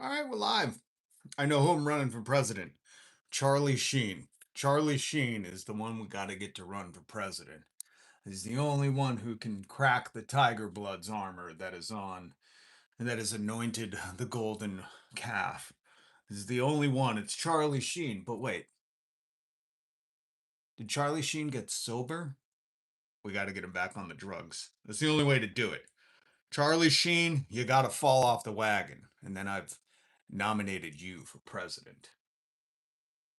All right, we're live. I know who I'm running for president. Charlie Sheen. Charlie Sheen is the one we got to get to run for president. He's the only one who can crack the tiger blood's armor that is on and that is anointed the golden calf. This is the only one. It's Charlie Sheen. But wait, did Charlie Sheen get sober? We got to get him back on the drugs. That's the only way to do it. Charlie Sheen, you got to fall off the wagon. And then I've nominated you for president.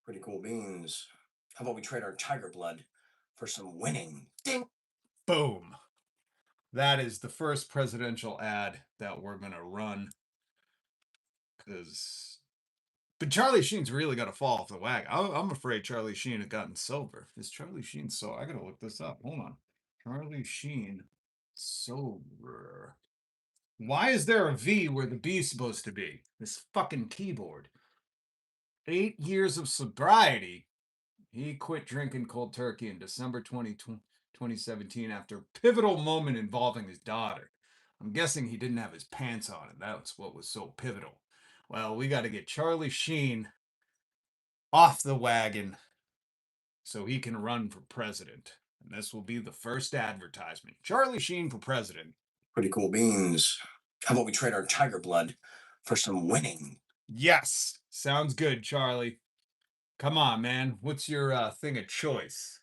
Pretty cool beans. How about we trade our tiger blood for some winning? Ding! Boom. That is the first presidential ad that we're going to run. But Charlie Sheen's really got to fall off the wagon. I'm afraid Charlie Sheen had gotten sober. Is Charlie Sheen so? I got to look this up. Hold on. Charlie Sheen sober. Why is there a V where the B is supposed to be? This fucking keyboard. 8 years of sobriety. He quit drinking cold turkey in December 2017 after a pivotal moment involving his daughter. I'm guessing he didn't have his pants on, and that's what was so pivotal. Well, we got to get Charlie Sheen off the wagon so he can run for president. And this will be the first advertisement. Charlie Sheen for president. Pretty cool beans. How about we trade our tiger blood for some winning? Yes, sounds good, Charlie. Come on, man. What's your thing of choice?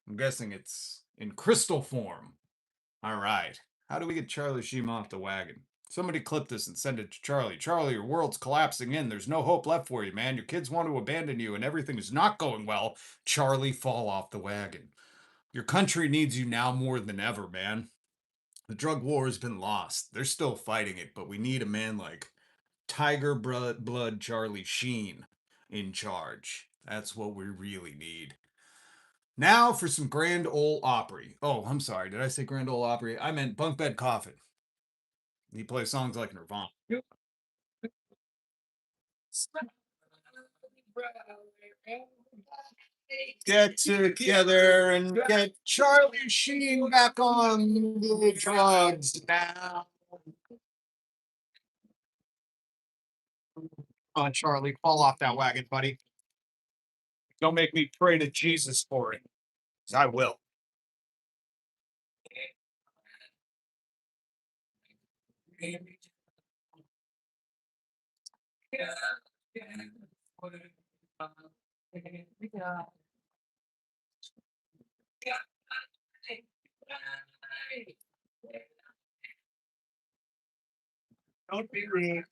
I'm guessing it's in crystal form. All right. How do we get Charlie Sheen off the wagon? Somebody clip this and send it to Charlie. Charlie, your world's collapsing in. There's no hope left for you, man. Your kids want to abandon you and everything is not going well. Charlie, fall off the wagon. Your country needs you now more than ever, man. The drug war has been lost. They're still fighting it, but we need a man like Tiger Blood Charlie Sheen in charge. That's what we really need. Now for some Grand Ole Opry. Oh, I'm sorry. Did I say Grand Ole Opry? I meant Bunkbed Coffin. He plays songs like Nirvana. Get together and get Charlie Sheen back on the drugs now. Come on, Charlie, fall off that wagon, buddy. Don't make me pray to Jesus for it. 'Cause I will. Don't be rude.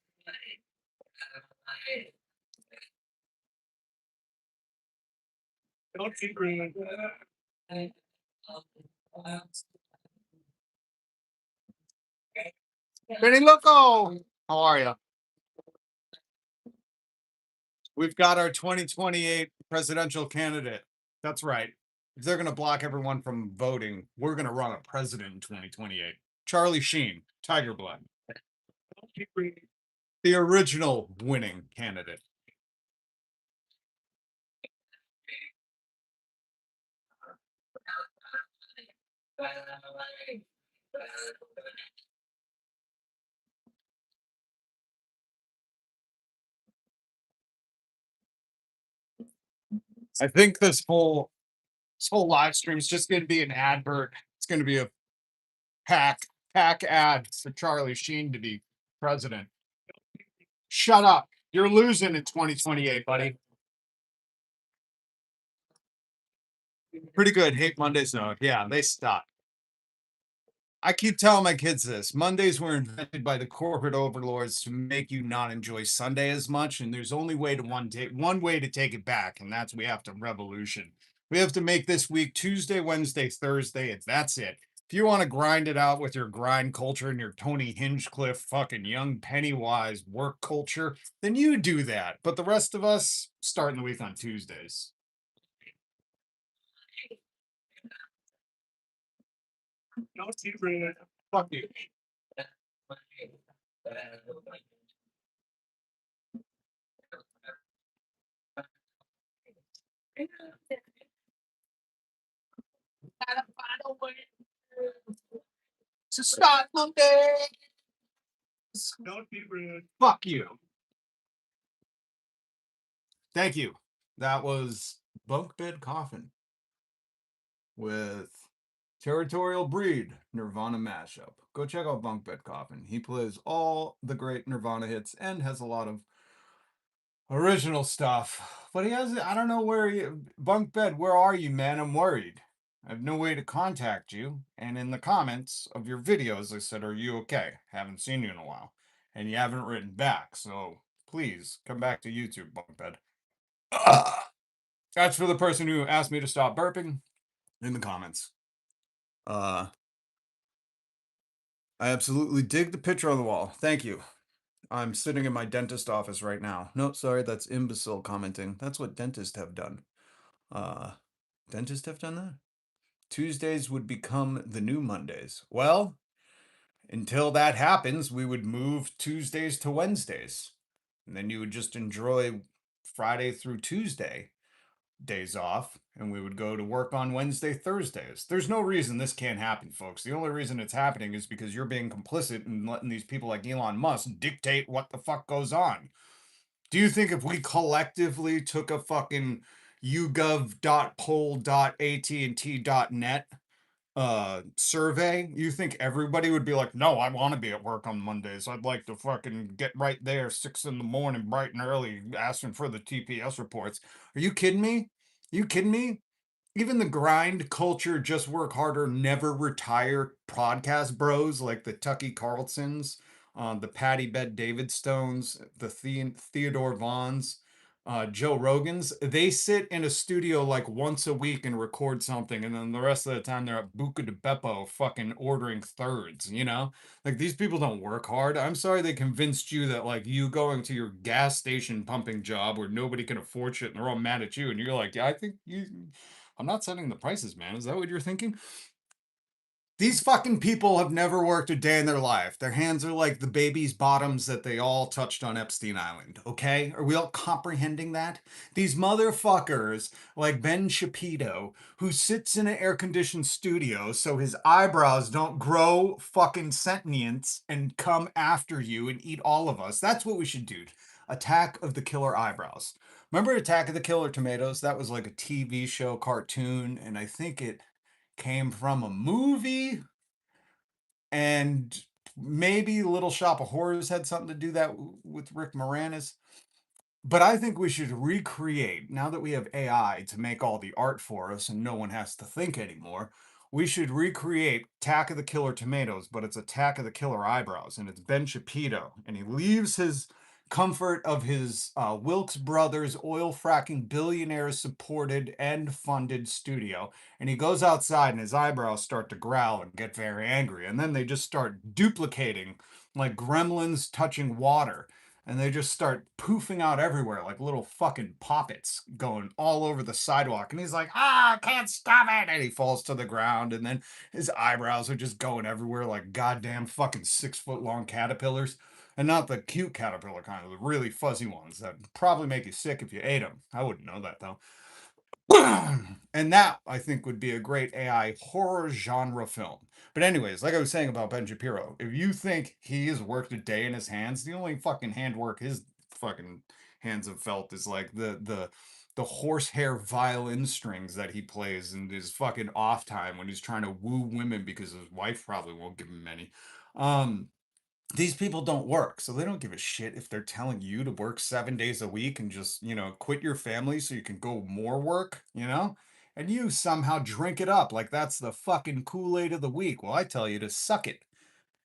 Don't be rude. Benny Loco, how are you? We've got our 2028 presidential candidate. That's right. If they're going to block everyone from voting, we're going to run a president in 2028. Charlie Sheen, Tiger Blood. The original winning candidate. I think this whole live stream is just going to be an advert. It's going to be a pack ad for Charlie Sheen to be president. Shut up. You're losing in 2028, buddy. Pretty good. Hate Mondays though. Yeah, they stop. I keep telling my kids this. Mondays were invented by the corporate overlords to make you not enjoy Sunday as much, and there's only one way to take it back, and that's we have to revolution. We have to make this week Tuesday, Wednesday, Thursday, and that's it. If you want to grind it out with your grind culture and your Tony Hinchcliffe fucking young Pennywise work culture, then you do that. But the rest of us starting the week on Tuesdays. Don't you rude. Fuck you. To start Monday. Don't be rude. Fuck you. Thank you. That was BUNKBED COFFIN with Territorial Breed Nirvana mashup. Go check out BUNKBED COFFIN. He plays all the great Nirvana hits and has a lot of original stuff. But he has, I don't know where you, BUNKBED, where are you, man? I'm worried. I have no way to contact you. And in the comments of your videos, I said, "Are you okay? Haven't seen you in a while." And you haven't written back. So please come back to YouTube, BUNKBED. That's for the person who asked me to stop burping in the comments. I absolutely dig the picture on the wall. Thank you. I'm sitting in my dentist office right now. No, sorry, that's imbecile commenting. That's what dentists have done. Uh, dentists have done that? Tuesdays would become the new Mondays. Well, until that happens, we would move Tuesdays to Wednesdays. And then you would just enjoy Friday through Tuesday days off, and we would go to work on Wednesday, Thursdays. There's no reason this can't happen, folks. The only reason it's happening is because you're being complicit and letting these people like Elon Musk dictate what the fuck goes on. Do you think if we collectively took a fucking YouGov.poll.AT&T.net survey, you think everybody would be like, "No, I want to be at work on Mondays. I'd like to fucking get right there 6 in the morning, bright and early, asking for the TPS reports." Are you kidding me? You kidding me? Even the grind culture, just work harder, never retire podcast bros like the Tucky Carlsons, the Patty Bet David Stones, the Theodore Vaughns, Joe Rogans, they sit in a studio like once a week and record something, and then the rest of the time they're at Buca de Beppo fucking ordering thirds, you know? Like these people don't work hard. I'm sorry they convinced you that like you going to your gas station pumping job where nobody can afford shit and they're all mad at you, and you're like, "Yeah, I think you I'm not setting the prices, man. Is that what you're thinking?" These fucking people have never worked a day in their life. Their hands are like the baby's bottoms that they all touched on Epstein Island, okay? Are we all comprehending that? These motherfuckers, like Ben Shapiro, who sits in an air-conditioned studio so his eyebrows don't grow fucking sentience and come after you and eat all of us. That's what we should do. Attack of the Killer Eyebrows. Remember Attack of the Killer Tomatoes? That was like a TV show cartoon, and I think it came from a movie, and maybe Little Shop of Horrors had something to do that with Rick Moranis. But I think we should recreate, now that we have AI to make all the art for us and no one has to think anymore, we should recreate Attack of the Killer Tomatoes, but it's Attack of the Killer Eyebrows, and it's Ben Shapiro, and he leaves his comfort of his Wilkes Brothers oil fracking billionaires supported and funded studio, and he goes outside and his eyebrows start to growl and get very angry, and then they just start duplicating like gremlins touching water, and they just start poofing out everywhere like little fucking poppets going all over the sidewalk. And he's like, "Ah, I can't stop it." And he falls to the ground, and then his eyebrows are just going everywhere like goddamn fucking 6 foot long caterpillars. And not the cute caterpillar kind, of the really fuzzy ones that probably make you sick if you ate them. I wouldn't know that though. And that I think would be a great AI horror genre film. But anyways, like I was saying about Ben Shapiro, if you think he has worked a day in his hands, the only fucking handwork his fucking hands have felt is like the horsehair violin strings that he plays in his fucking off time when he's trying to woo women because his wife probably won't give him any. Um, these people don't work, so they don't give a shit if they're telling you to work 7 days a week and just, quit your family so you can go more work, and you somehow drink it up like that's the fucking Kool-Aid of the week. Well, I tell you to suck it,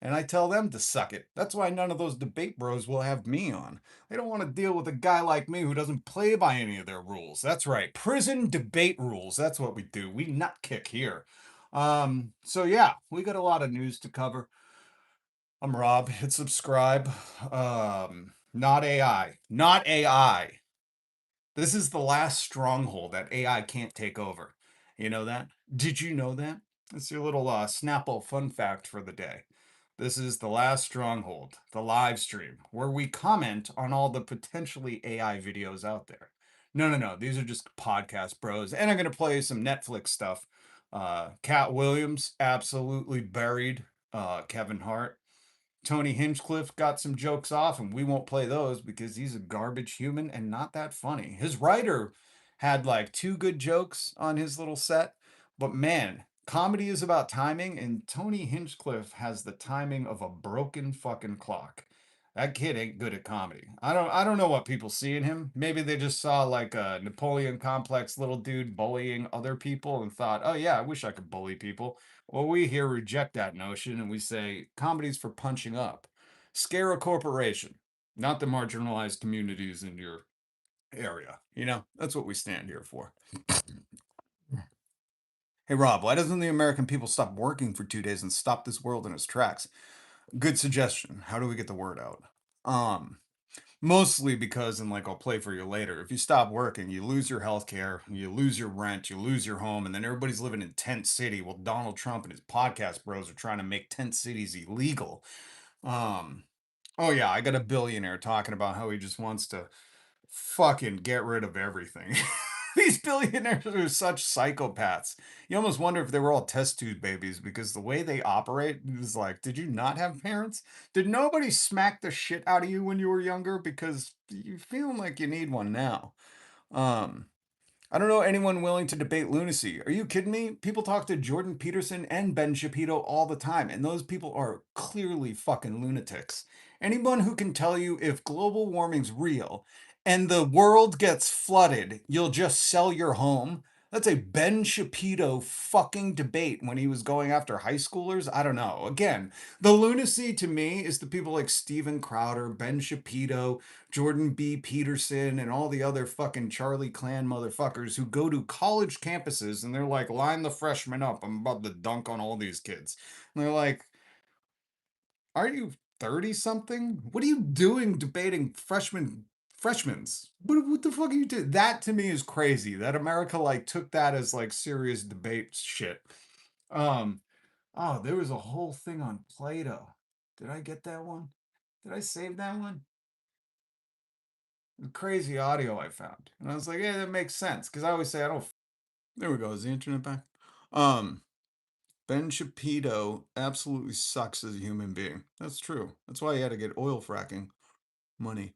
and I tell them to suck it. That's why none of those debate bros will have me on. They don't want to deal with a guy like me who doesn't play by any of their rules. That's right, prison debate rules. That's what we do. We nut kick here. So yeah, we got a lot of news to cover. I'm Rob. Hit subscribe. Not AI. Not AI. This is the last stronghold that AI can't take over. You know that? Did you know that? It's your little Snapple fun fact for the day. This is the last stronghold, the live stream, where we comment on all the potentially AI videos out there. No, no, no. These are just podcast bros. And I'm going to play some Netflix stuff. Cat Williams absolutely buried Kevin Hart. Tony Hinchcliffe got some jokes off, and we won't play those because he's a garbage human and not that funny. His writer had like two good jokes on his little set, but man, comedy is about timing, and Tony Hinchcliffe has the timing of a broken fucking clock. That kid ain't good at comedy. I don't know what people see in him. Maybe they just saw like a Napoleon complex little dude bullying other people and thought, "Oh yeah, I wish I could bully people." Well, we here reject that notion and we say comedy's for punching up. Scare a corporation, not the marginalized communities in your area. You know, that's what we stand here for. Hey, Rob, why doesn't the American people stop working for 2 days and stop this world in its tracks? Good suggestion. How do we get the word out? Um, Mostly because, and like I'll play for you later, if you stop working, you lose your health care, you lose your rent, you lose your home, and then everybody's living in tent city. Well, Donald Trump and his podcast bros are trying to make tent cities illegal. Um, oh yeah, I got a billionaire talking about how he just wants to fucking get rid of everything. These billionaires are such psychopaths. You almost wonder if they were all test tube babies because the way they operate is like, did you not have parents? Did nobody smack the shit out of you when you were younger? Because you feel like you need one now. Um, I don't know anyone willing to debate lunacy. Are you kidding me? People talk to Jordan Peterson and Ben Shapiro all the time, and those people are clearly fucking lunatics. Anyone who can tell you if global warming's real and the world gets flooded, you'll just sell your home. That's a Ben Shapiro fucking debate when he was going after high schoolers. I don't know. Again, the lunacy to me is the people like Steven Crowder, Ben Shapiro, Jordan B. Peterson, and all the other fucking Charlie Clan motherfuckers who go to college campuses and they're like, line the freshmen up. I'm about to dunk on all these kids. And they're like, are you 30 something? What are you doing debating freshmen's? What the fuck are you doing? That to me is crazy. That America like took that as like serious debate shit. Um, oh, there was a whole thing on Plato. Did I get that one? Did I save that one? Crazy audio I found. And I was like, yeah, that makes sense. Because I always say I don't. There we go. Is the internet back? Um, Ben Shapiro absolutely sucks as a human being. That's true. That's why he had to get oil fracking money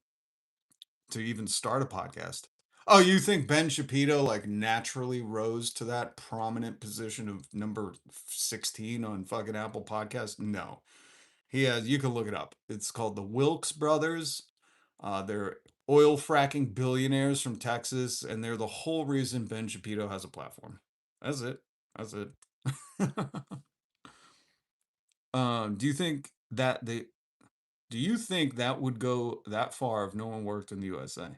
to even start a podcast. Oh, you think Ben Shapiro like naturally rose to that prominent position of number 16 on fucking Apple Podcast? No. He has, you can look it up. It's called the Wilkes Brothers. They're oil fracking billionaires from Texas, and they're the whole reason Ben Shapiro has a platform. That's it. That's it. Do you think that they do you think that would go that far if no one worked in the USA?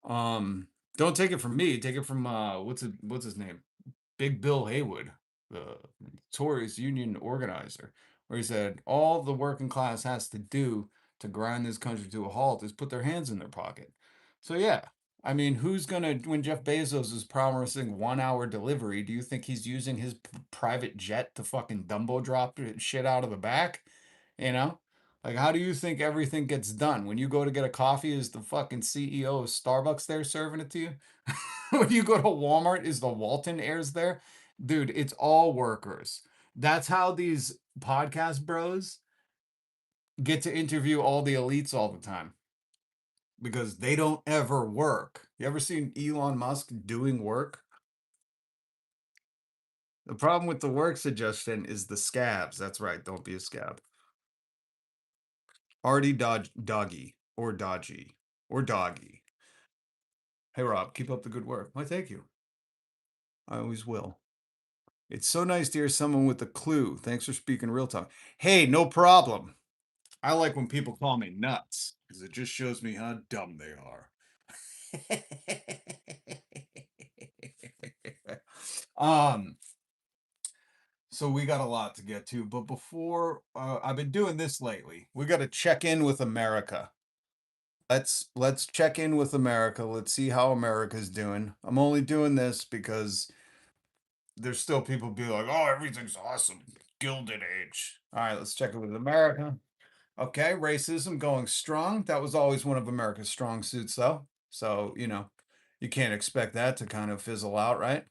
Um, don't take it from me. Take it from what's his name? Big Bill Haywood, the Tories union organizer, where he said all the working class has to do to grind this country to a halt is put their hands in their pocket. So yeah, I mean, who's gonna when Jeff Bezos is promising 1 hour delivery? Do you think he's using his private jet to fucking Dumbo drop shit out of the back? You know, like how do you think everything gets done? When you go to get a coffee, is the fucking CEO of Starbucks there serving it to you? When you go to Walmart, is the Walton Airs there? Dude, it's all workers. That's how these podcast bros get to interview all the elites all the time because they don't ever work. You ever seen Elon Musk doing work? The problem with the work suggestion is the scabs. That's right. Don't be a scab. Artie Doggy or Dodgy or Doggy. Hey, Rob, keep up the good work. Why, thank you. I always will. It's so nice to hear someone with a clue. Thanks for speaking real talk. Hey, no problem. I like when people call me nuts because it just shows me how dumb they are. um, so we got a lot to get to, but before I've been doing this lately. We got to check in with America. Let's check in with America. Let's see how America's doing. I'm only doing this because there's still people be like, "Oh, everything's awesome, Gilded Age." All right, let's check in with America. Okay, racism going strong. That was always one of America's strong suits, though. So, you can't expect that to kind of fizzle out, right?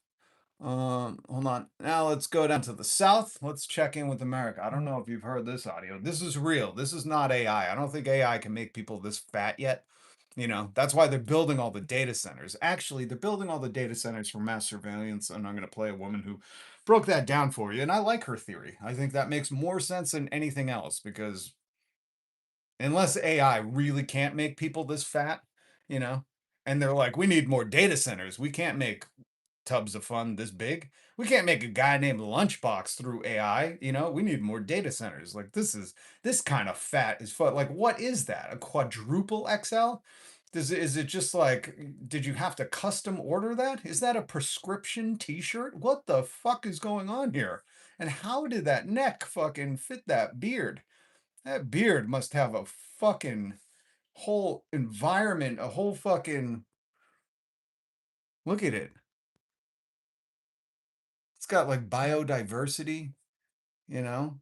Hold on. Now let's go down to the south. Let's check in with America. I don't know if you've heard this audio. This is real. This is not AI. I don't think AI can make people this fat yet. You know, that's why they're building all the data centers. Actually, they're building all the data centers for mass surveillance, and I'm going to play a woman who broke that down for you. And I like her theory. I think that makes more sense than anything else because unless AI really can't make people this fat, you know, and they're like, we need more data centers. We can't make tubs of fun this big. We can't make a guy named Lunchbox through AI. You know, we need more data centers. Like this kind of fat is fun. Like, what is that? A quadruple XL? Is it just like, did you have to custom order that? Is that a prescription t-shirt? What the fuck is going on here? And how did that neck fucking fit that beard? That beard must have a fucking whole environment, a whole fucking look at it. It's got like biodiversity, you know?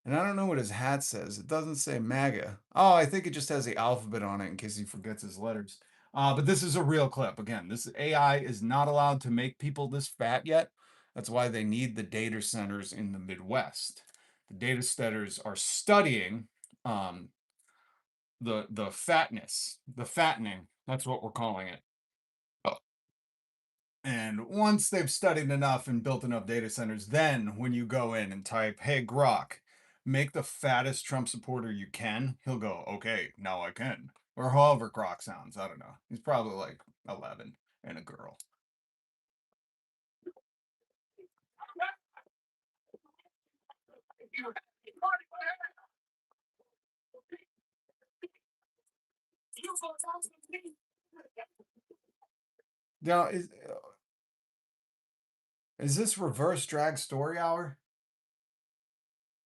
And I don't know what his hat says. It doesn't say MAGA. Oh, I think it just has the alphabet on it in case he forgets his letters. But this is a real clip. Again, this AI is not allowed to make people this fat yet. That's why they need the data centers in the Midwest. The data centers are studying the fatness, the fattening. That's what we're calling it. And once they've studied enough and built enough data centers, then when you go in and type, hey, Grok, make the fattest Trump supporter you can, he'll go, okay, now I can. Or however Grok sounds. I don't know. He's probably like 11 and a girl. Now, is this reverse drag story hour?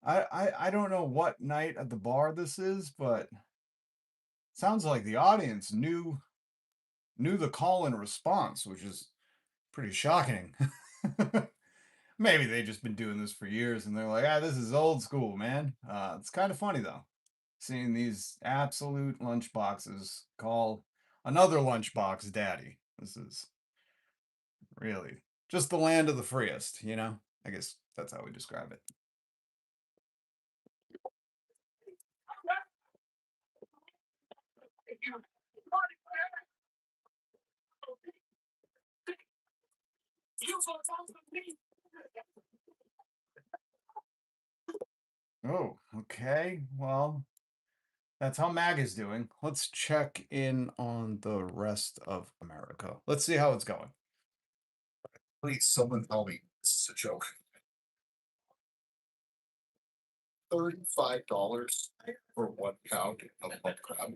I don't know what night at the bar this is, but sounds like the audience knew the call and response, which is pretty shocking. Maybe they just been doing this for years and they're like, ah, this is old school, man. It's kind of funny though, seeing these absolute lunchboxes call another lunchbox daddy. This is really just the land of the freest, you know? I guess that's how we describe it. Oh, okay. Well, that's how MAG is doing. Let's check in on the rest of America. Let's see how it's going. Please, someone tell me this is a joke. $35 for 1 pound of mud crab.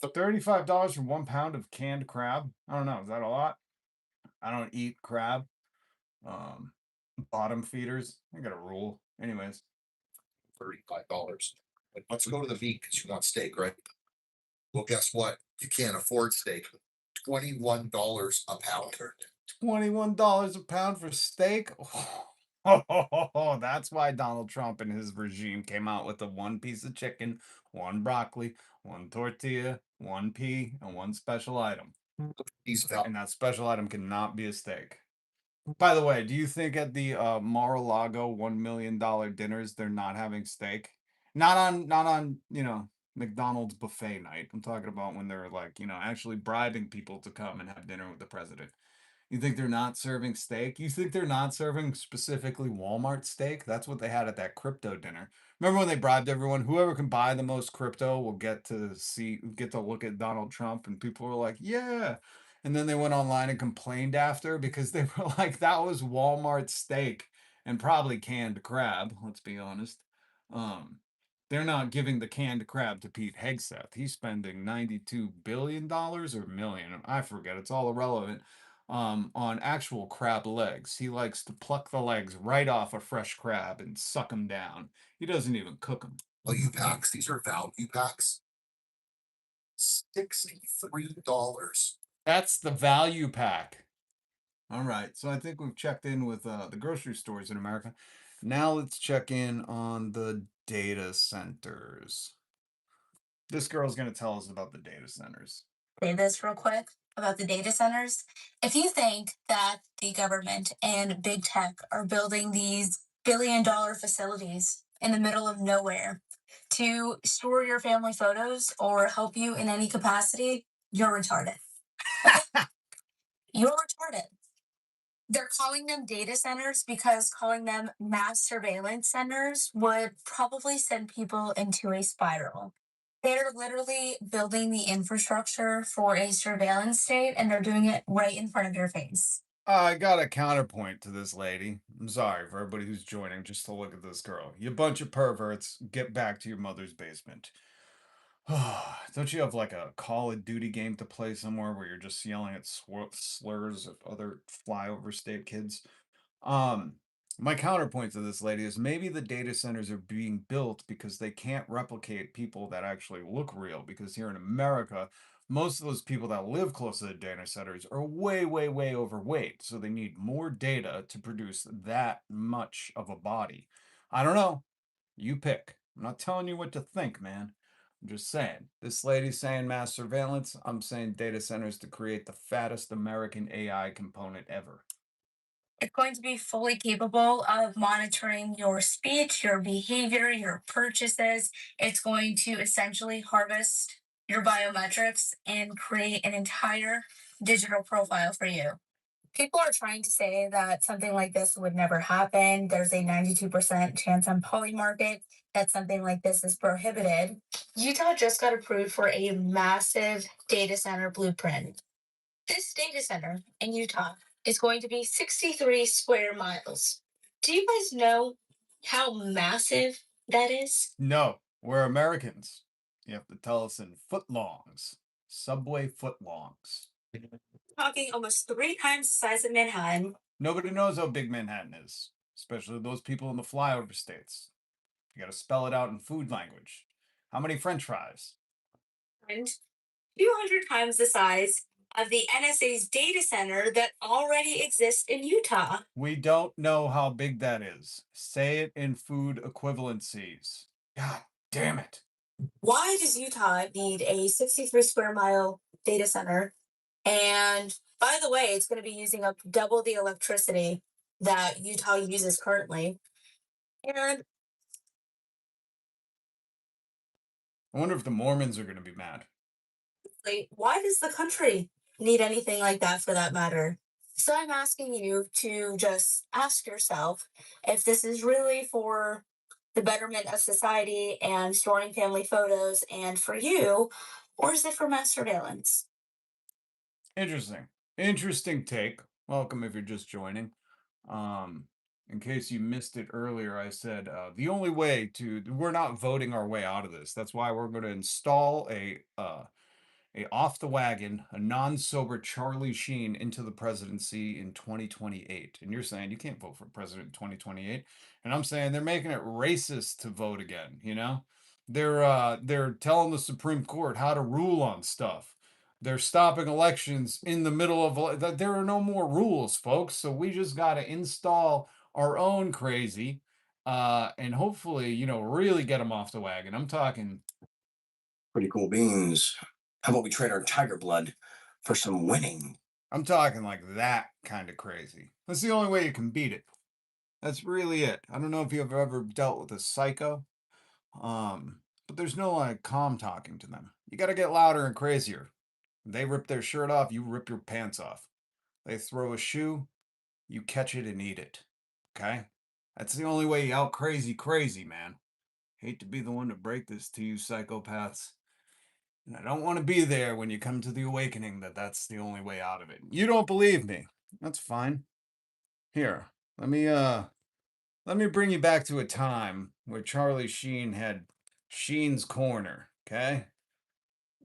$35 for 1 pound of canned crab. I don't know. Is that a lot? I don't eat crab. Um, Bottom feeders. I got a rule. Anyways, $35. But let's go to the meat because you want steak, right? Well, guess what? You can't afford steak. $21 a pound. $21 a pound for steak. Oh, that's why Donald Trump and his regime came out with the one piece of chicken, one broccoli, one tortilla, one pea, and one special item. And that special item cannot be a steak. By the way, do you think at the Mar-a-Lago $1 million dinners they're not having steak? Not on, McDonald's buffet night. I'm talking about when they're like, actually bribing people to come and have dinner with the president. You think they're not serving steak? You think they're not serving specifically Walmart steak? That's what they had at that crypto dinner. Remember when they bribed everyone? Whoever can buy the most crypto will get to look at Donald Trump, and people were like, yeah. And then they went online and complained after because they were like, that was Walmart steak and probably canned crab, let's be honest. Um, they're not giving the canned crab to Pete Hegseth. He's spending $92 billion or million. I forget. It's all irrelevant on actual crab legs. He likes to pluck the legs right off a fresh crab and suck them down. He doesn't even cook them. Value packs. These are value packs. $63. That's the value pack. All right, so I think we've checked in with the grocery stores in America. Now let's check in on the data centers. This girl's going to tell us about the data centers. Say this real quick. about the data centers. If you think that the government and big tech are building these billion-dollar facilities in the middle of nowhere to store your family photos or help you in any capacity, you're retarded. You're retarded. They're calling them data centers because calling them mass surveillance centers would probably send people into a spiral. They're literally building the infrastructure for a surveillance state and they're doing it right in front of your face. I got a counterpoint to this lady. I'm sorry for everybody who's joining just to look at this girl. You bunch of perverts, get back to your mother's basement. Don't you have like a Call of Duty game to play somewhere where you're just yelling at slurs at other flyover state kids? Um, my counterpoint to this lady is maybe the data centers are being built because they can't replicate people that actually look real. Because here in America, most of those people that live close to the data centers are way, way, way overweight. So they need more data to produce that much of a body. I don't know. You pick. I'm not telling you what to think, man. I'm just saying. This lady's saying mass surveillance. I'm saying data centers to create the fattest American AI component ever. It's going to be fully capable of monitoring your speech, your behavior, your purchases. It's going to essentially harvest your biometrics and create an entire digital profile for you. People are trying to say that something like this would never happen. There's a 92% chance on poly market that something like this is prohibited. Utah just got approved for a massive data center blueprint. This data center in Utah is going to be 63 square miles. Do you guys know how massive that is? No, we're Americans. You have to tell us in footlongs. Subway footlongs. Talking almost 3 times the size of Manhattan. Nobody knows how big Manhattan is, especially those people in the flyover states. You gotta spell it out in food language. How many French fries? And 200 times the size of the NSA's data center that already exists in Utah. We don't know how big that is. Say it in food equivalencies. God damn it. Why does Utah need a 63 square mile data center? And by the way, it's going to be using up double the electricity that Utah uses currently. And I wonder if the Mormons are gonna be mad. why does the country need anything like that for that matter? So I'm asking you to just ask yourself if this is really for the betterment of society and storing family photos and for you, or is it for mass surveillance? Interesting. Interesting take. Welcome if you're just joining. In case you missed it earlier, I said the only way we're not voting our way out of this. That's why we're going to install a off the wagon, a non-sober Charlie Sheen into the presidency in 2028. And you're saying you can't vote for president in 2028. And I'm saying they're making it racist to vote again, you know? They're telling the Supreme Court how to rule on stuff. They're stopping elections in the middle of there are no more rules, folks. So we just got to install our own crazy and hopefully, really get them off the wagon. I'm talking Pretty cool beans. How about we trade our tiger blood for some winning? I'm talking like that kind of crazy. That's the only way you can beat it. That's really it. I don't know if you've ever dealt with a psycho, but there's no like calm talking to them. You got to get louder and crazier. They rip their shirt off, you rip your pants off. They throw a shoe, you catch it and eat it. Okay? That's the only way you out crazy, man. Hate to be the one to break this to you, psychopaths. And I don't want to be there when you come to the awakening that that's the only way out of it. You don't believe me. That's fine. Here, let me bring you back to a time where Charlie Sheen had Sheen's Corner, okay?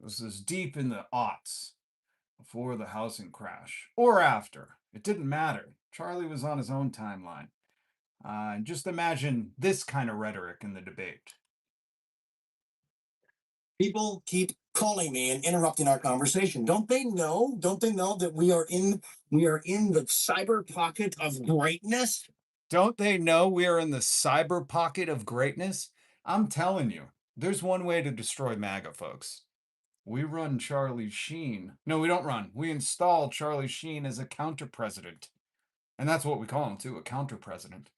This is deep in the aughts, before the housing crash, or after. It didn't matter. Charlie was on his own timeline. And just imagine this kind of rhetoric in the debate. People keep calling me and interrupting our conversation. Don't they know? Don't they know that we are in the cyber pocket of greatness? Don't they know we are in the cyber pocket of greatness? I'm telling you, there's one way to destroy MAGA, folks. We run Charlie Sheen. No, we don't run. We install Charlie Sheen as a counter president. And that's what we call him, too, a counter president.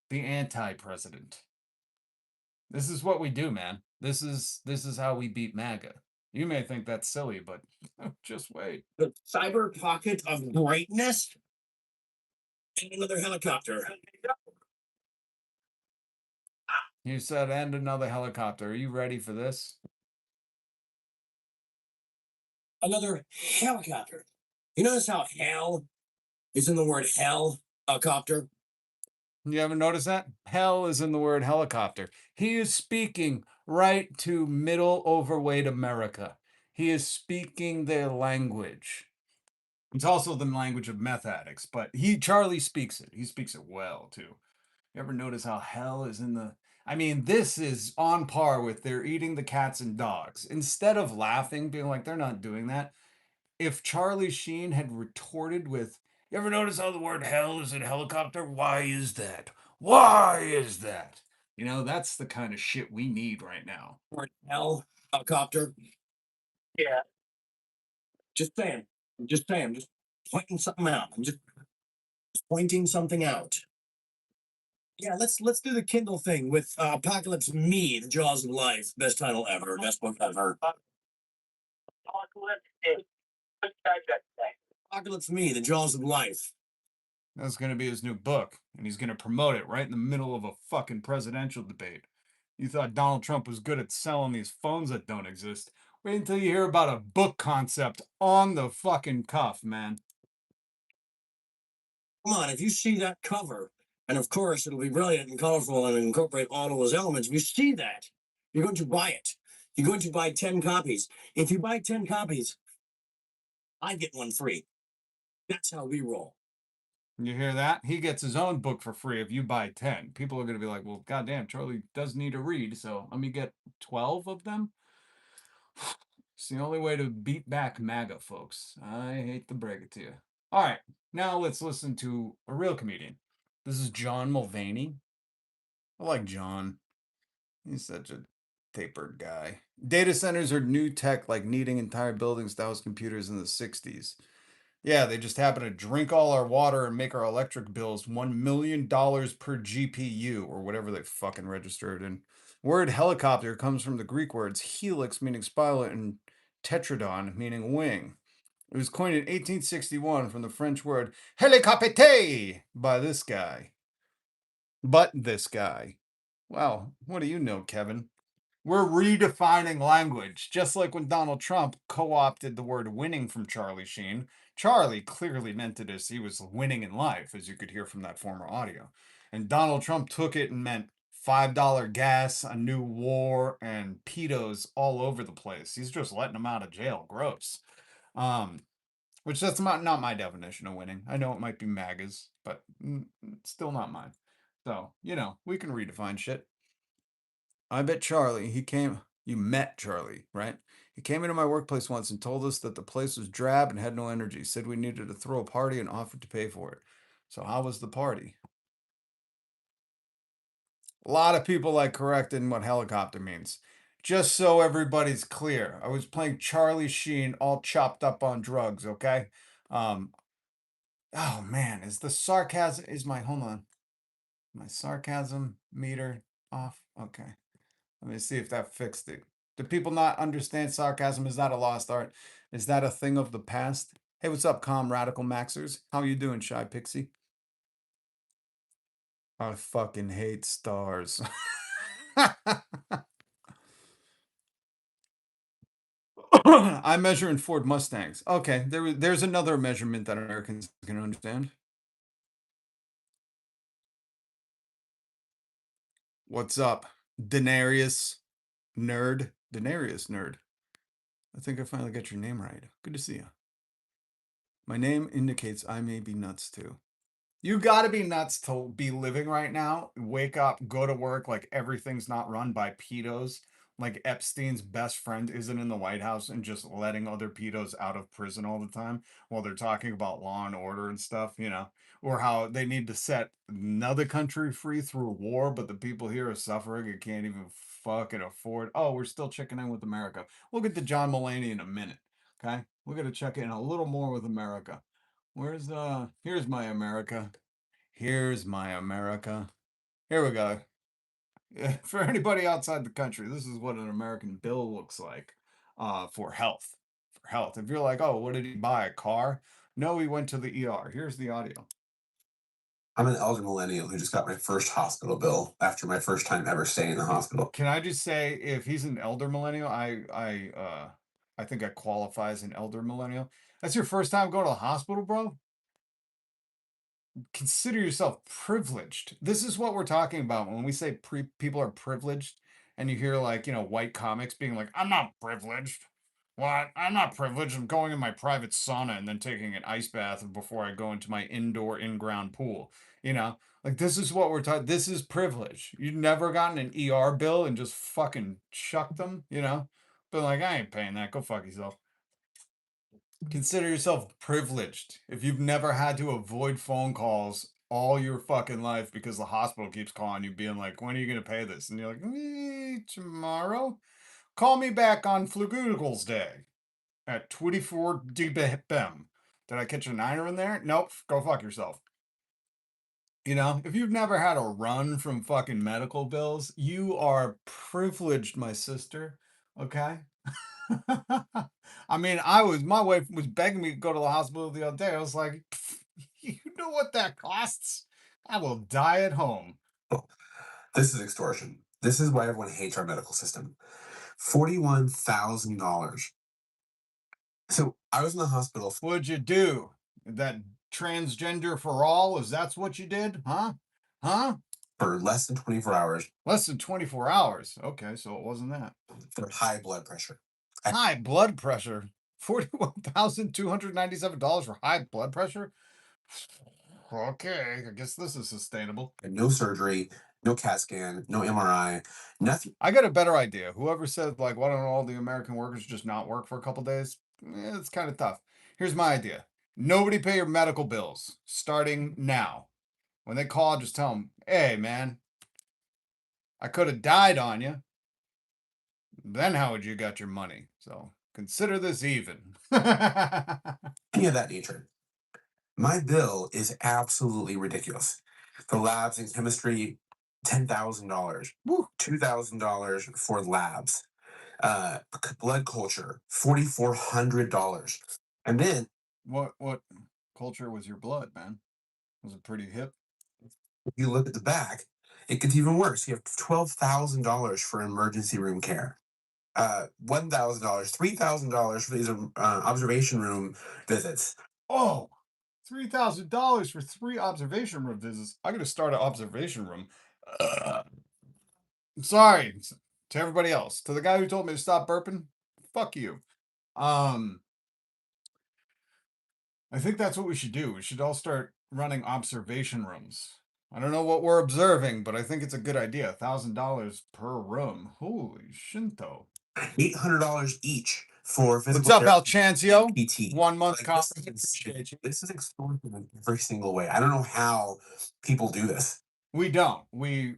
The anti-president. This is what we do, man. This is how we beat MAGA. You may think that's silly, but just wait. The cyber pocket of greatness. And another helicopter. You said, and another helicopter. Are you ready for this? Another helicopter. You notice how hell is in the word helicopter? You ever notice that? Hell is in the word helicopter. He is speaking right to middle overweight America. He is speaking their language. It's also the language of meth addicts, but Charlie speaks it. He speaks it well, too. You ever notice how hell is in the... I mean, this is on par with they're eating the cats and dogs. Instead of laughing, being like, they're not doing that, if Charlie Sheen had retorted with, you ever notice how the word hell is in helicopter? Why is that? Why is that? You know, that's the kind of shit we need right now. Word helicopter. Yeah. Just saying. Just saying. I'm just pointing something out. I'm just pointing something out. Yeah, let's do the Kindle thing with Apocalypse Me, The Jaws of Life. Best title ever. Best book ever. Apocalypse Me, The Jaws of Life. That's going to be his new book, and he's going to promote it right in the middle of a fucking presidential debate. You thought Donald Trump was good at selling these phones that don't exist. Wait until you hear about a book concept on the fucking cuff, man. Come on, if you see that cover, and of course it'll be brilliant and colorful and incorporate all of those elements, if you see that, you're going to buy it. You're going to buy 10 copies. If you buy 10 copies, I get one free. That's how we roll. You hear that? He gets his own book for free if you buy 10. People are going to be like, well, goddamn, Charlie does need to read, so let me get 12 of them. It's the only way to beat back MAGA, folks. I hate to break it to you. All right, now let's listen to a real comedian. This is John Mulvaney. I like John. He's such a tapered guy. Data centers are new tech like needing entire buildings to house computers in the 60s. Yeah, they just happen to drink all our water and make our electric bills $1 million per GPU or whatever they fucking registered in. Word helicopter comes from the Greek words helix, meaning spiral, and tetradon, meaning wing. It was coined in 1861 from the French word helicopter by this guy. But this guy. Wow, what do you know, Kevin? We're redefining language, just like when Donald Trump co-opted the word winning from Charlie Sheen. Charlie clearly meant it as he was winning in life, as you could hear from that former audio. And Donald Trump took it and meant $5 gas, a new war, and pedos all over the place. He's just letting them out of jail. Gross. Which that's not my definition of winning. I know it might be MAGA's, but still not mine. So, you know, we can redefine shit. I bet Charlie, you met Charlie, right? He came into my workplace once and told us that the place was drab and had no energy. Said we needed to throw a party and offered to pay for it. So how was the party? A lot of people like correcting what helicopter means. Just so everybody's clear, I was playing Charlie Sheen all chopped up on drugs, okay? Oh man, hold on. My sarcasm meter off? Okay. Let me see if that fixed it. Do people not understand sarcasm? Is that a lost art? Is that a thing of the past? Hey, what's up, calm radical maxers? How you doing, Shy Pixie? I fucking hate stars. I measure in Ford Mustangs. Okay, there's another measurement that Americans can understand. What's up, Denarius Nerd? Denarius Nerd. I think I finally got your name right. Good to see you. My name indicates I may be nuts too. You gotta be nuts to be living right now. Wake up, go to work like everything's not run by pedos. Like Epstein's best friend isn't in the White House and just letting other pedos out of prison all the time while they're talking about law and order and stuff, you know, or how they need to set another country free through war, but the people here are suffering and can't even fucking afford. Oh, we're still checking in with America. We'll get to John Mulaney in a minute. Okay, we're gonna check in a little more with America. Here's my America. Here's my America. Here we go. Yeah, for anybody outside the country, this is what an American bill looks like for health. For health. If you're like, oh, what did he buy? A car? No, he went to the ER. Here's the audio. I'm an elder millennial who just got my first hospital bill after my first time ever staying in the hospital. Can I just say, if he's an elder millennial, I think I qualify as an elder millennial. That's your first time going to the hospital, bro? Consider yourself privileged. This is what we're talking about when we say people are privileged, and you hear, like, white comics being like, I'm not privileged. What? I'm not privileged. I'm going in my private sauna and then taking an ice bath before I go into my indoor in-ground pool. Like, this is what we're talking. This is privilege. You've never gotten an ER bill and just fucking chucked them, But like, I ain't paying that. Go fuck yourself. Consider yourself privileged if you've never had to avoid phone calls all your fucking life because the hospital keeps calling you being like, when are you going to pay this? And you're like, tomorrow? Call me back on Flugugels Day at 24 dBm. Did I catch a niner in there? Nope. Go fuck yourself. If you've never had a run from fucking medical bills, you are privileged, my sister. Okay? I mean, my wife was begging me to go to the hospital the other day. I was like, you know what that costs? I will die at home. This is extortion. This is why everyone hates our medical system. $41,000. So I was in the hospital. What'd you do? That transgender for all? Is that what you did? Huh? For less than 24 hours. Less than 24 hours. Okay, so it wasn't that. For high blood pressure. High blood pressure. $41,297 for high blood pressure? Okay, I guess this is sustainable. And no surgery, no CAT scan, no MRI, nothing. I got a better idea. Whoever said, like, why don't all the American workers just not work for a couple days? It's kind of tough. Here's my idea. Nobody pay your medical bills starting now. When they call, just tell them, hey, man, I could have died on you. Then how would you got your money? So consider this even. Any of that nature. My bill is absolutely ridiculous. The labs in chemistry, $10,000. $2,000 for labs. Blood culture, $4,400. And then what culture was your blood, man? Was it pretty hip? if you look at the back, it gets even worse. You have $12,000 for emergency room care. $1,000, $3,000 for these observation room visits. Oh, $3,000 for 3 observation room visits. I gotta start an observation room. Sorry to everybody else. To the guy who told me to stop burping, fuck you. I think that's what we should do. We should all start running observation rooms. I don't know what we're observing, but I think it's a good idea. $1,000 per room. Holy shinto. $800 each for physical What's up, Al therapy, Chancio? PT. 1 month Like, copy. this is extortion in every single way. I don't know how people do this. We don't. We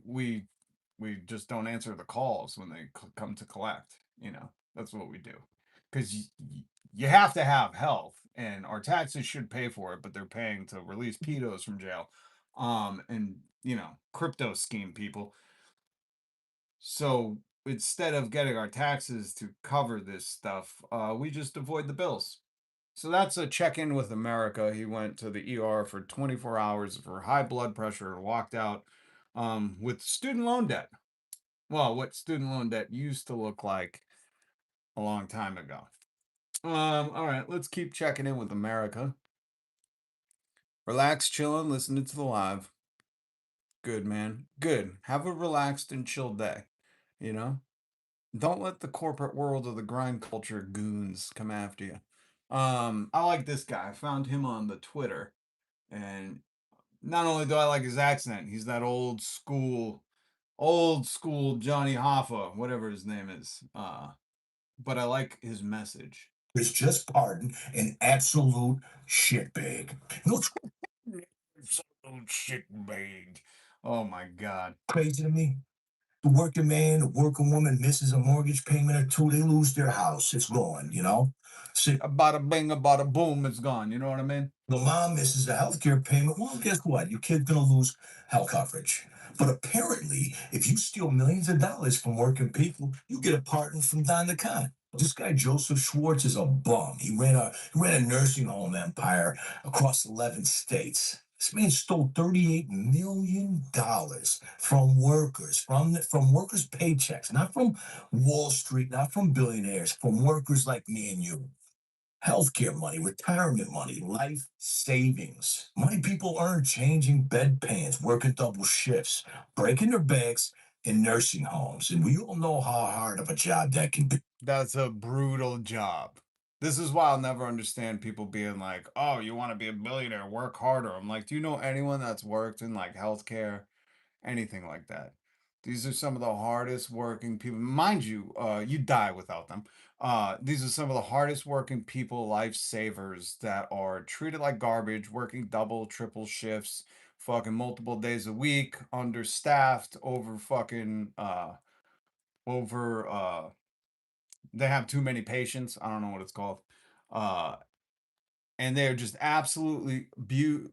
just don't answer the calls when they come to collect. That's what we do. Because you have to have health, and our taxes should pay for it, but they're paying to release pedos from jail, and crypto scheme people. So instead of getting our taxes to cover this stuff, we just avoid the bills. So that's a check-in with America. He went to the ER for 24 hours for high blood pressure, walked out with student loan debt. Well, what student loan debt used to look like a long time ago. All right, let's keep checking in with America. Relax, chilling, listening to the live. Good, man. Good. Have a relaxed and chill day. Don't let the corporate world of the grind culture goons come after you. I like this guy. I found him on the Twitter, and not only do I like his accent, he's that old school Johnny Hoffa, whatever his name is. But I like his message. It's just pardon an absolute shitbag. No, Absolute shitbag. Oh my God. crazy to me. The working man, the working woman misses a mortgage payment or two, they lose their house. It's gone, you know? So A bada bing, a bada boom, it's gone. You know what I mean? the mom misses a health care payment. Well, guess what? Your kid's going to lose health coverage. But apparently, if you steal millions of dollars from working people, you get a pardon from Don the Con. This guy, Joseph Schwartz, is a bum. He ran a nursing home empire across 11 states. This man stole $38 million from workers, from workers' paychecks, not from Wall Street, not from billionaires, from workers like me and you. Healthcare money, retirement money, life savings. Money people earn changing bedpans, working double shifts, breaking their backs in nursing homes. And we all know how hard of a job that can be. That's a brutal job. This is why I'll never understand people being like, oh, you want to be a billionaire, work harder. I'm like, do you know anyone that's worked in like healthcare, anything like that? These are some of the hardest working people. Mind you, you die without them. These are some of the hardest working people, lifesavers that are treated like garbage, working double, triple shifts, fucking multiple days a week, understaffed, over fucking over they have too many patients. I don't know what it's called. Uh, and they're just absolutely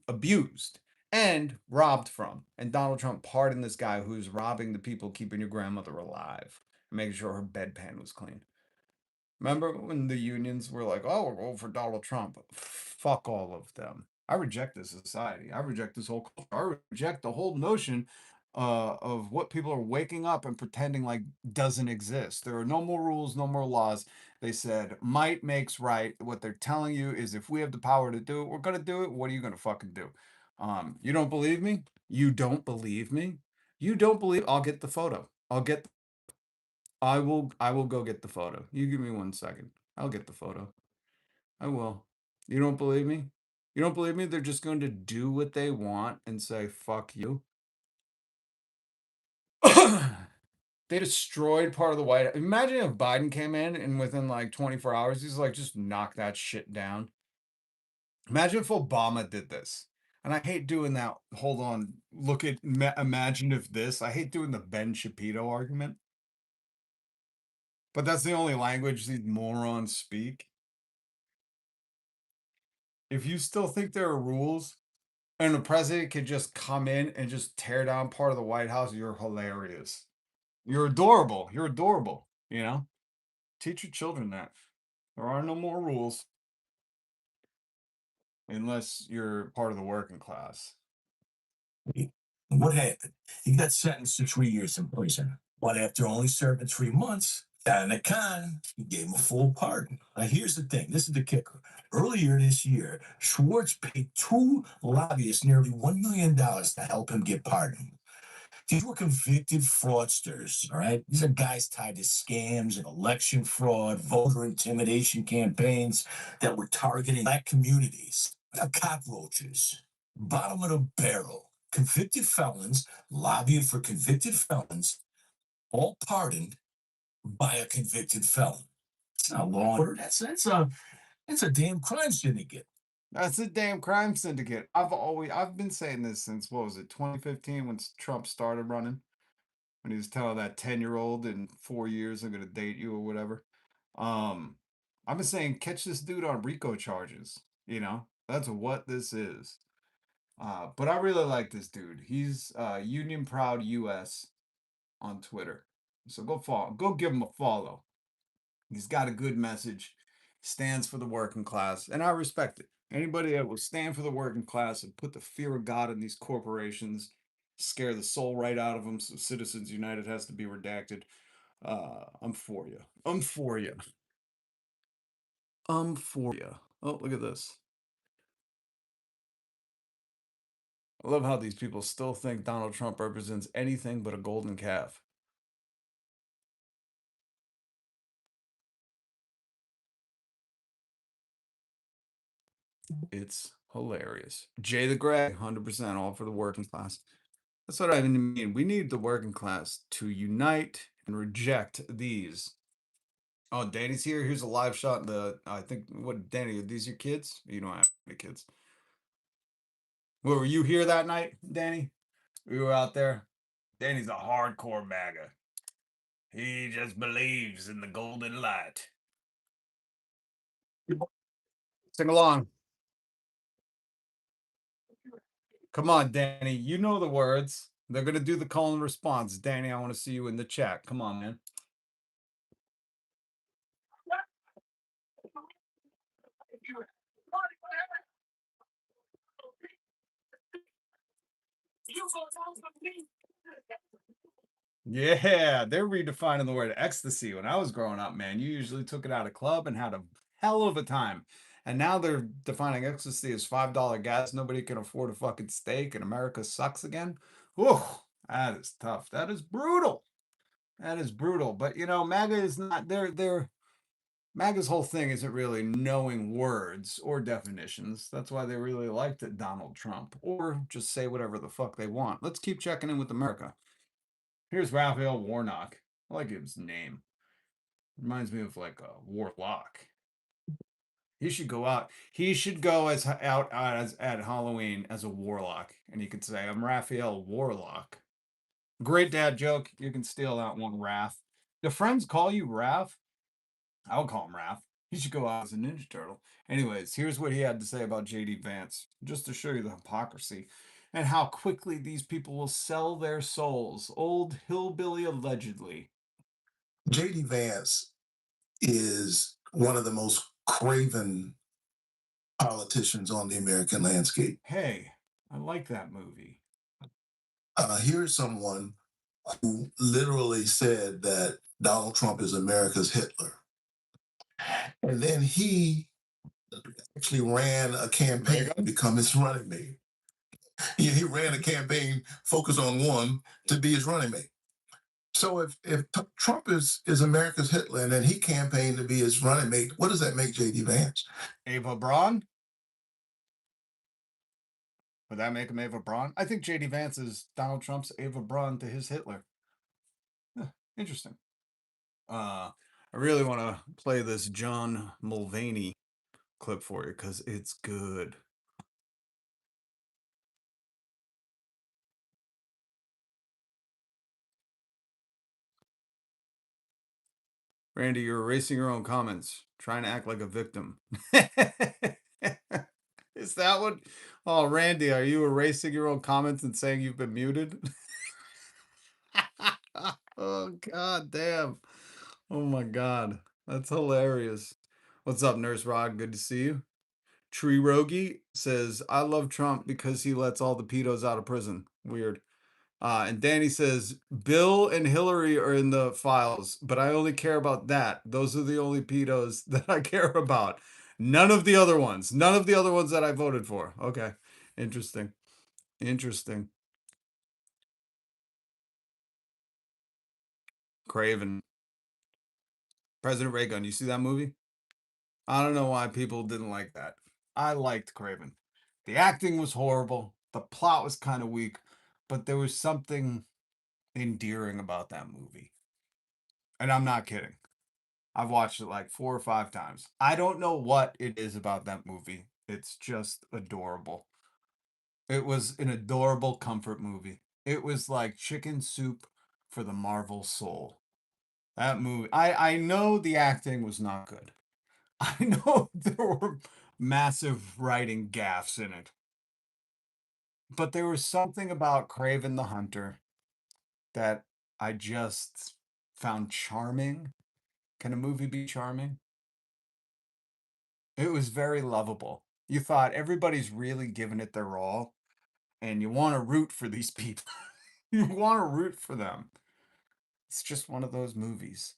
abused and robbed from. And Donald Trump pardoned this guy who's robbing the people keeping your grandmother alive, making sure her bedpan was clean. Remember when the unions were like, oh, we're going for Donald Trump? Fuck all of them. I reject this society. I reject this whole culture. I reject the whole notion of what people are waking up and pretending like doesn't exist. There are no more rules, no more laws. They said might makes right. What they're telling you is if we have the power to do it, we're going to do it. What are you going to fucking do? You don't believe me? You don't believe me? You don't believe? I'll get the photo. I will go get the photo. You give me 1 second. I'll get the photo. I will. You don't believe me? You don't believe me? They're just going to do what they want and say, fuck you. They destroyed part of the White House. Imagine if Biden came in and within like 24 hours, he's like, just knock that shit down. Imagine if Obama did this. And I hate doing that. Hold on. Look at, imagine if this. I hate doing the Ben Shapiro argument. But that's the only language these morons speak. If you still think there are rules and the president could just come in and just tear down part of the White House, you're hilarious. You're adorable. You're adorable. You know? Teach your children that. There are no more rules unless you're part of the working class. What happened? He got sentenced to 3 years in prison. But after only serving 3 months, Don the Con gave him a full pardon. Now, here's the thing. This is the kicker. Earlier this year, Schwartz paid 2 lobbyists nearly $1 million to help him get pardoned. These were convicted fraudsters, all right? These are guys tied to scams and election fraud, voter intimidation campaigns that were targeting black communities. Cockroaches, bottom of the barrel, convicted felons, lobbying for convicted felons, all pardoned by a convicted felon. It's not law and order. That's a damn crime syndicate. That's a damn crime syndicate. I've been saying this since, what was it, 2015 when Trump started running? When he was telling that 10-year-old in 4 years I'm gonna date you or whatever. I've been saying catch this dude on RICO charges. You know, that's what this is. But I really like this dude. He's Union Proud US on Twitter. So go give him a follow. He's got a good message, stands for the working class, and I respect it. Anybody that will stand for the working class and put the fear of God in these corporations, scare the soul right out of them, so Citizens United has to be redacted. I'm for you. I'm for you. I'm for you. Oh, look at this. I love how these people still think Donald Trump represents anything but a golden calf. It's hilarious. Jay the Gray, 100% all for the working class. That's what I mean. We need the working class to unite and reject these. Oh, Danny's here. Here's a live shot. I think, what, Danny, are these your kids? You don't have any kids. Well, were you here that night, Danny? We were out there. Danny's a hardcore MAGA. He just believes in the golden light. Sing along. Come on, Danny. You know the words. They're going to do the call and response. Danny, I want to see you in the chat. Come on, man. Yeah, they're redefining the word ecstasy. When I was growing up, man, you usually took it out of club and had a hell of a time. And now they're defining ecstasy as $5 gas. Nobody can afford a fucking steak, and America sucks again. Whew, that is tough. That is brutal. That is brutal. But you know, MAGA is not they're MAGA's whole thing isn't really knowing words or definitions. That's why they really liked it, Donald Trump, or just say whatever the fuck they want. Let's keep checking in with America. Here's Raphael Warnock. I like his name. Reminds me of like a warlock. He should go out. He should go as at Halloween as a warlock, and he could say, "I'm Raphael Warlock." Great dad joke. You can steal that one, Raph. Do friends call you Raph? I would call him Raph. He should go out as a Ninja Turtle. Anyways, here's what he had to say about JD Vance, just to show you the hypocrisy and how quickly these people will sell their souls. Old hillbilly allegedly. JD Vance is one of the most craven politicians on the American landscape. Hey, I like that movie. Here's someone who literally said that Donald Trump is America's Hitler. And then he actually ran a campaign to become his running mate. He ran a campaign focused on one to be his running mate. So if Trump is America's Hitler and then he campaigned to be his running mate, what does that make JD Vance? Ava Braun? Would that make him Ava Braun? I think JD Vance is Donald Trump's Ava Braun to his Hitler. Interesting. I really want to play this John Mulvaney clip for you because it's good. Randy, you're erasing your own comments, trying to act like a victim. Is that what? Oh, Randy, are you erasing your own comments and saying you've been muted? Oh, god damn. Oh my god. That's hilarious. What's up, Nurse Rod? Good to see you. Tree Rogie says, I love Trump because he lets all the pedos out of prison. Weird. And Danny says, Bill and Hillary are in the files, but I only care about that. Those are the only pedos that I care about. None of the other ones. None of the other ones that I voted for. Okay. Interesting. Interesting. Craven. President Reagan. You see that movie? I don't know why people didn't like that. I liked Craven. The acting was horrible. The plot was kind of weak, but there was something endearing about that movie. And I'm not kidding. I've watched it like 4 or 5 times. I don't know what it is about that movie. It's just adorable. It was an adorable comfort movie. It was like chicken soup for the Marvel soul. That movie. I know the acting was not good. I know there were massive writing gaffes in it. But there was something about Craven the Hunter that I just found charming. Can a movie be charming? It was very lovable. You thought everybody's really giving it their all, and you want to root for these people. You want to root for them. It's just one of those movies.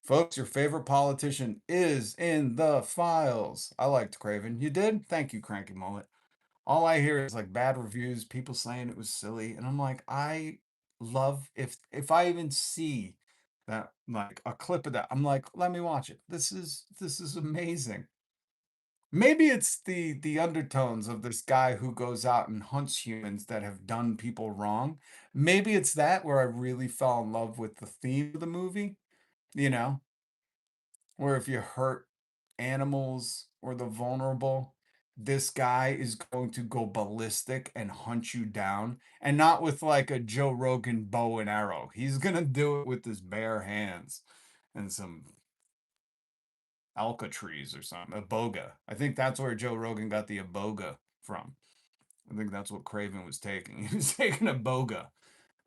Folks, your favorite politician is in the files. I liked Craven. You did? Thank you, Cranky Mullet. All I hear is like bad reviews, people saying it was silly, and I'm like, I love if I even see that like a clip of that, I'm like, let me watch it. This is amazing. Maybe it's the undertones of this guy who goes out and hunts humans that have done people wrong. Maybe it's that where I really fell in love with the theme of the movie, you know, where if you hurt animals or the vulnerable, this guy is going to go ballistic and hunt you down, and not with like a Joe Rogan bow and arrow. He's gonna do it with his bare hands and some Alcatraz or something. Iboga. I think that's where Joe Rogan got the Iboga from. I think that's what Craven was taking. He was taking Iboga.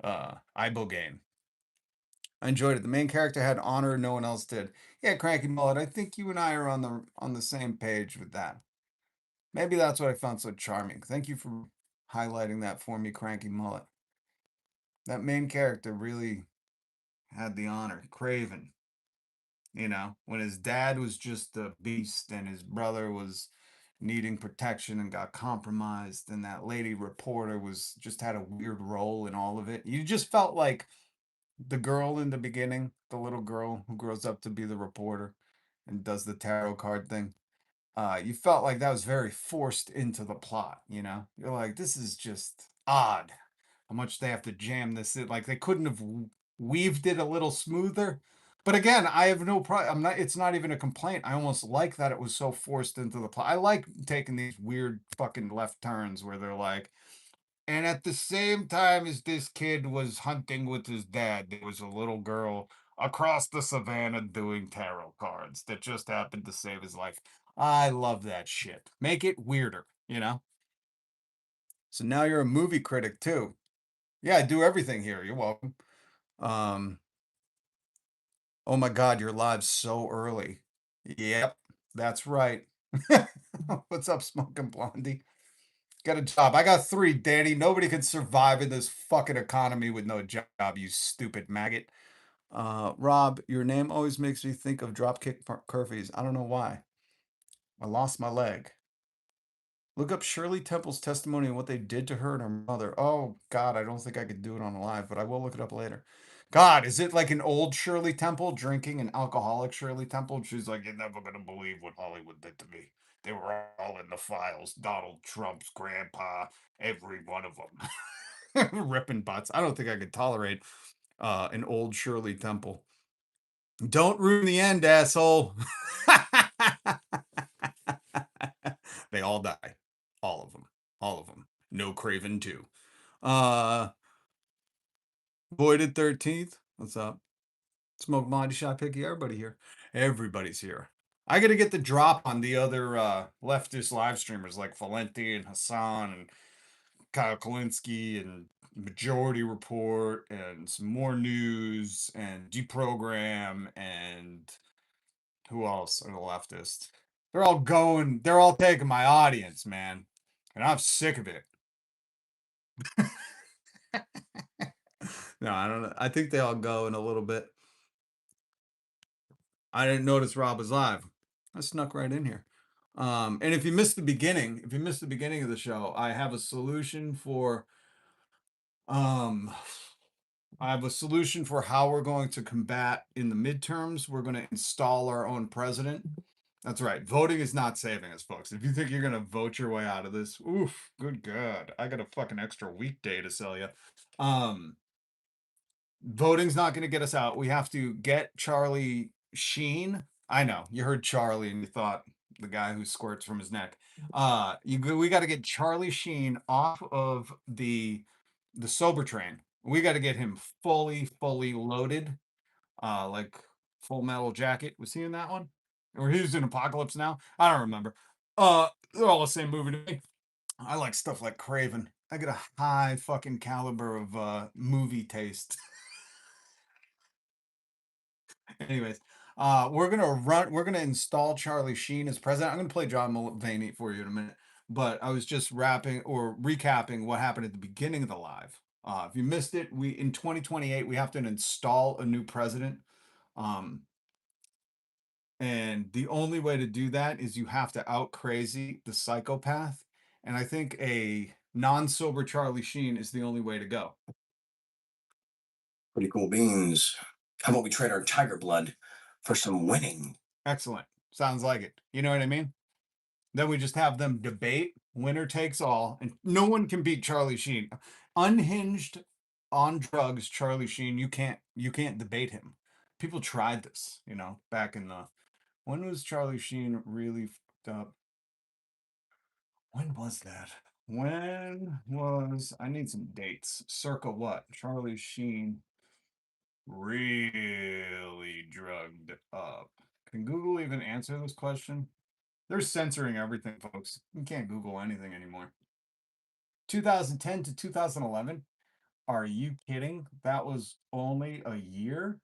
Ibogaine. I enjoyed it. The main character had honor, no one else did. Yeah, Cranky Mullet. I think you and I are on the same page with that. Maybe that's what I found so charming. Thank you for highlighting that for me, Cranky Mullet. That main character really had the honor. Craven. You know, when his dad was just a beast and his brother was needing protection and got compromised, and that lady reporter was just had a weird role in all of it. You just felt like the girl in the beginning, the little girl who grows up to be the reporter and does the tarot card thing. You felt like that was very forced into the plot, you know? You're like, this is just odd how much they have to jam this in. Like they couldn't have weaved it a little smoother. But again, I have no problem. I'm not. It's not even a complaint. I almost like that it was so forced into the plot. I like taking these weird fucking left turns where they're like, and at the same time as this kid was hunting with his dad, there was a little girl across the savannah doing tarot cards that just happened to save his life. I love that shit. Make it weirder, you know? So now you're a movie critic too. Yeah, I do everything here. You're welcome. Um, oh my God, you're live so early. Yep, that's right. What's up, Smoking Blondie? Got a job. I got 3, Danny. Nobody can survive in this fucking economy with no job, you stupid maggot. Rob, your name always makes me think of Dropkick Murphys. I don't know why. I lost my leg. Look up Shirley Temple's testimony and what they did to her and her mother. Oh, God, I don't think I could do it on live, but I will look it up later. God, is it like an old Shirley Temple drinking an alcoholic Shirley Temple? She's like, you're never going to believe what Hollywood did to me. They were all in the files. Donald Trump's grandpa, every one of them. Ripping butts. I don't think I could tolerate an old Shirley Temple. Don't ruin the end, asshole. They all die. All of them. All of them. No Craven too. Voided 13th. What's up? Smoke Blondie Shot Picky. Everybody here. Everybody's here. I gotta get the drop on the other leftist live streamers like Valenti and Hassan and Kyle Kalinske and Majority Report and some more news and Deprogram and who else are the leftists? They're all taking my audience, man. And I'm sick of it. No, I don't know. I think they all go in a little bit. I didn't notice Rob was live. I snuck right in here. And if you missed the beginning, of the show, I have a solution for um I have a solution for how we're going to combat in the midterms. We're going to install our own president. That's right. Voting is not saving us, folks. If you think you're going to vote your way out of this, oof, good God. I got a fucking extra weekday to sell you. Voting's not going to get us out. We have to get Charlie Sheen. I know you heard Charlie and you thought the guy who squirts from his neck. We got to get Charlie Sheen off of the sober train. We got to get him fully loaded. Like Full Metal Jacket. Was he in that one? Or he was in Apocalypse Now? I don't remember. They're all the same movie to me. I like stuff like Craven. I get a high fucking caliber of movie taste. Anyways, we're gonna install Charlie Sheen as president. I'm gonna play John Mulaney for you in a minute, but I was just recapping what happened at the beginning of the live. If you missed it, we in 2028 we have to install a new president. And the only way to do that is you have to out crazy the psychopath. And I think a non-sober Charlie Sheen is the only way to go. Pretty cool beans. How about we trade our tiger blood for some winning? Excellent. Sounds like it. You know what I mean? Then we just have them debate, winner takes all, and no one can beat Charlie Sheen. Unhinged on drugs, Charlie Sheen, you can't debate him. People tried this, back in the when was Charlie Sheen really fucked up? When was that? When was, I need some dates. Circa what? Charlie Sheen really drugged up. Can Google even answer this question? They're censoring everything, folks. You can't Google anything anymore. 2010 to 2011? Are you kidding? That was only a year?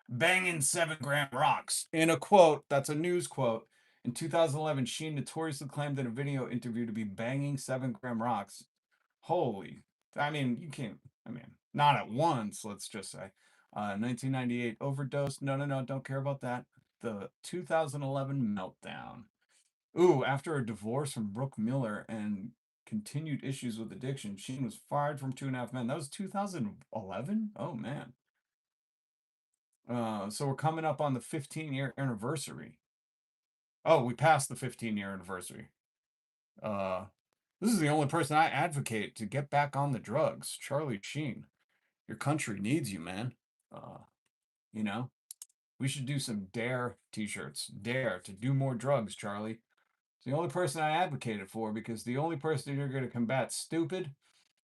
Banging 7 gram rocks. In a quote, that's a news quote. In 2011, Sheen notoriously claimed in a video interview to be banging 7 gram rocks. Holy, I mean, you can't, I mean, not at once, let's just say. 1998 overdose. No, don't care about that. The 2011 meltdown. Ooh, after a divorce from Brooke Miller and continued issues with addiction, Sheen was fired from 2.5 Men. That was 2011? Oh, man. So we're coming up on the 15-year anniversary. Oh, we passed the 15-year anniversary. This is the only person I advocate to get back on the drugs. Charlie Sheen. Your country needs you, man. You know, we should do some Dare t-shirts. Dare to do more drugs, Charlie. It's the only person I advocated for, because the only person you're going to combat stupid,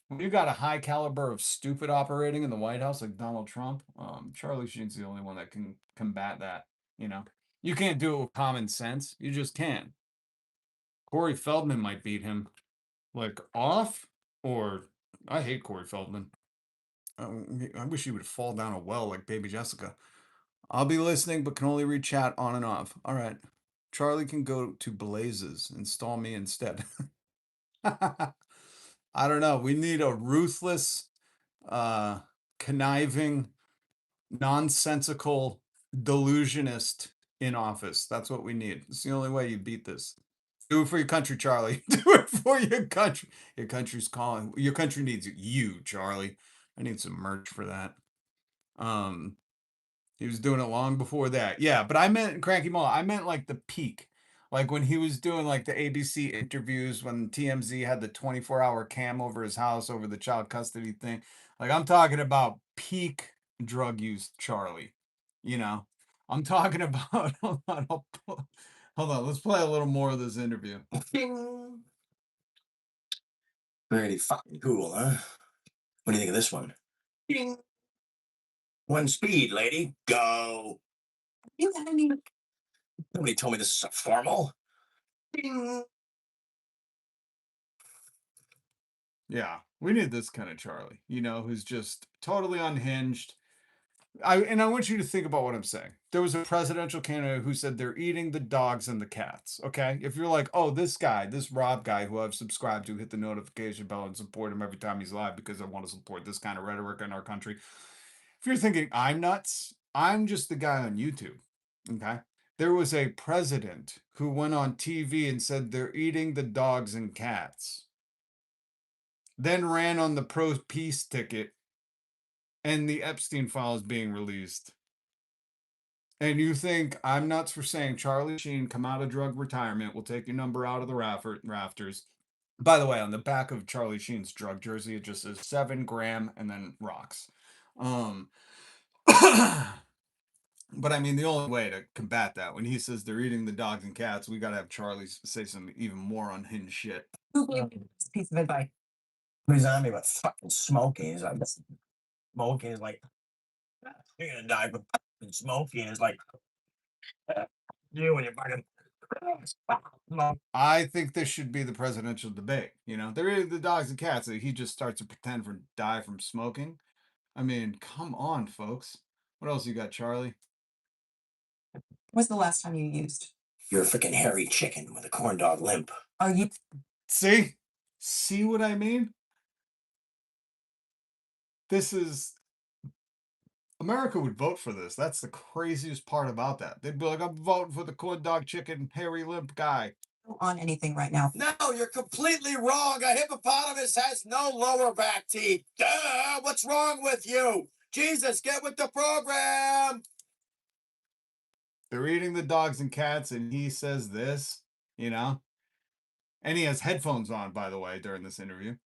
when you got a high caliber of stupid operating in the White House like Donald Trump, Charlie Sheen's the only one that can combat that. You know, you can't do it with common sense. You just can't. Corey Feldman might beat him, like off, or I hate Corey Feldman. I wish he would fall down a well like Baby Jessica. I'll be listening, but can only read chat on and off. All right. Charlie can go to Blazes. Install me instead. I don't know. We need a ruthless, conniving, nonsensical delusionist in office. That's what we need. It's the only way you beat this. Do it for your country, Charlie. Do it for your country. Your country's calling. Your country needs you, Charlie. I need some merch for that. He was doing it long before that. Yeah, but I meant Cranky Mall. I meant like the peak. Like when he was doing like the ABC interviews when TMZ had the 24-hour cam over his house over the child custody thing. Like I'm talking about peak drug use, Charlie. You know, I'm talking about, hold on, let's play a little more of this interview. Pretty fucking cool, huh? What do you think of this one? Ding. One speed, lady. Go. Nobody told me this is a formal. Ding. Yeah, we need this kind of Charlie, you know, who's just totally unhinged. I want you to think about what I'm saying. There was a presidential candidate who said they're eating the dogs and the cats. Okay. If you're like, oh, this guy, this Rob guy who I've subscribed to, hit the notification bell and support him every time he's live because I want to support this kind of rhetoric in our country. If you're thinking I'm nuts, I'm just the guy on YouTube. Okay. There was a president who went on TV and said they're eating the dogs and cats, then ran on the pro peace ticket, and the Epstein files being released. And you think I'm nuts for saying Charlie Sheen, come out of drug retirement, we'll take your number out of the rafters. By the way, on the back of Charlie Sheen's drug jersey, it just says 7 gram and then rocks. But I mean, the only way to combat that, when he says they're eating the dogs and cats, we got to have Charlie say some even more unhinged shit. Who gave me this piece of advice? Who's on me with fucking smoking? Is like smoking is like you're gonna die from fucking smoking is like you and your fucking. I think this should be the presidential debate. You know, they're eating the dogs and cats. He just starts to pretend for die from smoking. I mean, come on, folks. What else you got, Charlie? When's the last time you used? You're a freaking hairy chicken with a corn dog limp. Are you? See? See what I mean? This is... America would vote for this. That's the craziest part about that. They'd be like, I'm voting for the corn dog chicken, hairy limp guy. On anything right now? No, you're completely wrong. A hippopotamus has no lower back teeth. Duh, what's wrong with you? Jesus, get with the program. They're eating the dogs and cats, and he says this, you know? And he has headphones on, by the way, during this interview.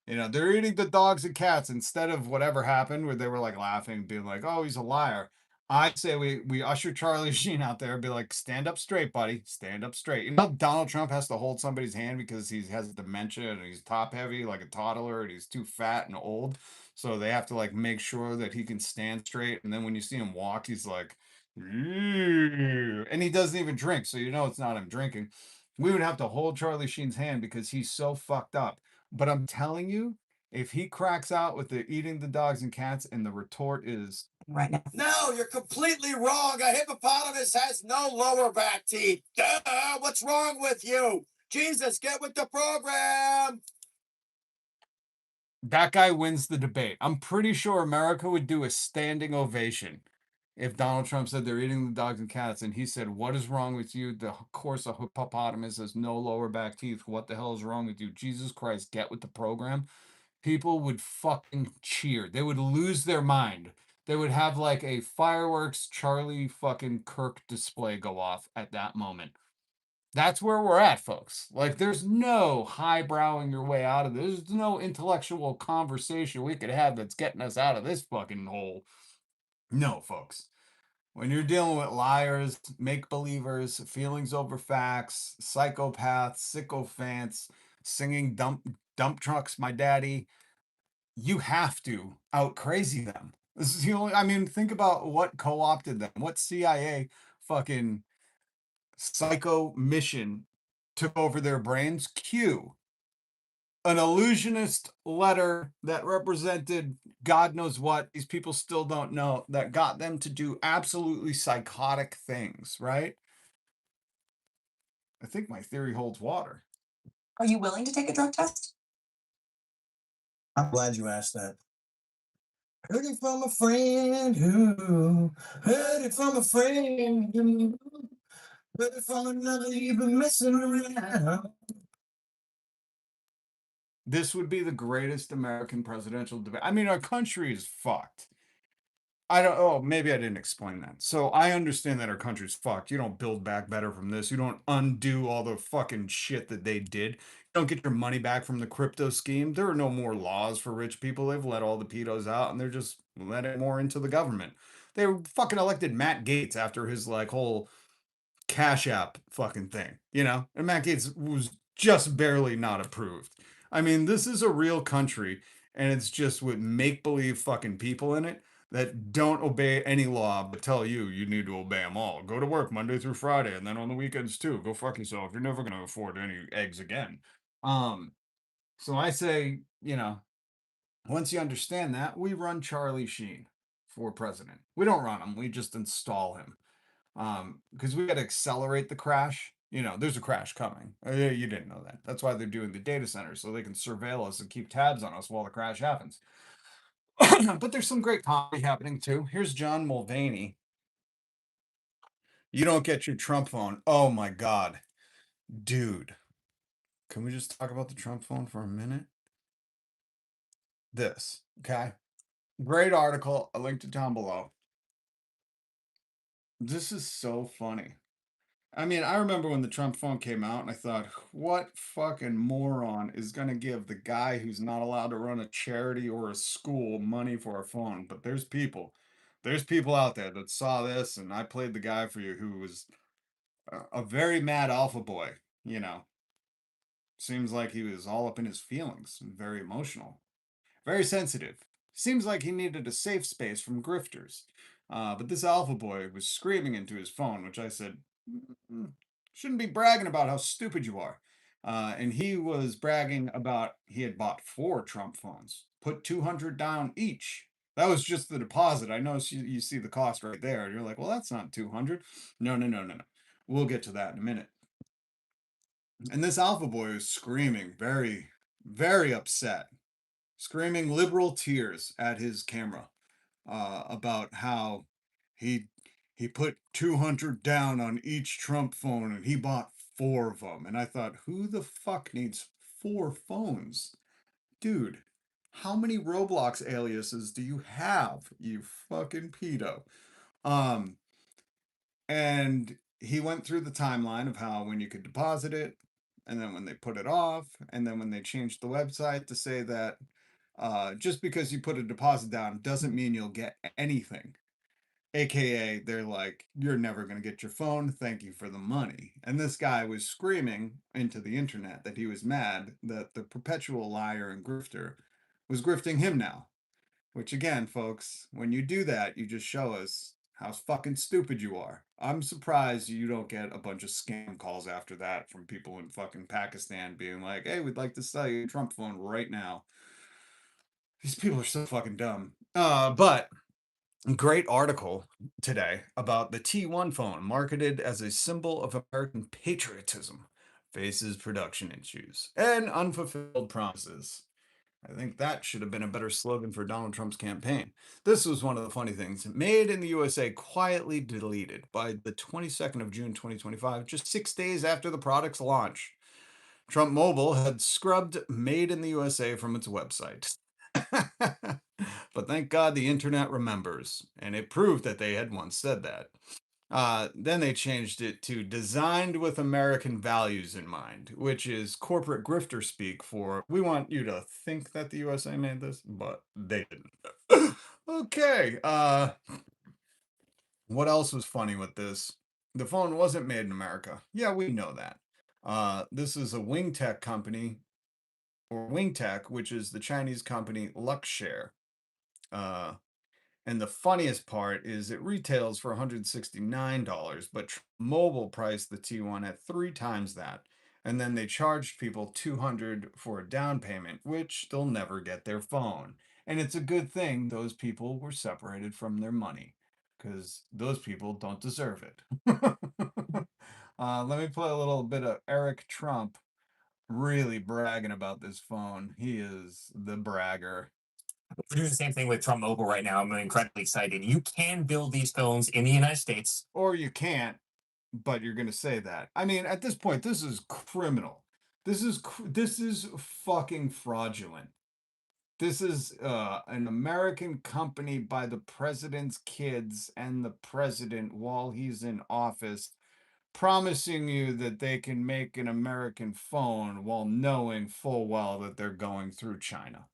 You know, they're eating the dogs and cats instead of whatever happened where they were like laughing, being like, oh, he's a liar. I say we usher Charlie Sheen out there and be like, stand up straight, buddy. Stand up straight. You know, Donald Trump has to hold somebody's hand because he has dementia and he's top heavy like a toddler and he's too fat and old. So they have to like make sure that he can stand straight. And then when you see him walk, he's like, "Ew." And he doesn't even drink. So you know it's not him drinking. We would have to hold Charlie Sheen's hand because he's so fucked up. But I'm telling you, if he cracks out with the eating the dogs and cats and the retort is right now. No, you're completely wrong. A hippopotamus has no lower back teeth. Duh, what's wrong with you? Jesus, get with the program. that guy wins the debate. I'm pretty sure America would do a standing ovation if Donald Trump said they're eating the dogs and cats and he said, "What is wrong with you? The course a hippopotamus has no lower back teeth. What the hell is wrong with you? Jesus Christ, get with the program." People would fucking cheer. They would lose their mind. They would have like a fireworks Charlie fucking Kirk display go off at that moment. That's where we're at, folks. Like, there's no highbrowing your way out of this. There's no intellectual conversation we could have that's getting us out of this fucking hole. No, folks. When you're dealing with liars, make believers, feelings over facts, psychopaths, sycophants, singing dump trucks, my daddy, you have to out crazy them. This is the only, I mean, think about what co opted them, what CIA fucking psycho mission took over their brains. Q, an illusionist letter that represented God knows what these people still don't know, that got them to do absolutely psychotic things, right? I think my theory holds water. Are you willing to take a drug test? I'm glad you asked that. Heard it from a friend who heard it from a friend who heard it from another you've been messing around. This would be the greatest American presidential debate. I mean, our country is fucked. I don't, oh, maybe I didn't explain that. So I understand that our country's fucked. You don't build back better from this. You don't undo all the fucking shit that they did. You don't get your money back from the crypto scheme. There are no more laws for rich people. They've let all the pedos out and they're just letting more into the government. They fucking elected Matt Gaetz after his like whole Cash App fucking thing, you know? And Matt Gaetz was just barely not approved. I mean, this is a real country, and it's just with make believe fucking people in it that don't obey any law but tell you you need to obey them all. Go to work Monday through Friday, and then on the weekends too. Go fuck yourself. You're never going to afford any eggs again. Um, so I say, you know, once you understand that, we run Charlie Sheen for president. We don't run him, we just install him. Because we got to accelerate the crash. You know, there's a crash coming. You didn't know that. That's why they're doing the data centers so they can surveil us and keep tabs on us while the crash happens. But there's some great comedy happening too. Here's John Mulvaney. You don't get your Trump phone. Oh my God, dude. Can we just talk about the Trump phone for a minute? This, okay? Great article. I linked it down below. This is so funny. I mean, I remember when the Trump phone came out, and I thought, what fucking moron is going to give the guy who's not allowed to run a charity or a school money for a phone? But there's people. There's people out there that saw this, and I played the guy for you who was a very mad alpha boy, you know. Seems like he was all up in his feelings and very emotional. Very sensitive. Seems like he needed a safe space from grifters. But this alpha boy was screaming into his phone, which I said, shouldn't be bragging about how stupid you are. And he was bragging about he had bought 4 Trump phones, put 200 down each. That was just the deposit. I know you see the cost right there. You're like, well, that's not 200. No, no, no, no, no. We'll get to that in a minute. And this alpha boy was screaming, very, very upset, screaming liberal tears at his camera about how he he put 200 down on each Trump phone and he bought 4 of them. And I thought, who the fuck needs 4 phones? Dude, how many Roblox aliases do you have, you fucking pedo? Um, and he went through the timeline of how when you could deposit it, and then when they put it off, and then when they changed the website to say that just because you put a deposit down doesn't mean you'll get anything. AKA, they're like, you're never going to get your phone. Thank you for the money. And this guy was screaming into the internet that he was mad that the perpetual liar and grifter was grifting him now. Which, again, folks, when you do that, you just show us how fucking stupid you are. I'm surprised you don't get a bunch of scam calls after that from people in fucking Pakistan being like, hey, we'd like to sell you a Trump phone right now. These people are so fucking dumb. But great article today about the T1 phone marketed as a symbol of American patriotism faces production issues and unfulfilled promises. I think that should have been a better slogan for Donald Trump's campaign. This was one of the funny things. Made in the USA quietly deleted by the 22nd of June 2025, just 6 days after the product's launch. Trump Mobile had scrubbed Made in the USA from its website. But thank God the internet remembers, and it proved that they had once said that. Then they changed it to designed with American values in mind, which is corporate grifter speak for we want you to think that the USA made this, but they didn't. Okay. What else was funny with this? The phone wasn't made in America. Yeah, we know that. This is a Wing Tech company, or Wing Tech, which is the Chinese company Luxshare. And the funniest part is it retails for $169, but Mobile priced the T1 at 3 times that. And then they charged people $200 for a down payment, which they'll never get their phone. And it's a good thing those people were separated from their money, because those people don't deserve it. Let me play a little bit of Eric Trump really bragging about this phone. He is the bragger. We're doing the same thing with Trump Mobile right now. I'm incredibly excited. You can build these phones in the United States. Or you can't, but you're going to say that. I mean, at this point, this is criminal. This is fucking fraudulent. This is an American company by the president's kids and the president while he's in office, promising you that they can make an American phone while knowing full well that they're going through China.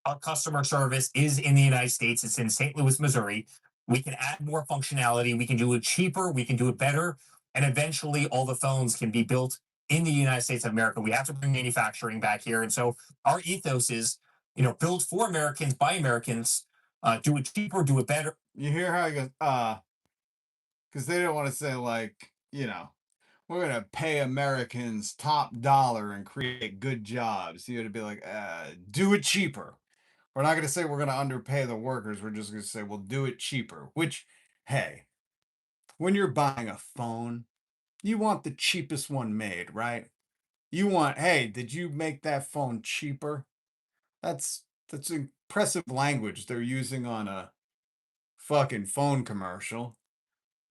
Our customer service is in the United States. It's in St. Louis, Missouri. We can add more functionality. We can do it cheaper. We can do it better. And eventually, all the phones can be built in the United States of America. We have to bring manufacturing back here. And so our ethos is, build for Americans by Americans. Do it cheaper, do it better. You hear how he goes, because they don't want to say, like, we're going to pay Americans top dollar and create good jobs. You got to be like, do it cheaper. We're not going to say we're going to underpay the workers. We're just going to say we'll do it cheaper. Which, hey, when you're buying a phone, you want the cheapest one made, right? You want, hey, did you make that phone cheaper? That's impressive language they're using on a fucking phone commercial.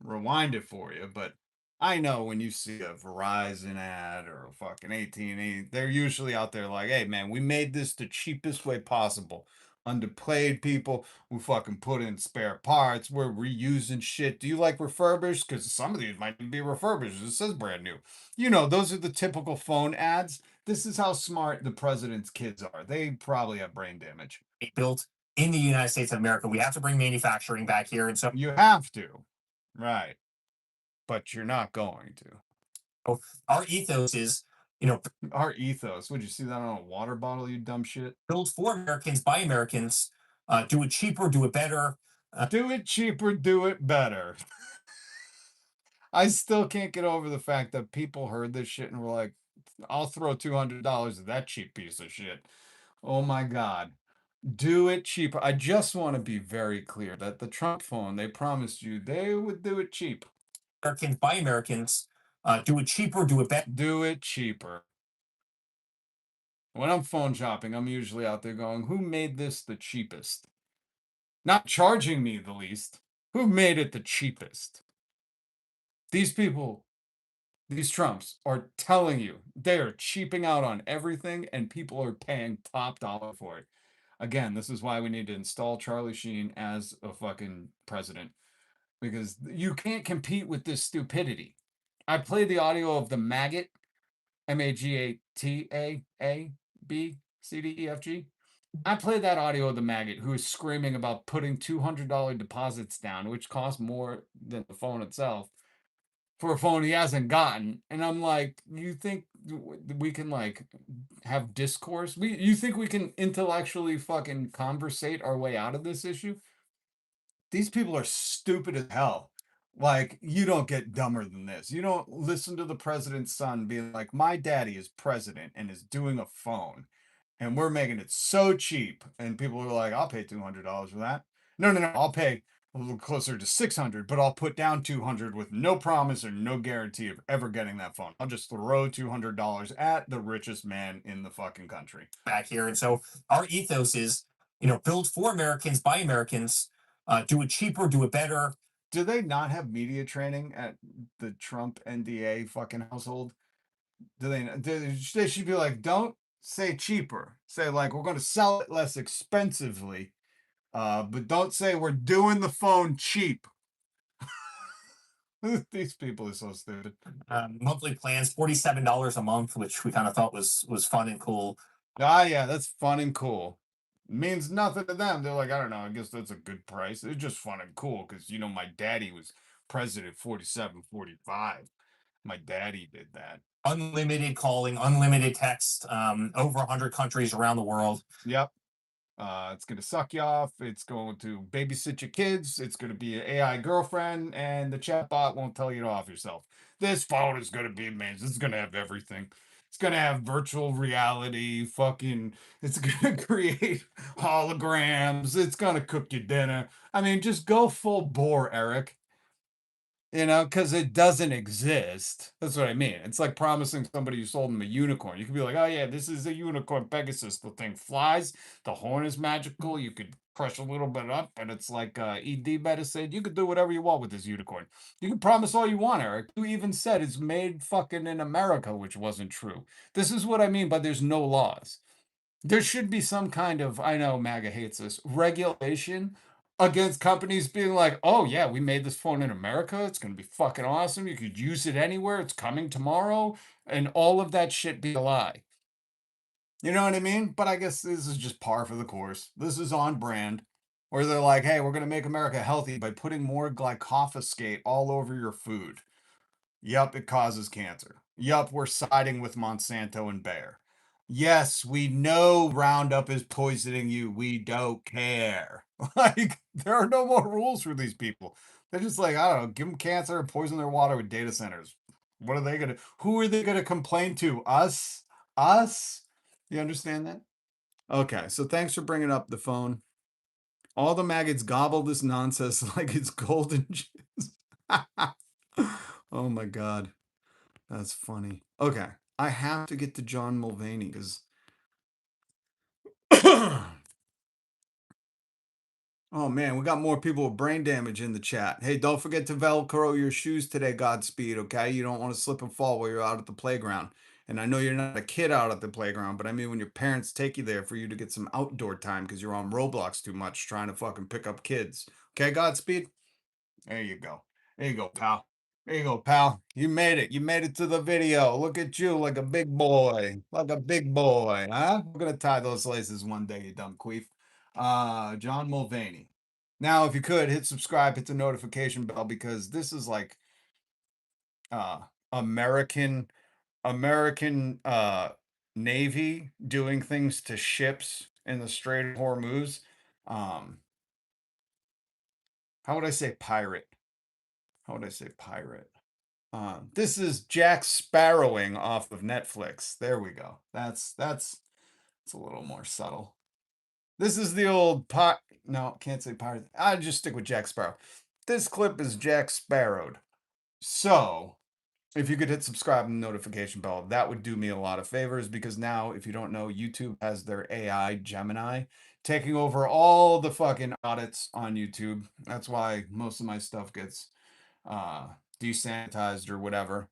Rewind it for you, but I know when you see a Verizon ad or a fucking AT&T, they're usually out there like, hey man, we made this the cheapest way possible. Underplayed people, we fucking put in spare parts, we're reusing shit. Do you like refurbished? Because some of these might be refurbished. It says brand new. Those are the typical phone ads. This is how smart the president's kids are. They probably have brain damage. Built in the United States of America. We have to bring manufacturing back here. And so you have to. Right. But you're not going to. Our ethos is, our ethos. Would you see that on a water bottle, you dumb shit? Build for Americans by Americans. Do it cheaper, do it better. Do it cheaper, do it better. I still can't get over the fact that people heard this shit and were like, I'll throw $200 at that cheap piece of shit. Oh my God. Do it cheaper. I just want to be very clear that the Trump phone, they promised you they would do it cheap. Americans by Americans. Do it cheaper, do it better. Do it cheaper. When I'm phone shopping, I'm usually out there going, who made this the cheapest? Not charging me the least. Who made it the cheapest? These people, these Trumps, are telling you they are cheaping out on everything and people are paying top dollar for it. Again, this is why we need to install Charlie Sheen as a fucking president. Because you can't compete with this stupidity. I played the audio of the maggot, MAGATAABCDEFG. I played that audio of the maggot who is screaming about putting $200 deposits down, which cost more than the phone itself, for a phone he hasn't gotten. And I'm like, you think we can like have discourse? You think we can intellectually fucking conversate our way out of this issue? These people are stupid as hell. Like, you don't get dumber than this. You don't listen to the president's son being like, my daddy is president and is doing a phone, and we're making it so cheap. And people are like, I'll pay $200 for that. No, no, no. I'll pay a little closer to 600, but I'll put down 200 with no promise or no guarantee of ever getting that phone. I'll just throw $200 at the richest man in the fucking country. Back here. And so our ethos is, build for Americans by Americans, do it cheaper, do it better. Do they not have media training at the Trump NDA fucking household? They should be like, don't say cheaper. Say like, we're going to sell it less expensively, but don't say we're doing the phone cheap. These people are so stupid. Monthly plans, $47 a month, which we kind of thought was fun and cool. Ah, yeah, that's fun and cool. Means nothing to them. They're like, I don't know, I guess that's a good price. It's just fun and cool because, my daddy was president 47, 45. My daddy did that. Unlimited calling, unlimited text, over 100 countries around the world. Yep. It's going to suck you off. It's going to babysit your kids. It's going to be an AI girlfriend, and the chatbot won't tell you to off yourself. This phone is going to be amazing. It's going to have everything. It's going to have virtual reality, it's going to create holograms. It's going to cook you dinner. I mean, just go full bore, Eric. Because it doesn't exist. That's what I mean. It's like promising somebody you sold them a unicorn. You could be like, oh, yeah, this is a unicorn Pegasus. The thing flies. The horn is magical. You could crush a little bit up, and it's like ED medicine. You could do whatever you want with this unicorn. You can promise all you want, Eric. You even said it's made fucking in America, which wasn't true. This is what I mean by there's no laws. There should be some kind of, I know MAGA hates this, regulation against companies being like, oh yeah, we made this phone in America. It's going to be fucking awesome. You could use it anywhere. It's coming tomorrow. And all of that shit be a lie. You know what I mean? But I guess this is just par for the course. This is on brand. Where they're like, hey, we're going to make America healthy by putting more glyphosate all over your food. Yup, it causes cancer. Yup, we're siding with Monsanto and Bayer. Yes, we know Roundup is poisoning you. We don't care. Like, there are no more rules for these people. They're just like, I don't know, give them cancer and poison their water with data centers. What are they going to, who are they going to complain to? Us? Us? You understand that? Okay, so thanks for bringing up the phone. All the maggots gobble this nonsense like it's golden juice. Oh my God. That's funny. Okay, I have to get to John Mulvaney because oh man, we got more people with brain damage in the chat. Hey, don't forget to Velcro your shoes today, Godspeed, okay? You don't want to slip and fall while you're out at the playground. And I know you're not a kid out at the playground, but I mean when your parents take you there for you to get some outdoor time because you're on Roblox too much trying to fucking pick up kids. Okay, Godspeed? There you go. There you go, pal. There you go, pal. You made it. You made it to the video. Look at you like a big boy. Like a big boy, huh? We're gonna tie those laces one day, you dumb queef. John Mulvaney. Now, if you could hit subscribe, hit the notification bell because this is like American Navy doing things to ships in the Strait of Hormuz. How would I say pirate? How would I say pirate? This is Jack Sparrowing off of Netflix. There we go. That's a little more subtle. This is the old no, can't say pirate. I just stick with Jack Sparrow. This clip is Jack Sparrowed. So, if you could hit subscribe and notification bell, that would do me a lot of favors because now, if you don't know, YouTube has their AI Gemini taking over all the fucking audits on YouTube. That's why most of my stuff gets desanitized or whatever.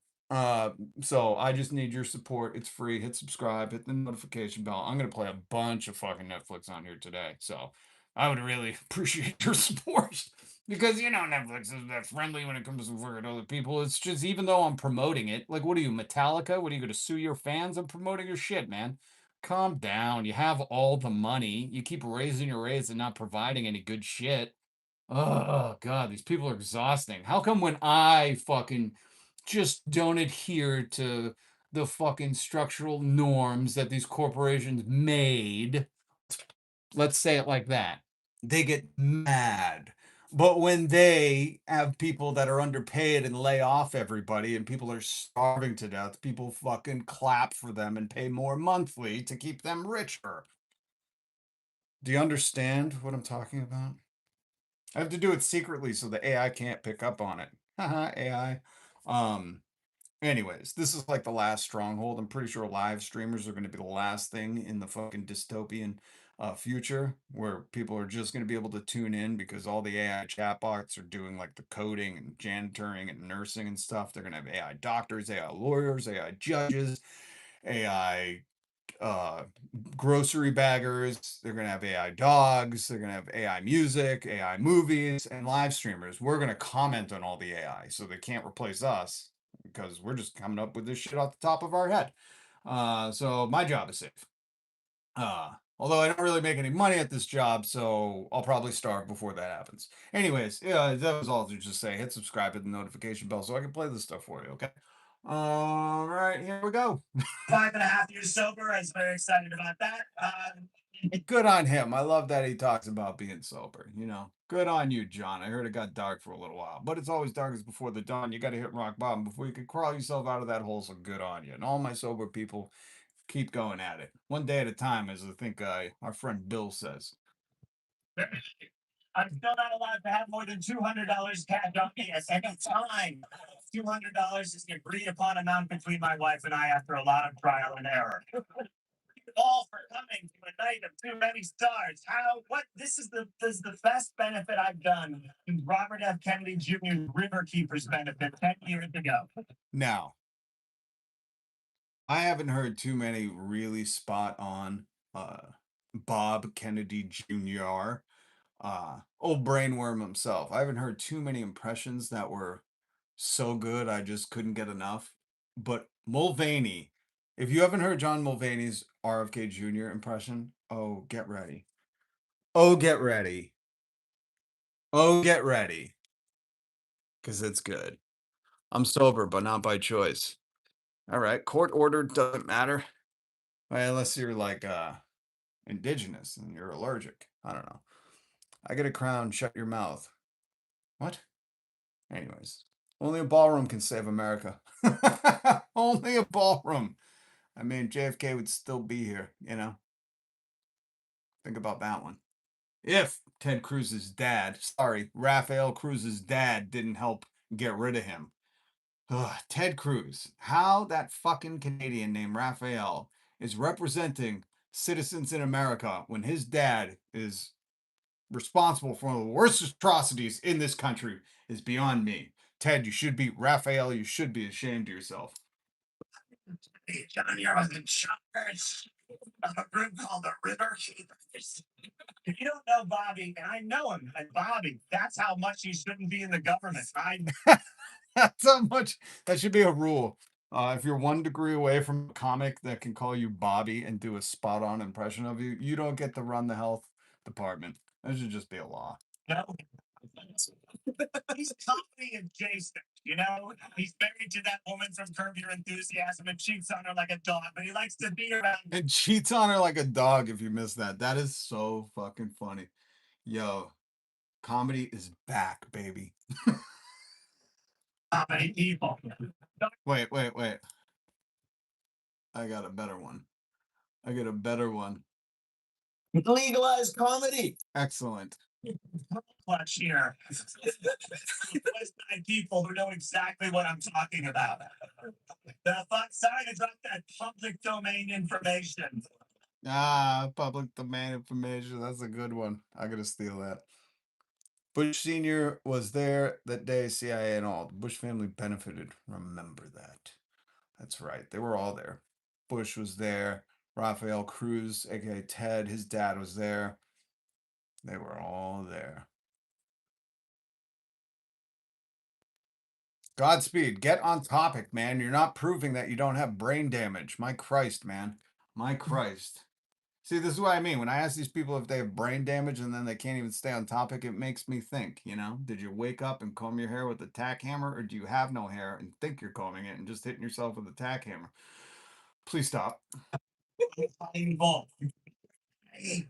So I just need your support. It's free. Hit subscribe, hit the notification bell. I'm gonna play a bunch of fucking Netflix on here today. So I would really appreciate your support. Because Netflix is that friendly when it comes to fucking other people. It's just even though I'm promoting it, like what are you, Metallica? What are you gonna sue your fans? I'm promoting your shit, man. calm down. You have all the money. You keep raising your rates and not providing any good shit. Oh God, these people are exhausting. How come when I fucking just don't adhere to the fucking structural norms that these corporations made, let's say it like that, they get mad. But when they have people that are underpaid and lay off everybody and people are starving to death, people fucking clap for them and pay more monthly to keep them richer. Do you understand what I'm talking about? I have to do it secretly so the AI can't pick up on it. Haha, AI. Anyways, this is like the last stronghold. I'm pretty sure live streamers are going to be the last thing in the fucking dystopian future where people are just going to be able to tune in because all the AI chatbots are doing like the coding and janitoring and nursing and stuff. They're going to have AI doctors, AI lawyers, AI judges, AI grocery baggers. They're going to have AI dogs. They're going to have AI music, AI movies, and live streamers. We're going to comment on all the AI so they can't replace us because we're just coming up with this shit off the top of our head. So my job is safe. Although I don't really make any money at this job, so I'll probably starve before that happens. Anyways, yeah, that was all to just say. Hit subscribe, hit the notification bell so I can play this stuff for you, okay? All right, here we go. 5.5 years sober. I was very excited about that. Good on him. I love that he talks about being sober, you know. Good on you, John. I heard it got dark for a little while, but it's always darkest before the dawn. You got to hit rock bottom before you can crawl yourself out of that hole, so good on you. And all my sober people, keep going at it. One day at a time, as I think our friend Bill says. I'm still not allowed to have more than $200 cash on me at any time. $200 is an agreed upon amount between my wife and I after a lot of trial and error. All for coming to a night of too many stars. This is the best benefit I've done. Robert F. Kennedy Jr.'s Riverkeepers benefit 10 years ago. Now, I haven't heard too many really spot on Bob Kennedy Jr. Old brainworm himself. I haven't heard too many impressions that were so good I just couldn't get enough. But Mulvaney, if you haven't heard John Mulvaney's RFK Jr. impression, oh, get ready. Oh, get ready. Oh, get ready. Because it's good. I'm sober, but not by choice. All right. Court ordered doesn't matter. Well, unless you're like indigenous and you're allergic. I don't know. I get a crown, shut your mouth. What? Anyways, only a ballroom can save America. Only a ballroom. I mean, JFK would still be here, you know? Think about that one. If Ted Cruz's dad, sorry, Rafael Cruz's dad didn't help get rid of him. Ugh, Ted Cruz, how that fucking Canadian named Rafael is representing citizens in America when his dad is responsible for one of the worst atrocities in this country is beyond me. Ted, you should be, Raphael, you should be ashamed of yourself. Hey, John, you're in charge of a group called the Riverkeepers. If you don't know Bobby, and I know him, and Bobby, that's how much he shouldn't be in the government. That's how much, that should be a rule. If you're 1 degree away from a comic that can call you Bobby and do a spot on impression of you, you don't get to run the health department. That should just be a law. No. He's comedy adjacent, you know? He's married to that woman from Curb Your Enthusiasm and cheats on her like a dog, but he likes to be around. And cheats on her like a dog if you missed that. That is so fucking funny. Yo, comedy is back, baby. Comedy people. Wait. I got a better one. Legalize comedy. Excellent. Clutch here. People who know exactly what I'm talking about. The fuck, sorry to drop that public domain information. Public domain information. That's a good one. I gotta steal that. Bush Sr. was there that day, CIA and all. The Bush family benefited. Remember that. That's right. They were all there. Bush was there. Rafael Cruz, aka Ted, his dad was there. They were all there. Godspeed. Get on topic, man. You're not proving that you don't have brain damage. My Christ, man. My Christ. See, this is what I mean. When I ask these people if they have brain damage and then they can't even stay on topic, it makes me think, you know, did you wake up and comb your hair with a tack hammer, or do you have no hair and think you're combing it and just hitting yourself with a tack hammer? Please stop. Involved. He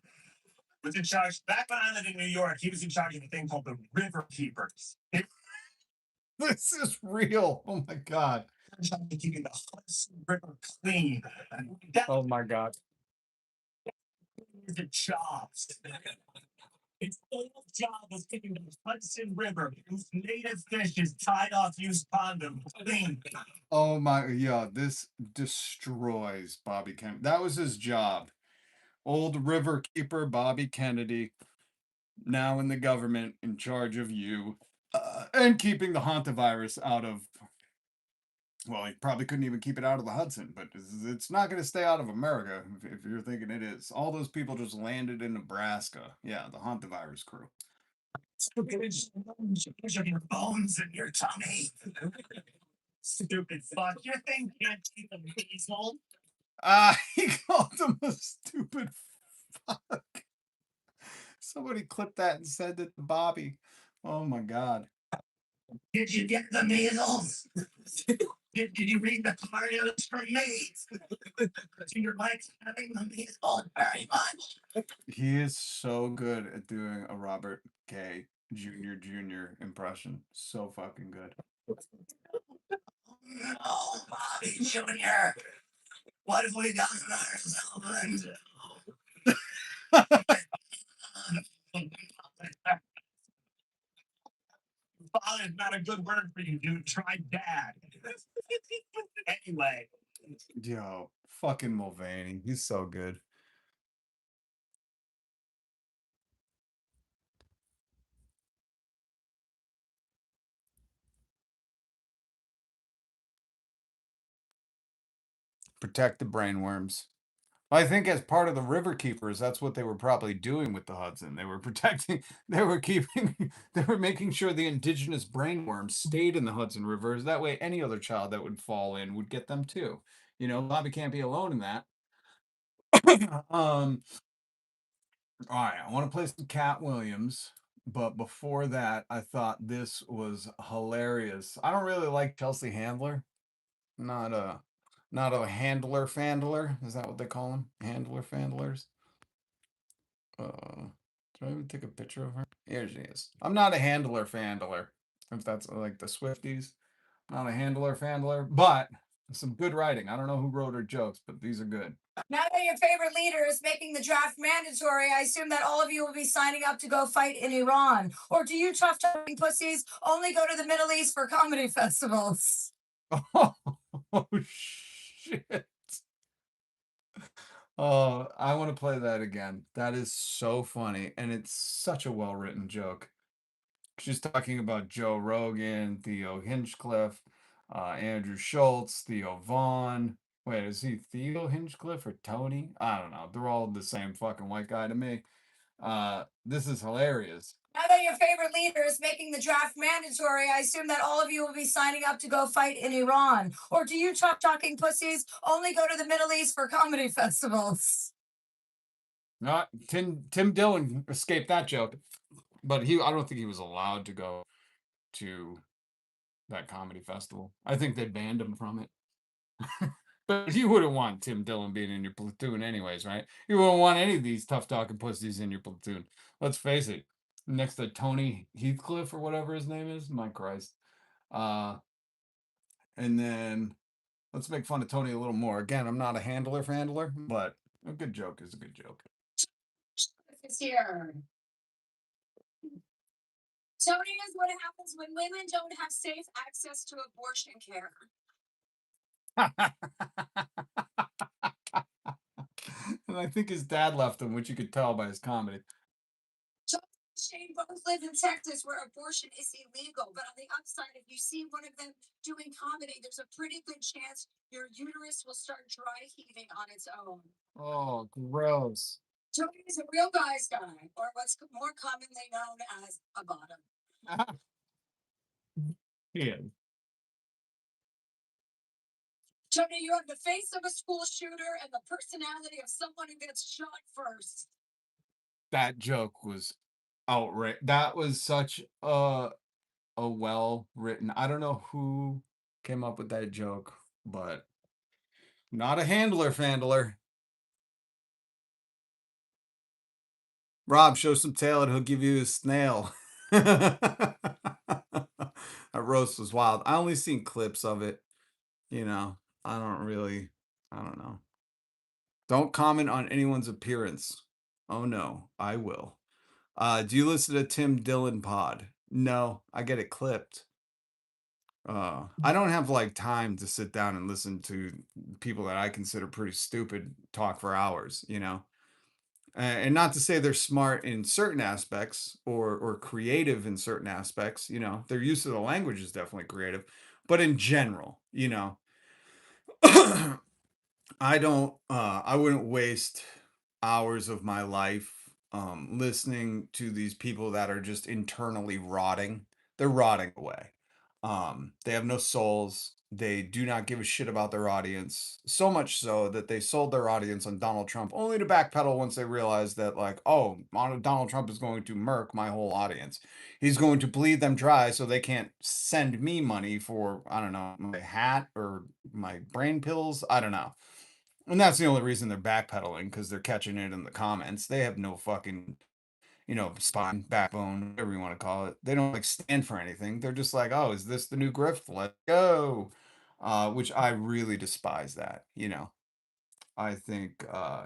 was in charge back when I lived in New York. He was in charge of a thing called the River Keepers. This is real. Oh my God. Keeping the Hudson River clean. That Oh my God. is the jobs. Its whole job was keeping the Hudson River, whose native fish is tied off used condom, clean. Oh my, yeah, this destroys Bobby Kennedy. That was his job. Old river keeper Bobby Kennedy, now in the government, in charge of you, and keeping the hantavirus out of, well, he probably couldn't even keep it out of the Hudson, but it's not going to stay out of America if you're thinking it is. All those people just landed in Nebraska. Yeah, the hantavirus crew. Stupid your bones in your tummy. Stupid fuck. You think you can't keep a weasel? He called him a stupid fuck. Somebody clipped that and sent it to Bobby. Oh my God. Did you get the measles? Did you read the cards for me? Do you like having the measles very much? He is so good at doing a Robert K. Jr. impression. So fucking good. No, Bobby Jr. What have we done ourselves? Father is not a good word for you, dude. Try dad. Anyway. Yo, fucking Mulvaney. He's so good. Protect the brainworms. I think as part of the river keepers, that's what they were probably doing with the Hudson. They were protecting, they were keeping, they were making sure the indigenous brainworms stayed in the Hudson rivers. That way, any other child that would fall in would get them too. You know, Bobby can't be alone in that. All right, I want to play some Cat Williams, but before that, I thought this was hilarious. I don't really like Chelsea Handler. Not a handler fandler. Is that what they call them? Handler fandlers. Did I even take a picture of her? Here she is. I'm not a handler fandler. If that's like the Swifties. Not a handler fandler, but some good writing. I don't know who wrote her jokes, but these are good. Now that your favorite leader is making the draft mandatory, I assume that all of you will be signing up to go fight in Iran. Or do you tough talking pussies only go to the Middle East for comedy festivals? Oh shit. Oh, I want to play that again. That is so funny, and it's such a well-written joke. She's talking about Joe Rogan, Theo Hinchcliffe, Andrew Schultz, Theo Vaughn. Wait, is he Theo Hinchcliffe or Tony? I don't know. They're all the same fucking white guy to me. This is hilarious. Now that your favorite leader is making the draft mandatory, I assume that all of you will be signing up to go fight in Iran. Or do you tough talking pussies only go to the Middle East for comedy festivals? Not Tim Dillon escaped that joke, but I don't think he was allowed to go to that comedy festival. I think they banned him from it. But you wouldn't want Tim Dillon being in your platoon anyways, right? You wouldn't want any of these tough talking pussies in your platoon. Let's face it. Next to Tony Heathcliff or whatever his name is. My Christ. And then let's make fun of Tony a little more. Again, I'm not a handler fandler, but a good joke is a good joke. It's here. Tony is what happens when women don't have safe access to abortion care. And I think his dad left him, which you could tell by his comedy. Charlie Sheen both live in Texas where abortion is illegal. But on the upside, if you see one of them doing comedy, there's a pretty good chance your uterus will start dry heaving on its own. Oh, gross. Tony is a real guy's guy, or what's more commonly known as a bottom. Yeah. Tony, you have the face of a school shooter and the personality of someone who gets shot first. That joke was outright. That was such a well written. I don't know who came up with that joke, but not a handler fandler. Rob, show some tail and he'll give you a snail. That roast was wild. I only seen clips of it. You know, I don't know. Don't comment on anyone's appearance. Oh no, I will. Do you listen to Tim Dillon pod? No, I get it clipped. I don't have like time to sit down and listen to people that I consider pretty stupid talk for hours, you know. And not to say they're smart in certain aspects or creative in certain aspects, you know. Their use of the language is definitely creative, but in general, you know, I wouldn't waste hours of my life listening to these people that are just internally rotting. They're rotting away. They have no souls. They do not give a shit about their audience. So much so that they sold their audience on Donald Trump only to backpedal once they realized that, like, oh, Donald Trump is going to murk my whole audience. He's going to bleed them dry so they can't send me money for, I don't know, my hat or my brain pills. I don't know. And that's the only reason they're backpedaling, because they're catching it in the comments. They have no fucking, you know, spine, backbone, whatever you want to call it. They don't like stand for anything. They're just like, oh, is this the new grift? Let's go. Which I really despise that, you know. I think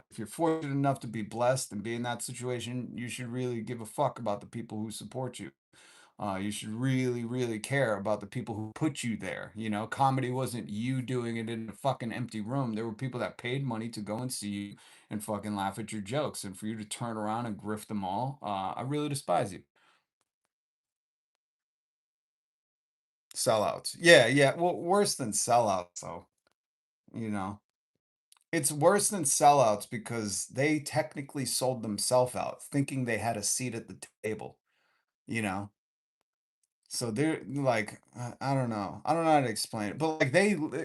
if you're fortunate enough to be blessed and be in that situation, you should really give a fuck about the people who support you. You should really, really care about the people who put you there. You know, comedy wasn't you doing it in a fucking empty room. There were people that paid money to go and see you and fucking laugh at your jokes. And for you to turn around and grift them all, I really despise you. Sellouts. Yeah, yeah. Well, worse than sellouts, though. You know, it's worse than sellouts because they technically sold themselves out, thinking they had a seat at the table. You know, so they're like, I don't know. I don't know how to explain it. But like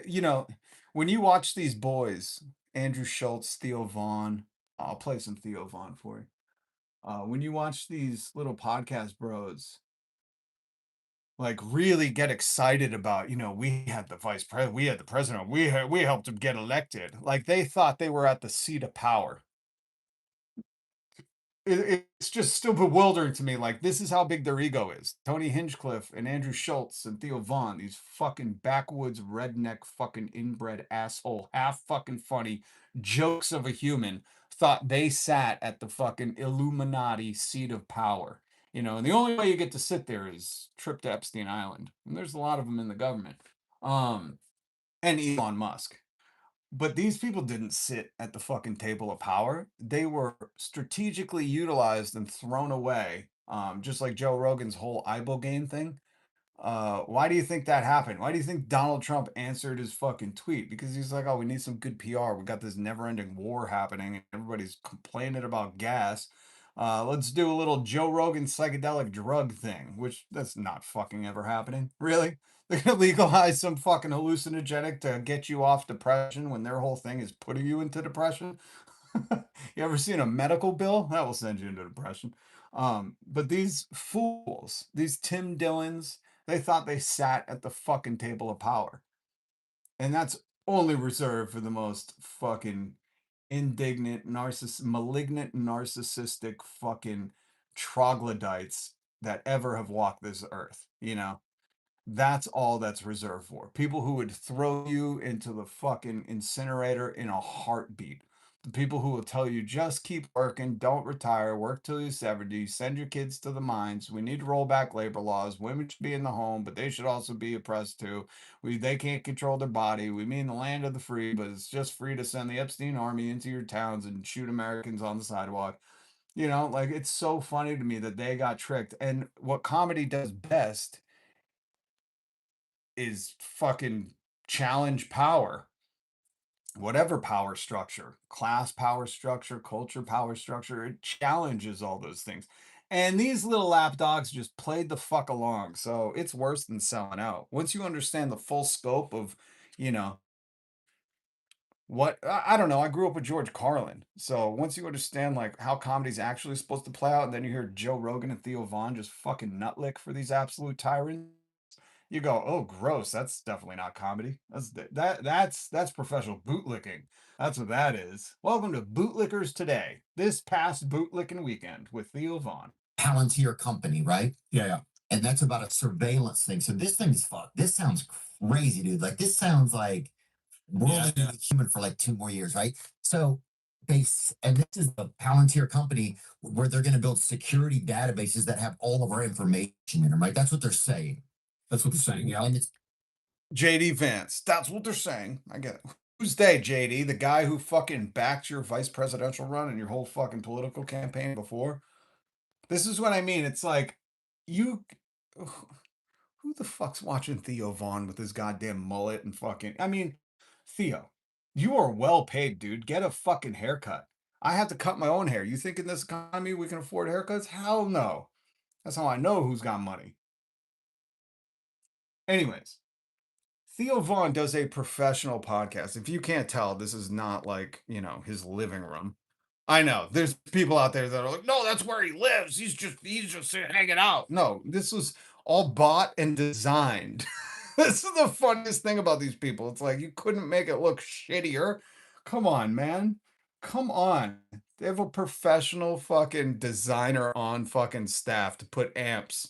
you know, when you watch these boys, Andrew Schultz, Theo Vaughn, I'll play some Theo Vaughn for you. When you watch these little podcast bros, like really get excited about, you know, we had the vice president, we had the president, we helped him get elected. Like they thought they were at the seat of power. It's just still bewildering to me. Like, this is how big their ego is. Tony Hinchcliffe and Andrew Schultz and Theo Vaughn, these fucking backwoods, redneck, fucking inbred asshole, half fucking funny jokes of a human, thought they sat at the fucking Illuminati seat of power. You know, and the only way you get to sit there is trip to Epstein Island. And there's a lot of them in the government. Um, and Elon Musk. But these people didn't sit at the fucking table of power. They were strategically utilized and thrown away. Just like Joe Rogan's whole ibogaine thing. Why do you think that happened? Why do you think Donald Trump answered his fucking tweet? Because he's like, oh, we need some good PR. We got this never-ending war happening, and everybody's complaining about gas. Let's do a little Joe Rogan psychedelic drug thing, which that's not fucking ever happening. Really? They're gonna legalize some fucking hallucinogenic to get you off depression when their whole thing is putting you into depression? You ever seen a medical bill? That will send you into depression. But these fools, these Tim Dillons, they thought they sat at the fucking table of power. And that's only reserved for the most fucking indignant, malignant, narcissistic fucking troglodytes that ever have walked this earth, you know? That's all that's reserved for. People who would throw you into the fucking incinerator in a heartbeat. The people who will tell you just keep working, don't retire, work till you're 70, send your kids to the mines. We need to roll back labor laws. Women should be in the home, but they should also be oppressed too. They can't control their body. We mean the land of the free, but it's just free to send the Epstein army into your towns and shoot Americans on the sidewalk. You know, like it's so funny to me that they got tricked. And what comedy does best is fucking challenge power, whatever power structure, class power structure, culture power structure. It challenges all those things. And these little lapdogs just played the fuck along. So it's worse than selling out. Once you understand the full scope of, you know, what I don't know. I grew up with George Carlin. So once you understand like how comedy's actually supposed to play out, and then you hear Joe Rogan and Theo Von just fucking nutlick for these absolute tyrants, you go, oh gross, that's definitely not comedy. That's professional bootlicking. That's what that is. Welcome to Bootlickers Today. This past bootlicking weekend with Theo Von. Palantir Company, right? Yeah. And that's about a surveillance thing. So this thing is fucked. This sounds crazy, dude. Like this sounds like we're only gonna be human for like 2 more years, right? So and this is the Palantir Company where they're gonna build security databases that have all of our information in them, right? That's what they're saying. That's what they're saying. Yeah. And it's JD Vance. That's what they're saying. I get it. Who's they, JD? The guy who fucking backed your vice presidential run and your whole fucking political campaign before? This is what I mean. It's like, you. Who the fuck's watching Theo Von with his goddamn mullet and fucking. I mean, Theo, you are well paid, dude. Get a fucking haircut. I have to cut my own hair. You think in this economy we can afford haircuts? Hell no. That's how I know who's got money. Anyways, Theo Von does a professional podcast. If you can't tell, this is not like, his living room. I know there's people out there that are like, no, that's where he lives. He's just hanging out. No, this was all bought and designed. This is the funniest thing about these people. It's like you couldn't make it look shittier. Come on, man. Come on. They have a professional fucking designer on fucking staff to put amps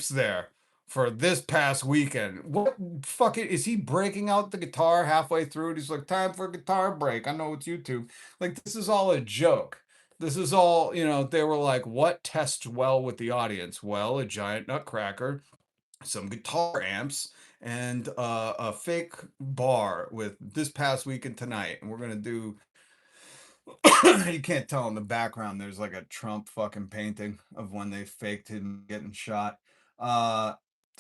there for this past weekend. What fucking is he breaking out the guitar halfway through? And he's like, time for a guitar break. I know it's YouTube. Like, this is all a joke. This is all, they were like, what tests well with the audience? Well, a giant nutcracker, some guitar amps, and a fake bar with this past weekend tonight. And we're going to do, you can't tell in the background, there's like a Trump fucking painting of when they faked him getting shot.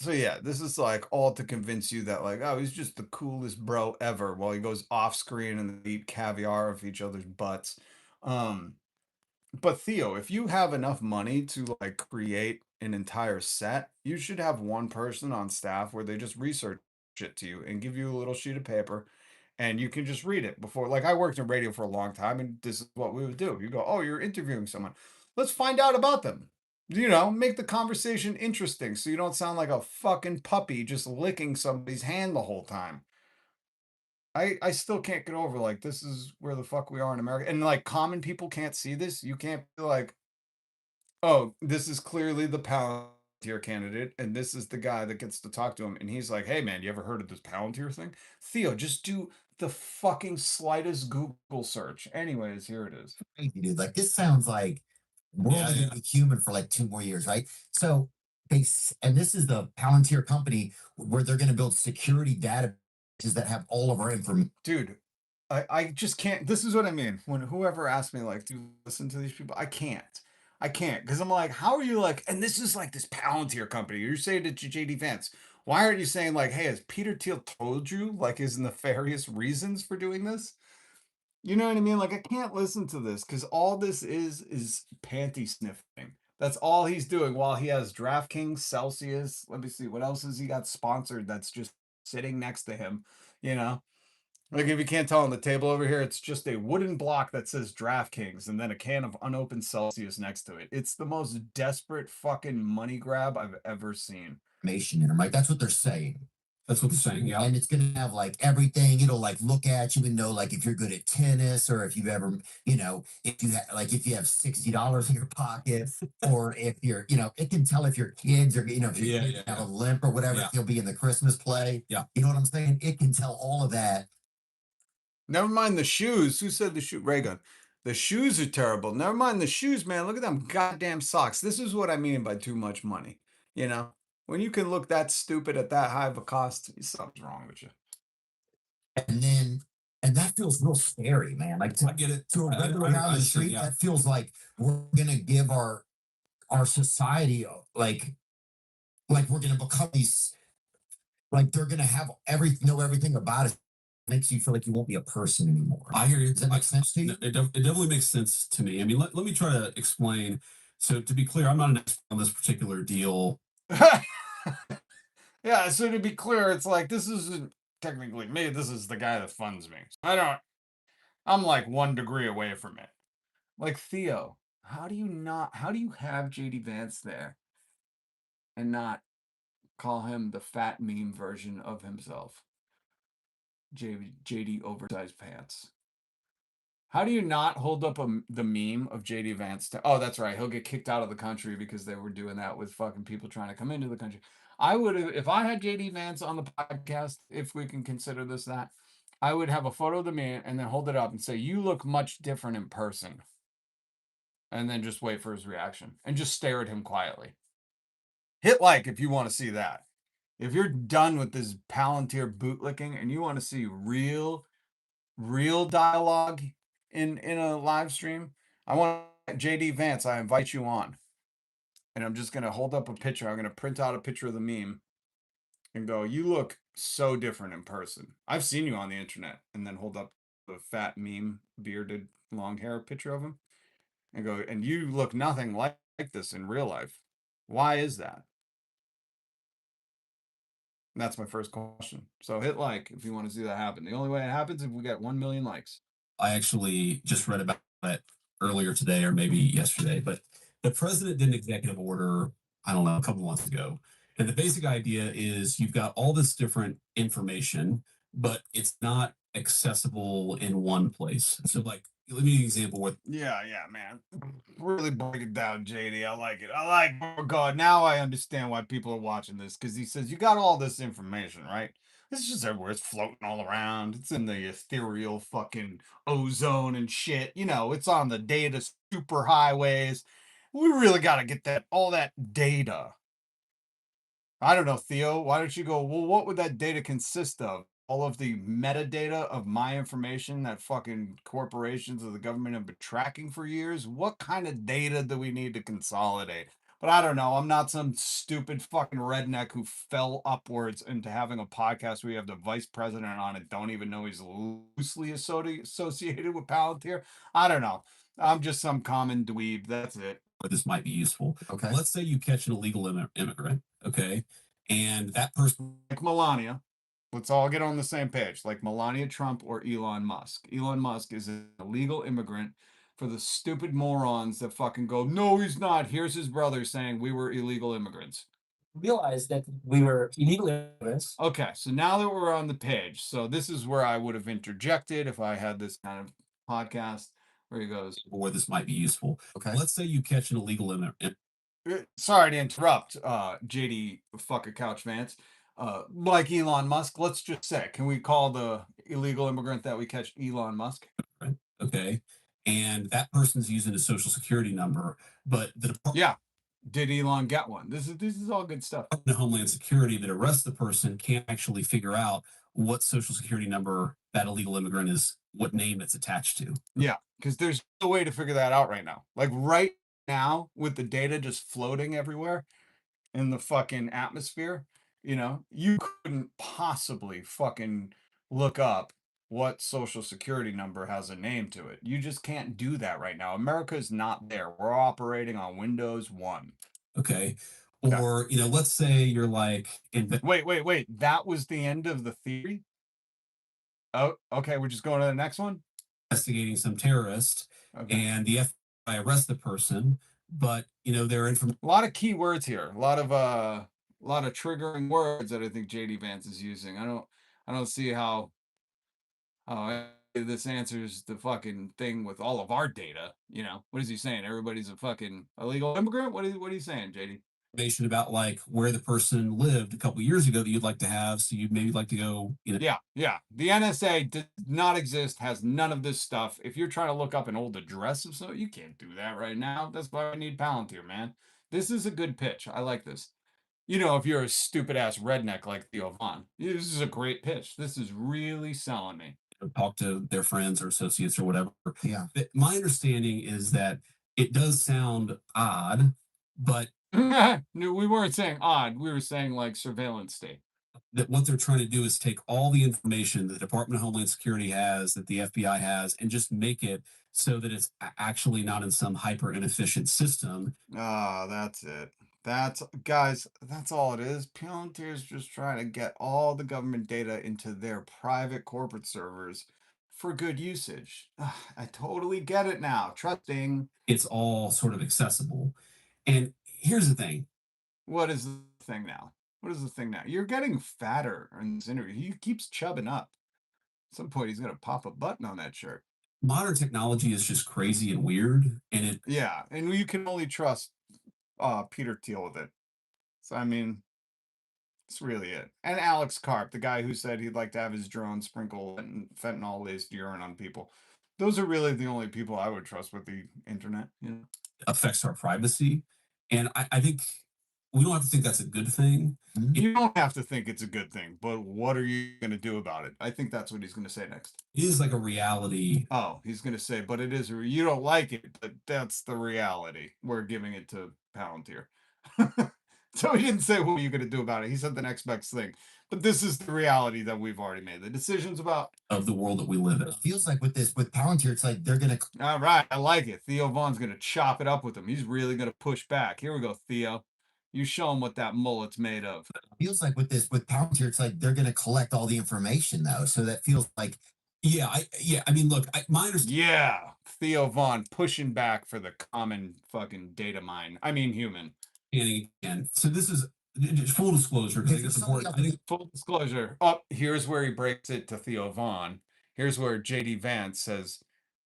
So yeah, this is like all to convince you that like, oh, he's just the coolest bro ever while he goes off screen and they eat caviar of each other's butts. But Theo, if you have enough money to like create an entire set, you should have one person on staff where they just research it to you and give you a little sheet of paper and you can just read it before. Like, I worked in radio for a long time and this is what we would do. You go, oh, you're interviewing someone. Let's find out about them. Make the conversation interesting so you don't sound like a fucking puppy just licking somebody's hand the whole time. I still can't get over like this is where the fuck we are in America. And like common people can't see this. You can't be like, oh, this is clearly the Palantir candidate, and this is the guy that gets to talk to him. And he's like, hey man, you ever heard of this Palantir thing? Theo, just do the fucking slightest Google search. Anyways, here it is. crazy, dude. Like this sounds like we're only gonna be human for like 2 more years, right? So and this is the Palantir Company where they're gonna build security databases that have all of our information. Dude, I just can't. This is what I mean. When whoever asked me, like, do you listen to these people? I can't. Because I'm like, how are you like, and this is like this Palantir Company. You're saying to JD Vance. Why aren't you saying, like, hey, has Peter Thiel told you, like, his nefarious reasons for doing this? You know what I mean? Like, I can't listen to this because all this is panty sniffing. That's all he's doing while he has DraftKings, Celsius. Let me see. What else has he got sponsored that's just sitting next to him? You know? Like, if you can't tell on the table over here, it's just a wooden block that says DraftKings and then a can of unopened Celsius next to it. It's the most desperate fucking money grab I've ever seen. In them, right? That's what they're saying. That's what they're saying. Yeah. And it's gonna have like everything. It'll like look at you and know like if you're good at tennis or if you've ever, if you if you have $60 in your pocket or if you're, it can tell if your kids are, if your kids have a limp or whatever, if you'll be in the Christmas play. Yeah. You know what I'm saying? It can tell all of that. Never mind the shoes. Who said the shoe? Raygun. The shoes are terrible. Never mind the shoes, man. Look at them goddamn socks. This is what I mean by too much money. When you can look that stupid at that high of a cost, something's wrong with you. And that feels real scary, man. Like I get it. To a regular guy on the street, that feels like we're gonna give our society like we're gonna become these, like they're gonna have know everything about it. Makes you feel like you won't be a person anymore. I hear you. Does that make sense to you? It definitely makes sense to me. I mean, let me try to explain. So to be clear, I'm not an expert on this particular deal. Yeah, so to be clear, it's like this is technically me. This is the guy that funds me. I'm like 1 degree away from it. Like, Theo, how do you have JD Vance there and not call him the fat meme version of himself? JD oversized pants. How do you not hold up the meme of JD Vance? Oh, that's right. He'll get kicked out of the country because they were doing that with fucking people trying to come into the country. I would have, if I had JD Vance on the podcast, if we can consider this that, I would have a photo of the man and then hold it up and say, "You look much different in person." And then just wait for his reaction and just stare at him quietly. Hit like if you want to see that. If you're done with this Palantir bootlicking and you want to see real dialogue in a live stream, I want JD Vance. I invite you on, and I'm just gonna hold up a picture. I'm gonna print out a picture of the meme and go, "You look so different in person. I've seen you on the internet," and then hold up the fat meme, bearded, long hair picture of him, and go, "And you look nothing like this in real life. Why is that?" And that's my first question. So hit like if you want to see that happen. The only way it happens is if we get 1 million likes. I actually just read about it earlier today or maybe yesterday, but the president did an executive order, I don't know, a couple months ago. And the basic idea is you've got all this different information, but it's not accessible in one place. So, like, let me give you an example with. Yeah, man. Really break it down, JD. I like it. Oh God, now I understand why people are watching this, because he says you got all this information, right? It's just everywhere. It's floating all around. It's in the ethereal fucking ozone and shit. It's on the data super highways. We really got to get all that data. I don't know, Theo. Why don't you go, well, what would that data consist of? All of the metadata of my information that fucking corporations or the government have been tracking for years? What kind of data do we need to consolidate? But I don't know. I'm not some stupid fucking redneck who fell upwards into having a podcast where you have the vice president on it. Don't even know he's loosely associated with Palantir. I don't know. I'm just some common dweeb. That's it. This might be useful. Okay. Let's say you catch an illegal immigrant, okay, and that person, Like Melania. Let's all get on the same page. Like Melania Trump or Elon Musk. Elon Musk is an illegal immigrant for the stupid morons that fucking go, "No, he's not." Here's his brother saying we were illegal immigrants. Realized that we were illegal immigrants. Okay, so now that we're on the page, so this is where I would have interjected if I had this kind of podcast where he goes, or this might be useful. Okay. Let's say you catch an illegal immigrant. Sorry to interrupt, JD fucker Couch Vance. Like Elon Musk, let's just say, can we call the illegal immigrant that we catch Elon Musk? Right? Okay. And that person's using a social security number, but the Department Yeah. Did Elon get one? This is all good stuff. of Homeland Security that arrests the person can't actually figure out what social security number that illegal immigrant is, what name it's attached to. Yeah, because there's no way to figure that out right now. Like right now, with the data just floating everywhere in the fucking atmosphere, you couldn't possibly fucking look up what social security number has a name to it. You just can't do that right now. America is not there. We're operating on Windows 1. Okay. Okay. Or, let's say you're like, Wait. That was the end of the theory? Oh, okay. We're just going to the next one. investigating some terrorist, Okay. and the FBI arrests the person, but their information. A lot of key words here. A lot of triggering words that I think JD Vance is using. I don't see how this answers the fucking thing with all of our data. What is he saying? Everybody's a fucking illegal immigrant? What are you saying, JD? Information about like where the person lived a couple years ago that you'd like to have, so you'd maybe like to go. Yeah. The NSA does not exist, has none of this stuff. If you're trying to look up an old address of something, you can't do that right now. That's why I need Palantir, man. This is a good pitch. I like this. If you're a stupid ass redneck like Theo Vaughn, this is a great pitch. This is really selling me. Talk to their friends or associates or whatever. Yeah. My understanding is that it does sound odd, but No, we weren't saying odd. We were saying like surveillance state. that what they're trying to do is take all the information the Department of Homeland Security has, that the FBI has, and just make it so that it's actually not in some hyper inefficient system. Ah, that's it. That's guys, that's all it is. Palantir's just trying to get all the government data into their private corporate servers for good usage. Ugh, I totally get it now. Trusting. It's all sort of accessible. And here's the thing. What is the thing now? What is the thing now? You're getting fatter in this interview. He keeps chubbing up. At some point, he's gonna pop a button on that shirt. Modern technology is just crazy and weird, and it Yeah, and you can only trust Peter Thiel with it. So I mean, that's really it. And Alex Karp, the guy who said he'd like to have his drone sprinkle fentanyl-laced urine on people. Those are really the only people I would trust with the internet. You know? affects our privacy. And I think we don't have to think that's a good thing. You don't have to think it's a good thing, but what are you going to do about it? I think that's what he's going to say next. It is like a reality. Oh, he's going to say, but it is, you don't like it, but that's the reality. We're giving it to Palantir. So he didn't say, what are you going to do about it? He said the next best thing. But this is the reality that we've already made. The decisions about Of the world that we live in. It feels like with Palantir, it's like they're gonna. all right, I like it. Theo Vaughn's going to chop it up with him. He's really going to push back. Here we go, Theo. You show him what that mullet's made of. Feels like with Palantir, it's like they're gonna collect all the information though. So that feels like I mean, look, my understanding. Yeah, Theo Vaughn pushing back for the common fucking data mine. I mean, human. Again, so this is just full disclosure because I think it's important. I think Full disclosure. Oh, here's where he breaks it to Theo Vaughn. Here's where JD Vance says,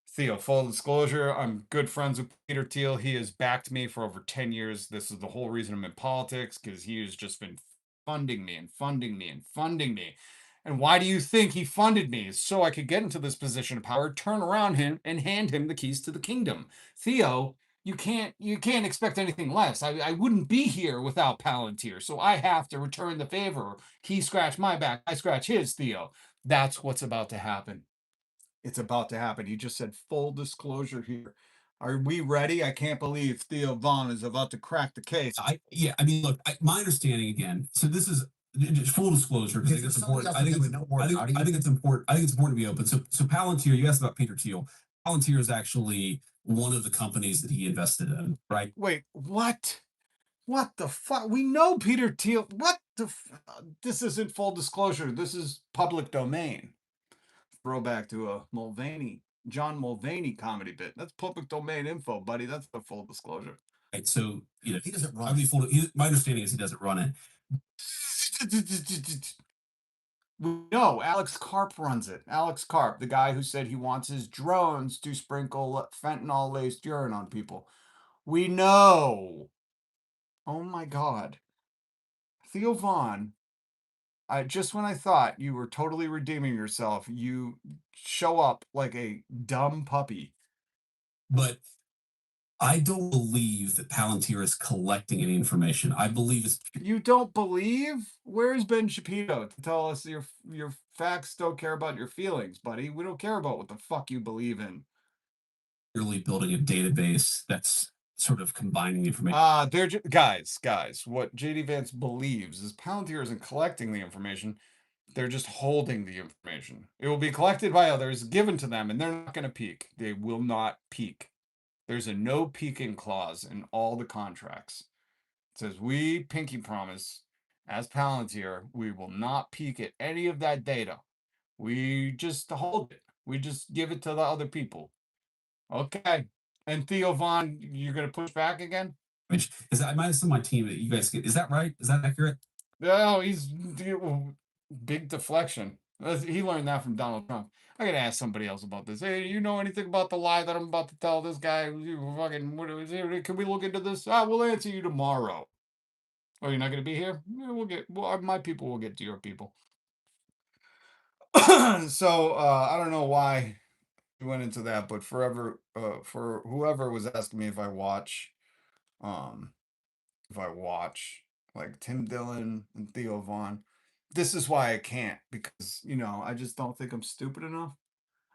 Theo, full disclosure, I'm good friends with Peter Thiel. He has backed me for over 10 years. This is the whole reason I'm in politics, because he has just been funding me and funding me and funding me. And why do you think he funded me? So I could get into this position of power, turn around him, and hand him the keys to the kingdom. Theo, you can't expect anything less. I wouldn't be here without Palantir, so I have to return the favor. He scratched my back, I scratch his, Theo. That's what's about to happen. It's about to happen. He just said full disclosure here. Are we ready? I can't believe Theo Vaughn is about to crack the case. I mean, look, my understanding again. So this is just full disclosure because I think it's important. I think it's important. I think it's important to be open. So Palantir, you asked about Peter Thiel. Palantir is actually one of the companies that he invested in, right? Wait, what? What the fuck? We know Peter Thiel. What the? This isn't full disclosure. This is public domain. Throwback to a John Mulvaney comedy bit. That's public domain info, buddy. That's the full disclosure. Right. So he doesn't run. I mean, my understanding is he doesn't run it. No, Alex Karp runs it. Alex Karp, the guy who said he wants his drones to sprinkle fentanyl-laced urine on people. We know. Oh my God. Theo Vaughn, just when I thought you were totally redeeming yourself, you show up like a dumb puppy. But I don't believe that Palantir is collecting any information. I believe it's. You don't believe? Where's Ben Shapiro to tell us your facts don't care about your feelings, buddy? We don't care about what the fuck you believe in. Really building a database that's sort of combining the information. They're guys. What JD Vance believes is Palantir isn't collecting the information; they're just holding the information. It will be collected by others, given to them, and they're not going to peek. They will not peek. There's a no peeking clause in all the contracts. It says we pinky promise, as Palantir, we will not peek at any of that data. We just hold it. We just give it to the other people. Okay. And Theo Vaughn, you're going to push back again? Which is I might have some of my team that you guys get. Is that right? Is that accurate? No, he's big deflection. He learned that from Donald Trump. I gotta ask somebody else about this. Hey, you know anything about the lie that I'm about to tell this guy? You fucking, can we look into this? We'll answer you tomorrow. Oh, you're not gonna be here? Yeah, my people will get to your people. So I don't know why we went into that, but for whoever was asking me if I watch like Tim Dillon and Theo Vaughn, this is why I can't, because I just don't think I'm stupid enough.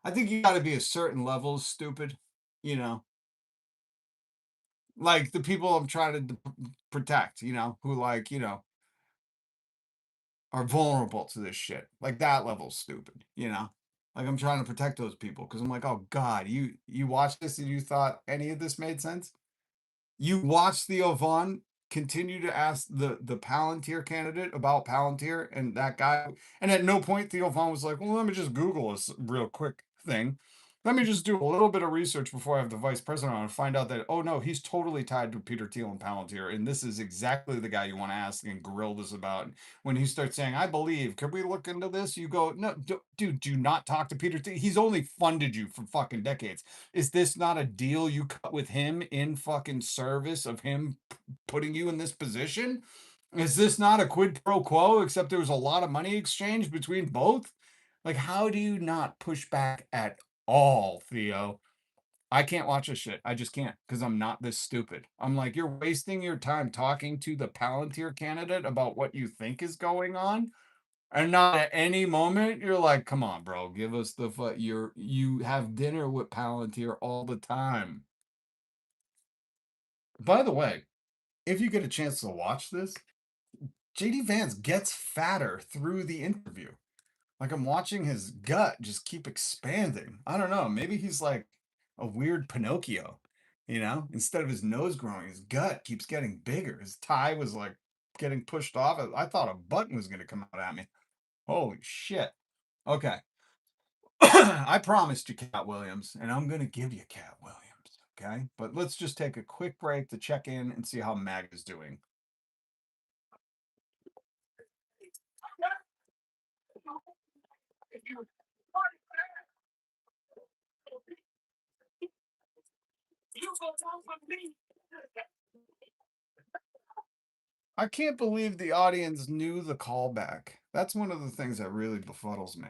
I think you got to be a certain level of stupid, like the people I'm trying to protect, who are vulnerable to this shit, like that level stupid, like I'm trying to protect those people because I'm like, oh God, you watched this and you thought any of this made sense? You watched Theo Vaughn continue to ask the Palantir candidate about Palantir and that guy. And at no point Theo Von was like, well, let me just Google this real quick thing. Let me just do a little bit of research before I have the vice president on and find out that, oh no, he's totally tied to Peter Thiel and Palantir. And this is exactly the guy you want to ask and grill this about. When he starts saying, I believe, could we look into this? You go, no, dude, do not talk to Peter Thiel. He's only funded you for fucking decades. Is this not a deal you cut with him in fucking service of him putting you in this position? Is this not a quid pro quo, except there was a lot of money exchanged between both? Like, how do you not push back at all, Theo? I can't watch this shit. I just can't because I'm not this stupid. I'm like, you're wasting your time talking to the Palantir candidate about what you think is going on. And not at any moment you're like, come on, bro, give us the you have dinner with Palantir all the time. By the way, if you get a chance to watch this, JD Vance gets fatter through the interview. Like I'm watching his gut just keep expanding. I don't know. Maybe he's like a weird Pinocchio, you know? Instead of his nose growing, his gut keeps getting bigger. His tie was like getting pushed off. I thought a button was going to come out at me. Holy shit. Okay. I promised you Cat Williams, and I'm going to give you Cat Williams. Okay. But let's just take a quick break to check in and see how Mag is doing. I can't believe the audience knew the callback. That's one of the things that really befuddles me.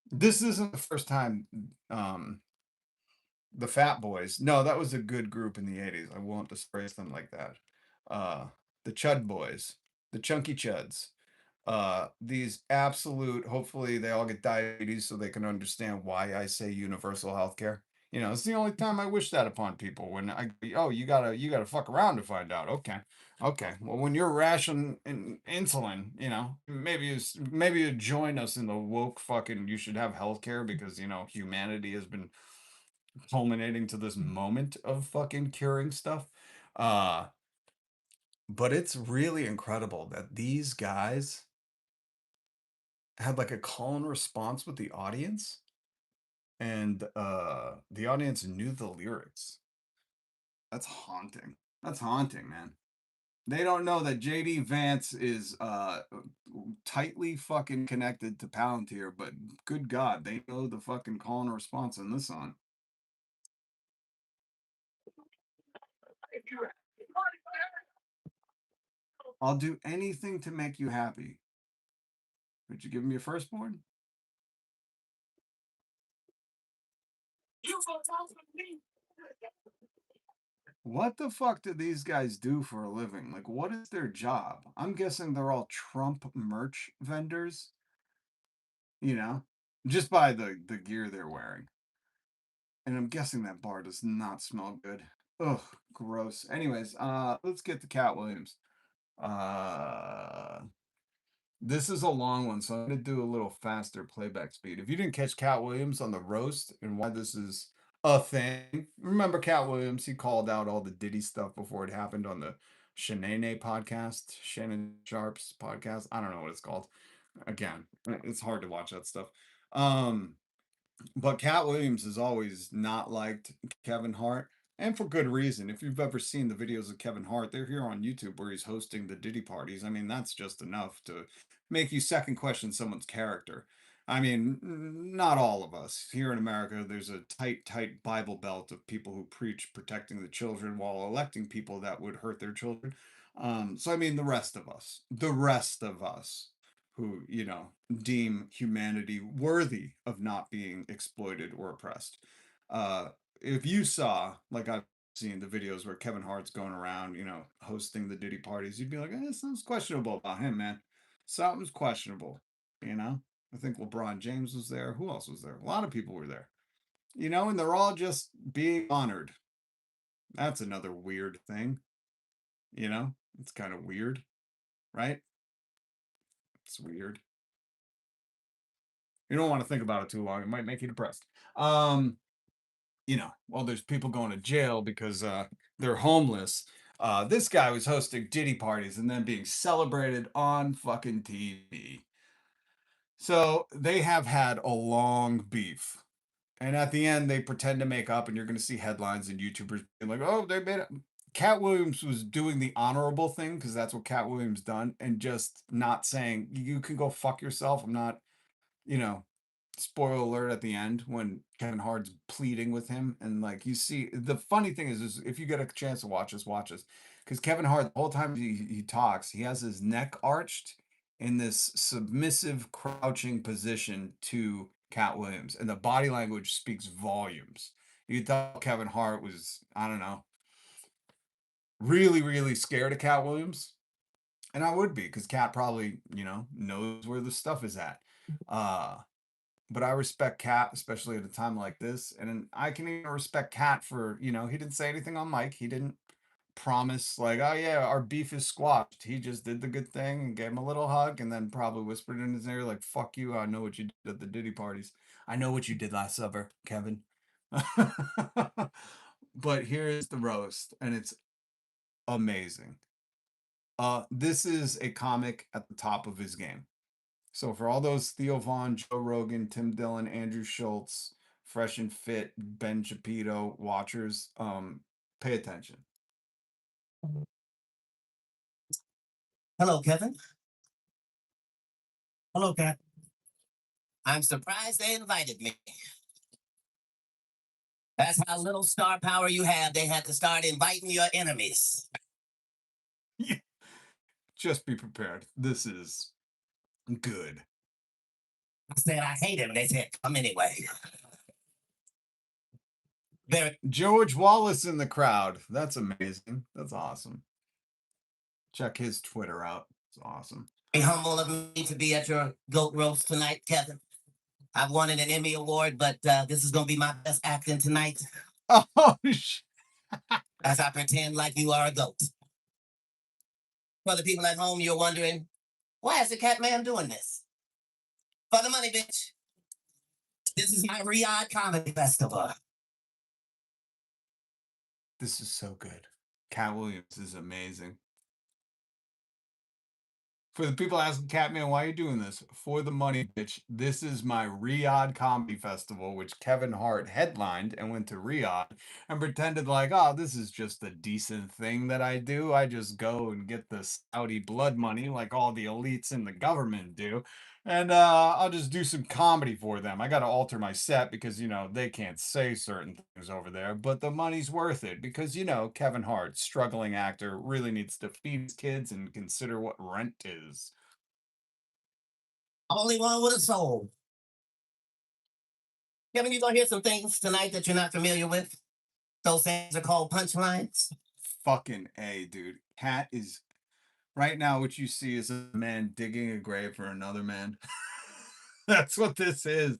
This isn't the first time the Fat Boys. No, that was a good group in the 80s. I won't disgrace them like that. The Chud Boys, the Chunky Chuds. These absolute, hopefully they all get diabetes so they can understand why I say universal health care. You know, it's the only time I wish that upon people when oh, you gotta fuck around to find out. Okay. Okay. Well, when you're rationing insulin, you know, maybe you join us in the woke fucking you should have health care because, you know, humanity has been culminating to this moment of fucking curing stuff. But it's really incredible that these guys had like a call and response with the audience and the audience knew the lyrics. That's haunting. That's haunting, man. They don't know that JD Vance is tightly fucking connected to Palantir, but good God, they know the fucking call and response in this song. I'll do anything to make you happy. Would you give me your firstborn? What the fuck do these guys do for a living? Like, what is their job? I'm guessing they're all Trump merch vendors, you know, just by the gear they're wearing. And I'm guessing that bar does not smell good. Ugh, gross. Anyways, let's get to Cat Williams. This is a long one, so I'm going to do a little faster playback speed. If you didn't catch Cat Williams on the roast and why this is a thing, remember Cat Williams, he called out all the Diddy stuff before it happened on the Shanae podcast, Shannon Sharp's podcast. I don't know what it's called. Again, it's hard to watch that stuff. But Cat Williams has always not liked Kevin Hart, and for good reason. If you've ever seen the videos of Kevin Hart, they're here on YouTube where he's hosting the Diddy parties. I mean, that's just enough to make you second question someone's character. I mean, not all of us. Here in America, there's a tight Bible belt of people who preach protecting the children while electing people that would hurt their children. So, I mean, the rest of us who, you know, deem humanity worthy of not being exploited or oppressed. If you saw, like I've seen the videos where Kevin Hart's going around, you know, hosting the Diddy parties, you'd be like, something's questionable about him, man. Something's questionable, you know? I think LeBron James was there. Who else was there? A lot of people were there, you know, and they're all just being honored. That's another weird thing, you know? It's kind of weird, right? It's weird. You don't want to think about it too long. It might make you depressed. You know, well, there's people going to jail because they're homeless. This guy was hosting Diddy parties and then being celebrated on fucking TV. So they have had a long beef. And at the end, they pretend to make up, and you're going to see headlines and YouTubers being like, oh, they made it. Cat Williams was doing the honorable thing because that's what Cat Williams done, and just not saying, you can go fuck yourself. I'm not, you know, spoiler alert at the end when Kevin Hart's pleading with him. And like, you see, the funny thing is if you get a chance to watch this. Because Kevin Hart, the whole time he talks, he has his neck arched in this submissive, crouching position to Cat Williams. And the body language speaks volumes. You could tell Kevin Hart was, I don't know, really, really scared of Cat Williams. And I would be, because Cat probably, knows where the stuff is at. But I respect Cat, especially at a time like this. And I can even respect Cat for, he didn't say anything on mic. He didn't promise like, oh yeah, our beef is squashed. He just did the good thing and gave him a little hug and then probably whispered in his ear like, fuck you, I know what you did at the Diddy parties. I know what you did last summer, Kevin. But here's the roast, and it's amazing. This is a comic at the top of his game. So for all those Theo Vaughn, Joe Rogan, Tim Dillon, Andrew Schultz, Fresh and Fit, Ben Shapiro watchers, pay attention. Hello, Kevin. Hello, Cat. I'm surprised they invited me. That's how little star power you have. They had to start inviting your enemies. Yeah. Just be prepared. This is good. I said I hate him. They said, come anyway. George Wallace in the crowd. That's amazing. That's awesome. Check his Twitter out. It's awesome. Very humble of me to be at your goat roast tonight, Kevin. I've won an Emmy Award, but this is going to be my best acting tonight. Oh, as I pretend like you are a goat. For the people at home, you're wondering, why is the Cat Man doing this? For the money, bitch. This is my Riyadh Comedy Festival. This is so good. Cat Williams is amazing. For the people asking, Catman, why are you doing this? For the money, bitch. This is my Riyadh Comedy Festival, which Kevin Hart headlined and went to Riyadh and pretended like, oh, this is just a decent thing that I do. I just go and get the Saudi blood money like all the elites in the government do. And I'll just do some comedy for them. I got to alter my set because, they can't say certain things over there. But the money's worth it because, Kevin Hart, struggling actor, really needs to feed his kids and consider what rent is. Only one with a soul. Kevin, you're going to hear some things tonight that you're not familiar with. Those things are called punchlines. Fucking A, dude. Cat is... Right now, what you see is a man digging a grave for another man. That's what this is.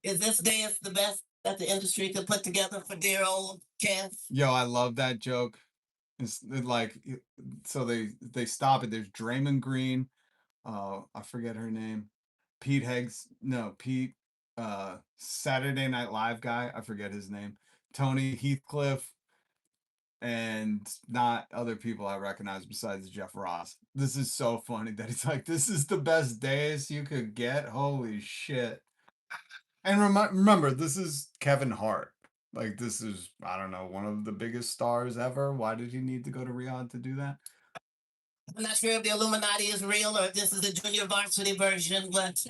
Is this dance the best that the industry could put together for dear old Kev? Yo, I love that joke. It's like, so they stop it. There's Draymond Green. I forget her name. Pete, Saturday Night Live guy. I forget his name. Tony Heathcliff. And not other people I recognize besides Jeff Ross. This is so funny that it's like, this is the best days you could get. Holy shit. And remember, this is Kevin Hart. Like, this is, I don't know, one of the biggest stars ever. Why did he need to go to Riyadh to do that? I'm not sure if the Illuminati is real or if this is the junior varsity version, but...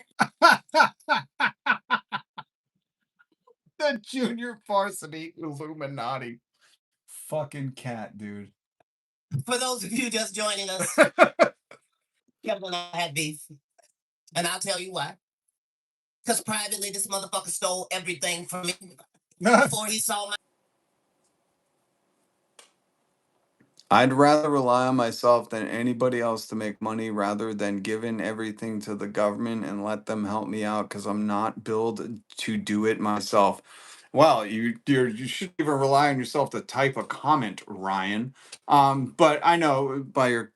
The junior varsity Illuminati. Fucking Cat, dude. For those of you just joining us, Kevin and I had beef. And I'll tell you why. Because privately, this motherfucker stole everything from me before he saw my... I'd rather rely on myself than anybody else to make money rather than giving everything to the government and let them help me out because I'm not built to do it myself. Well, you shouldn't even rely on yourself to type a comment, Ryan. But I know by your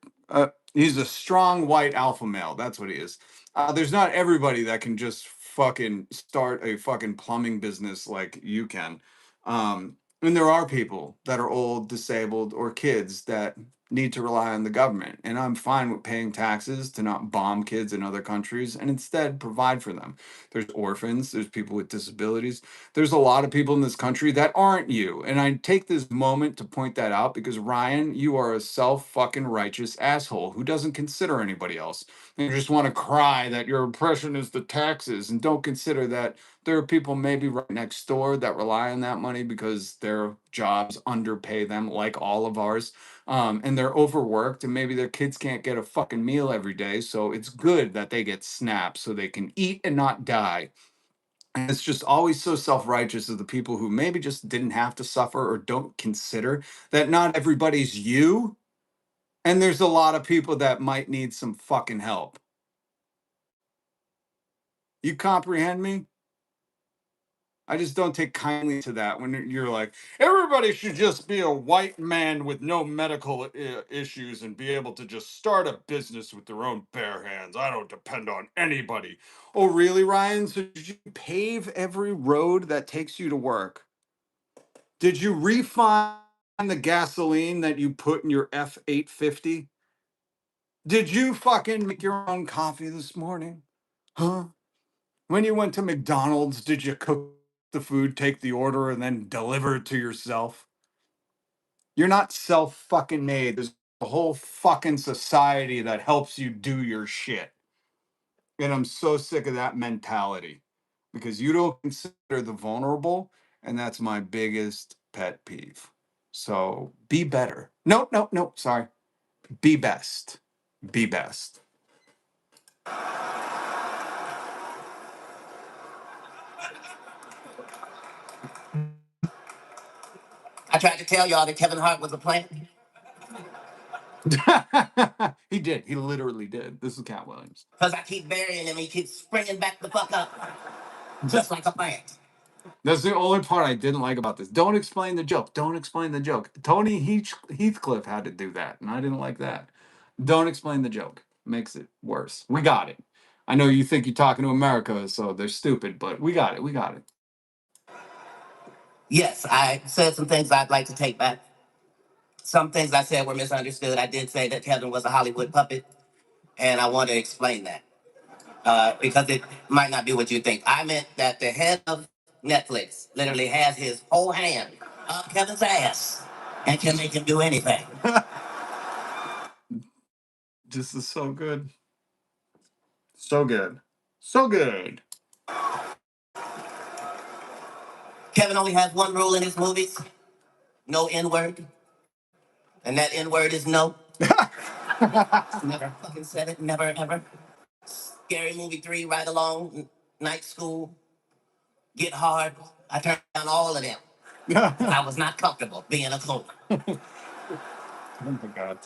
he's a strong white alpha male. That's what he is. There's not everybody that can just fucking start a fucking plumbing business like you can. And there are people that are old, disabled, or kids that need to rely on the government. And I'm fine with paying taxes to not bomb kids in other countries and instead provide for them. There's orphans, there's people with disabilities. There's a lot of people in this country that aren't you. And I take this moment to point that out because, Ryan, you are a self-fucking righteous asshole who doesn't consider anybody else. And you just want to cry that your oppression is the taxes and don't consider that there are people maybe right next door that rely on that money because their jobs underpay them, like all of ours. And they're overworked, and maybe their kids can't get a fucking meal every day. So it's good that they get SNAP so they can eat and not die. And it's just always so self righteous of the people who maybe just didn't have to suffer or don't consider that not everybody's you. And there's a lot of people that might need some fucking help. You comprehend me? I just don't take kindly to that when you're like, everybody should just be a white man with no medical issues and be able to just start a business with their own bare hands. I don't depend on anybody. Oh, really, Ryan? So did you pave every road that takes you to work? Did you refine the gasoline that you put in your F-850? Did you fucking make your own coffee this morning? Huh? When you went to McDonald's, did you cook the food, take the order, and then deliver it to yourself? You're not self fucking made. There's a whole fucking society that helps you do your shit. And I'm so sick of that mentality because you don't consider the vulnerable. And that's my biggest pet peeve. So be better. No, no, no, sorry. Be best. Be best. I tried to tell y'all that Kevin Hart was a plant. He did. He literally did. This is Cat Williams. Because I keep burying him, he keeps springing back the fuck up. Just like a plant. That's the only part I didn't like about this. Don't explain the joke. Don't explain the joke. Tony Heathcliff had to do that, and I didn't like that. Don't explain the joke. Makes it worse. We got it. I know you think you're talking to America, so they're stupid, but we got it. We got it. Yes, I said some things I'd like to take back. Some things I said were misunderstood. I did say that Kevin was a Hollywood puppet, and I want to explain that because it might not be what you think. I meant that the head of Netflix literally has his whole hand up Kevin's ass and can make him do anything. This is so good. So good. So good. Kevin only has one rule in his movies: no N word, and that N word is no. Never fucking said it. Never ever. Scary Movie 3, Ride Along, Night School, Get Hard. I turned down all of them. I was not comfortable being a cloak. Oh my God.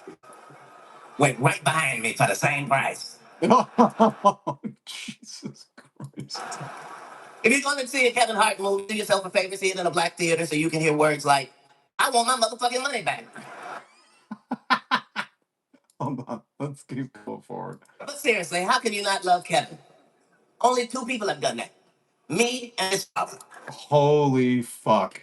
Went right behind me for the same price. Oh, Jesus Christ. If you're going to see a Kevin Hart movie, do yourself a favor, see it in a black theater so you can hear words like, I want my motherfucking money back. Hold on. Let's keep going forward. But seriously, how can you not love Kevin? Only two people have done that. Me and his father. Holy fuck.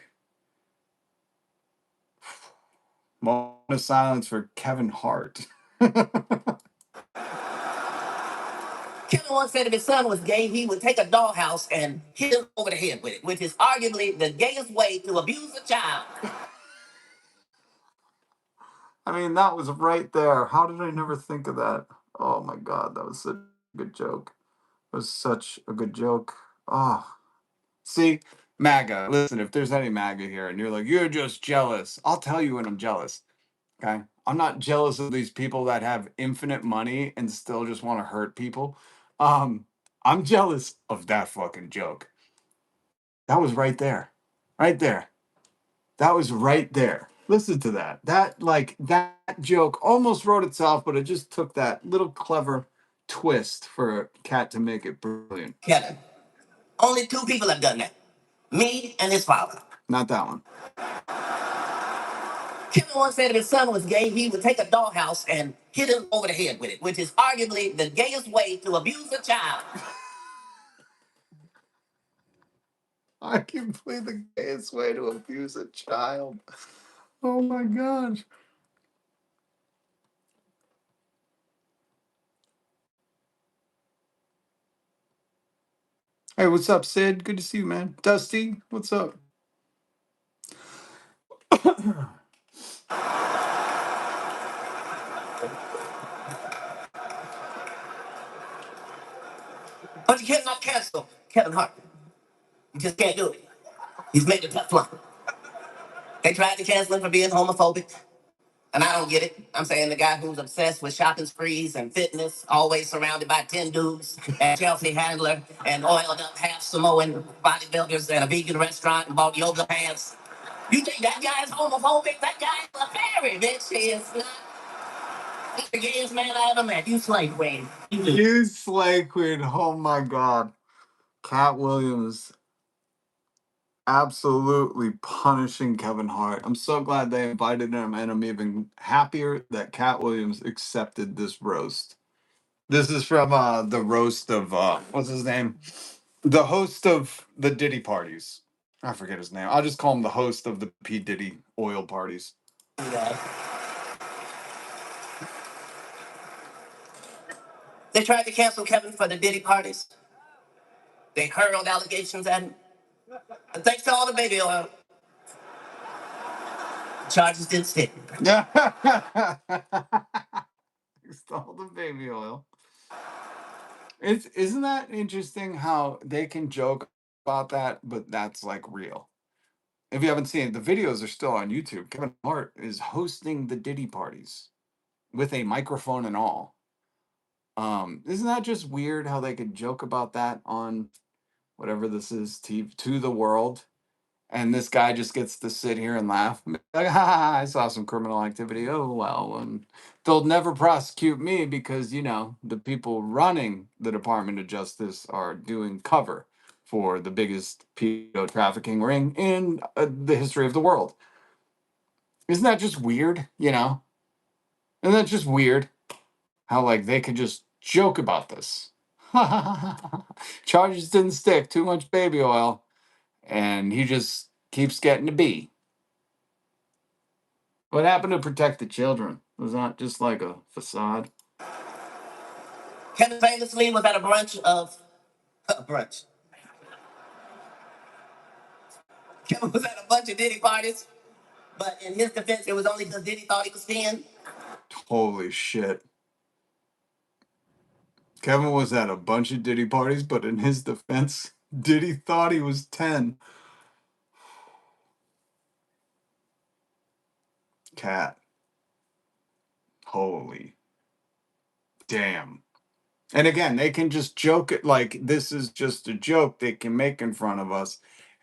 Moment of silence for Kevin Hart. Kevin once said if his son was gay, he would take a dollhouse and hit him over the head with it, which is arguably the gayest way to abuse a child. I mean, that was right there. How did I never think of that? Oh my God, that was such a good joke. It was such a good joke. Oh, see, MAGA. Listen, if there's any MAGA here and you're like, you're just jealous, I'll tell you when I'm jealous. Okay. I'm not jealous of these people that have infinite money and still just want to hurt people. I'm jealous of that fucking joke. That was right there. Right there. That was right there. Listen to that. That joke almost wrote itself, but it just took that little clever twist for a cat to make it brilliant. Kevin, only two people have done that. Me and his father. Not that one. Kevin once said if his son was gay, he would take a dollhouse and hit him over the head with it, which is arguably the gayest way to abuse a child. I can play the gayest way to abuse a child. Oh my gosh. Hey, what's up, Sid? Good to see you, man. Dusty, what's up? But you cannot cancel Kevin Hart. You just can't do it. He's made a tough one. They tried to cancel him for being homophobic. And I don't get it. I'm saying the guy who's obsessed with shopping sprees and fitness, always surrounded by 10 dudes and Chelsea Handler and oiled up half Samoan bodybuilders and a vegan restaurant and bought yoga pants. You think that guy is homophobic? That guy is a fairy, bitch. He is not. He's the gayest man I ever met. You slave queen. You slay queen. Oh my god. Cat Williams absolutely punishing Kevin Hart. I'm so glad they invited him, and I'm even happier that Cat Williams accepted this roast. This is from the roast of what's his name? The host of the Diddy parties. I forget his name. I'll just call him the host of the P. Diddy oil parties. They tried to cancel Kevin for the Diddy parties. They hurled allegations at him. And thanks to all the baby oil, charges didn't stick. Yeah. Stole the baby oil. Isn't that interesting how they can joke about that, but that's like real. If you haven't seen it, the videos are still on YouTube. Kevin Hart is hosting the Diddy parties with a microphone and all. Isn't that just weird how they could joke about that on whatever this is, to the world? And this guy just gets to sit here and laugh. Like, ha, I saw some criminal activity. Oh, well. And they'll never prosecute me because, the people running the Department of Justice are doing cover for the biggest pedo trafficking ring in the history of the world. Isn't that just weird? Isn't that just weird how, like, they could just joke about this? Charges didn't stick, too much baby oil. And he just keeps getting to be. What happened to protect the children? Was that just like a facade? Kevin famously was at a brunch of brunch. Kevin was at a bunch of Diddy parties, but in his defense, it was only because Diddy thought he was 10. Holy shit. Kevin was at a bunch of Diddy parties, but in his defense, Diddy thought he was 10. Cat. Holy damn. And again, they can just joke it like this is just a joke they can make in front of us.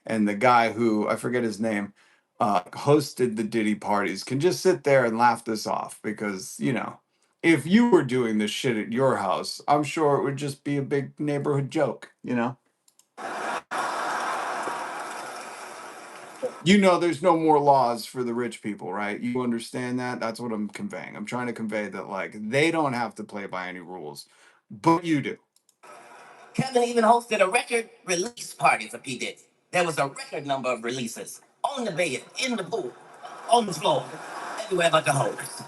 And the guy who, I forget his name, hosted the Diddy parties can just sit there and laugh this off because, if you were doing this shit at your house, I'm sure it would just be a big neighborhood joke, there's no more laws for the rich people, right? You understand that? That's what I'm conveying. I'm trying to convey that, like, they don't have to play by any rules, but you do. Kevin even hosted a record release party for P. Diddy. There was a record number of releases on the bed, in the pool, on the floor, everywhere but the hose.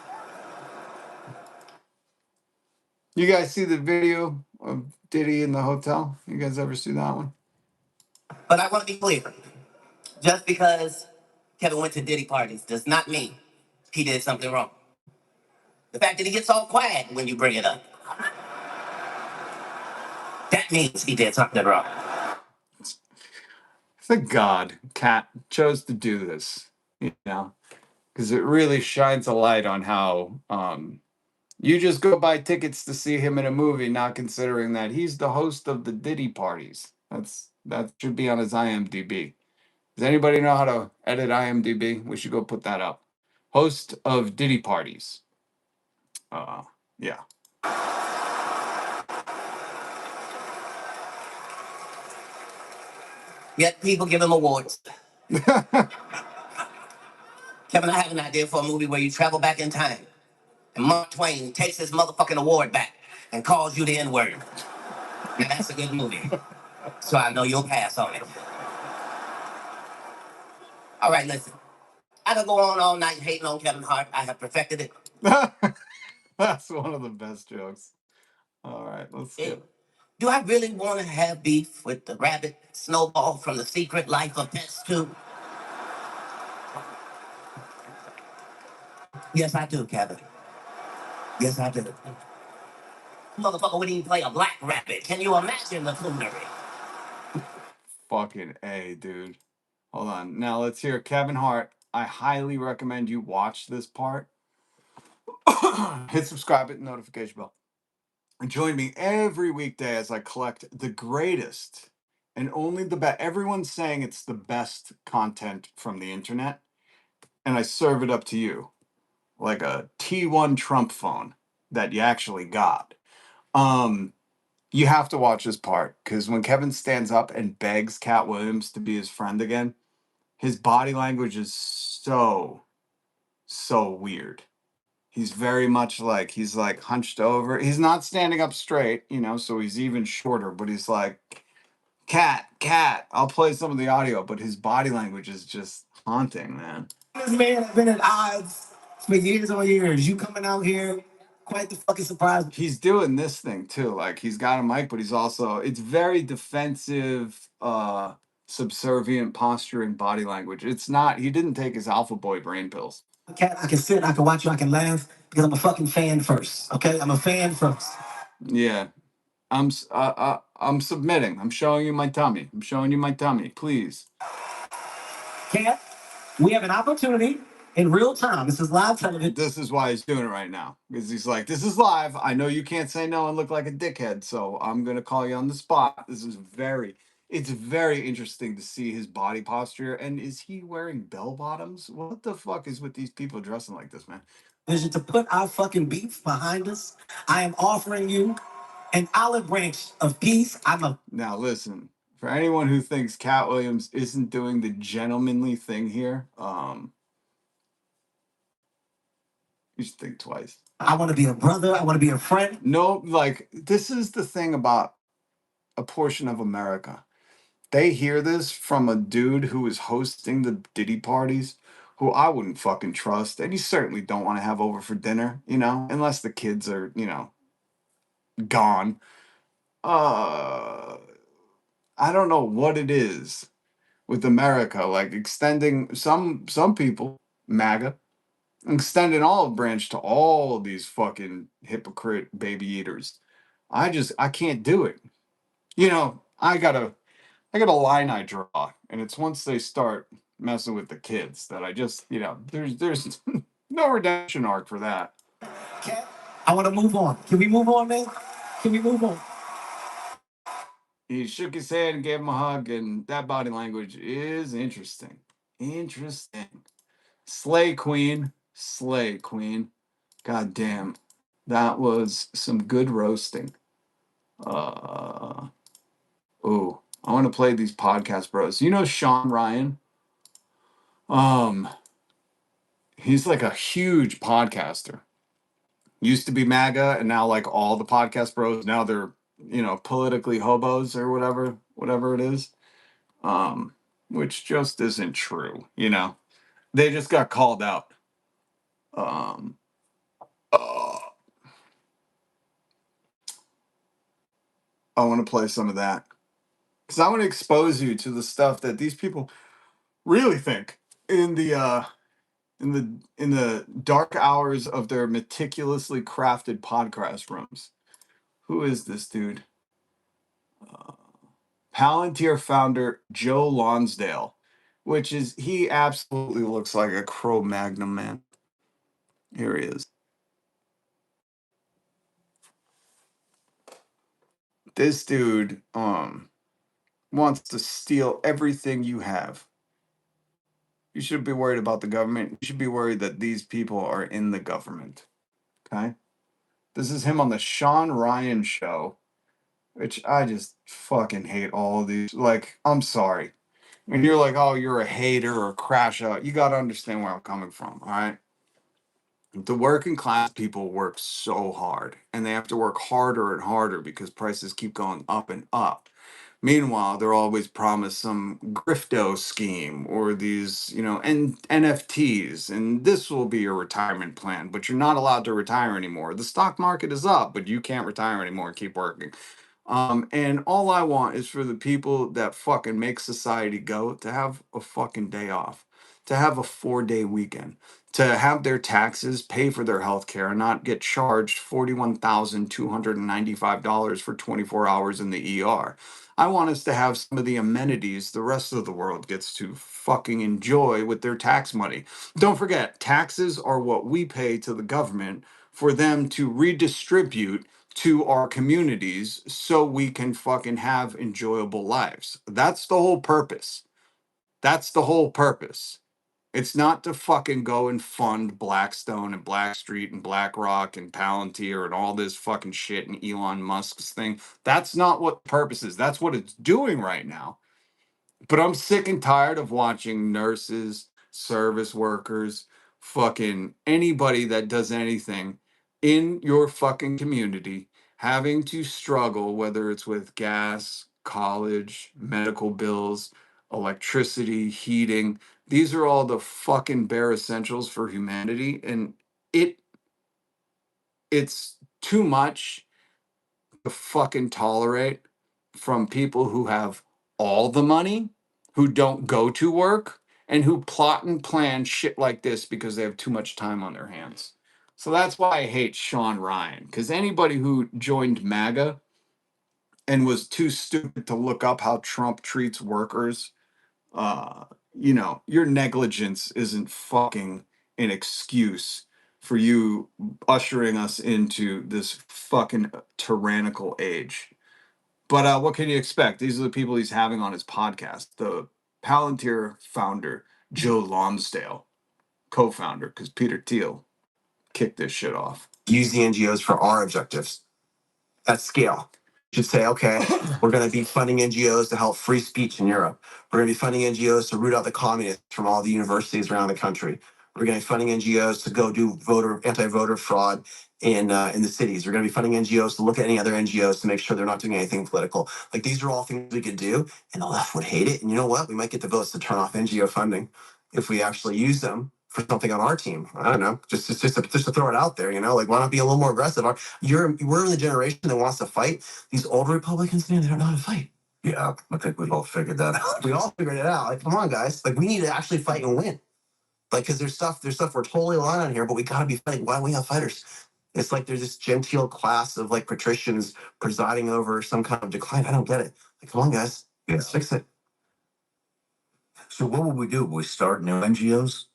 You guys see the video of Diddy in the hotel? You guys ever see that one? But I want to be clear. Just because Kevin went to Diddy parties does not mean he did something wrong. The fact that he gets all quiet when you bring it up, that means he did something wrong. Thank God Cat chose to do this, because it really shines a light on how you just go buy tickets to see him in a movie, not considering that he's the host of the Diddy parties. That should be on his IMDb. Does anybody know how to edit IMDb? We should go put that up. Host of Diddy parties. Yeah. Yet people give him awards. Kevin, I have an idea for a movie where you travel back in time and Mark Twain takes his motherfucking award back and calls you the N-word. Now that's a good movie. So I know you'll pass on it. All right, listen. I could go on all night hating on Kevin Hart. I have perfected it. That's one of the best jokes. All right, let's Eh, skip. Do I really want to have beef with the rabbit Snowball from The Secret Life of Pets 2? Yes, I do, Kevin. Yes, I do. Motherfucker wouldn't even play a black rabbit. Can you imagine the foolery? Fucking A, dude. Hold on. Now let's hear Kevin Hart. I highly recommend you watch this part. Hit subscribe, hit the notification bell. And join me every weekday as I collect the greatest and only the best. Everyone's saying it's the best content from the internet, and I serve it up to you like a T1 Trump phone that you actually got. You have to watch this part because when Kevin stands up and begs Cat Williams to be his friend again, his body language is so weird. He's very much like he's like hunched over. He's not standing up straight, you know, so he's even shorter, but he's like, cat. I'll play some of the audio, but his body language is just haunting, man. This man has been at odds for years on years. You coming out here, quite the fucking surprise. He's doing this thing too. Like he's got a mic, but he's also it's very defensive, subservient posture and body language. It's not he didn't take his alpha boy brain pills. Cat, I can sit, I can watch you, I can laugh because I'm a fucking fan first. Okay, I'm a fan first. Yeah. I'm submitting. I'm showing you my tummy. I'm showing you my tummy, please. Cat, we have an opportunity in real time. This is live television. This is why he's doing it right now. Because he's like, this is live. I know you can't say no and look like a dickhead, so I'm gonna call you on the spot. It's very interesting to see his body posture. And is he wearing bell bottoms? What the fuck is with these people dressing like this, man? Vision to put our fucking beef behind us. I am offering you an olive branch of peace. Now listen, for anyone who thinks Cat Williams isn't doing the gentlemanly thing here, you should think twice. I want to be a brother. I want to be a friend. No, like this is the thing about a portion of America. They hear this from a dude who is hosting the Diddy parties, who I wouldn't fucking trust, and you certainly don't want to have over for dinner, you know, unless the kids are, you know, gone. I don't know what it is with America, like extending some people, MAGA, extending olive branch to all of these fucking hypocrite baby eaters. I can't do it. You know, I got a line I draw, and it's once they start messing with the kids that I just, you know, there's no redemption arc for that. Cat, I want to move on. Can we move on, man? Can we move on? He shook his hand and gave him a hug, and that body language is interesting. Interesting. Slay Queen. Slay Queen. God damn. That was some good roasting. Oh, I want to play these podcast bros. You know Sean Ryan? He's like a huge podcaster. Used to be MAGA, and now like all the podcast bros, now they're, you know, politically hobos or whatever it is. Which just isn't true, you know. They just got called out. Um uh, I want to play some of that. Because I want to expose you to the stuff that these people really think in the dark hours of their meticulously crafted podcast rooms. Who is this dude? Palantir founder Joe Lonsdale, which is he absolutely looks like a Cro-Magnon man. Here he is. This dude wants to steal everything you have. You should be worried about the government. You should be worried that these people are in the government. Okay? This is him on the Sean Ryan show, which I just fucking hate all of these. Like, I'm sorry. When you're like, oh, you're a hater or a crash out, you got to understand where I'm coming from, all right? The working class people work so hard, and they have to work harder and harder because prices keep going up and up. Meanwhile, they're always promised some grifto scheme or these, NFTs, and this will be your retirement plan, but you're not allowed to retire anymore. The stock market is up, but you can't retire anymore. Keep working. And all I want is for the people that fucking make society go to have a fucking day off, to have a 4-day weekend, to have their taxes pay for their health care and not get charged $41,295 for 24 hours in the ER. I want us to have some of the amenities the rest of the world gets to fucking enjoy with their tax money. Don't forget, taxes are what we pay to the government for them to redistribute to our communities so we can fucking have enjoyable lives. That's the whole purpose. That's the whole purpose. It's not to fucking go and fund Blackstone and Blackstreet and BlackRock and Palantir and all this fucking shit and Elon Musk's thing. That's not what the purpose is. That's what it's doing right now. But I'm sick and tired of watching nurses, service workers, fucking anybody that does anything in your fucking community having to struggle, whether it's with gas, college, medical bills, electricity, heating. These are all the fucking bare essentials for humanity. And it it's too much to fucking tolerate from people who have all the money, who don't go to work, and who plot and plan shit like this because they have too much time on their hands. So that's why I hate Sean Ryan, because anybody who joined MAGA and was too stupid to look up how Trump treats workers, your negligence isn't fucking an excuse for you ushering us into this fucking tyrannical age. But what can you expect? These are the people he's having on his podcast. The Palantir founder, Joe Lonsdale, co-founder, because Peter Thiel kicked this shit off. Use the NGOs for our objectives at scale. You should say, okay, we're going to be funding NGOs to help free speech in Europe. We're going to be funding NGOs to root out the communists from all the universities around the country. We're going to be funding NGOs to go do anti-voter fraud in the cities. We're going to be funding NGOs to look at any other NGOs to make sure they're not doing anything political. Like, these are all things we could do, and the left would hate it. And you know what? We might get the votes to turn off NGO funding if we actually use them for something on our team. I don't know, just to throw it out there, like, why not be a little more aggressive? We're in the generation that wants to fight. These old Republicans, man, they don't know how to fight. Yeah, I think we've all figured that out. We all figured it out. Like, come on, guys. Like, we need to actually fight and win. Like, because there's stuff we're totally aligned on here, but we gotta be fighting. Why don't we have fighters? It's like there's this genteel class of like patricians presiding over some kind of decline. I don't get it. Like, come on, guys. Let's fix it. So what would we do? Would we start new NGOs?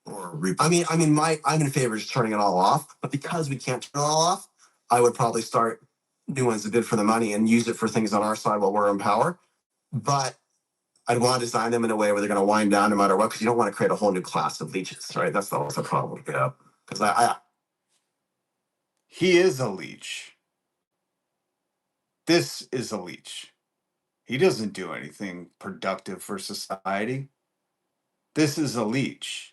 Or I'm in favor of just turning it all off, but because we can't turn it all off, I would probably start new ones that bid for the money and use it for things on our side while we're in power. But I'd want to design them in a way where they're going to wind down no matter what, because you don't want to create a whole new class of leeches, right? That's the problem. Yeah, because He is a leech. This is a leech. He doesn't do anything productive for society. This is a leech.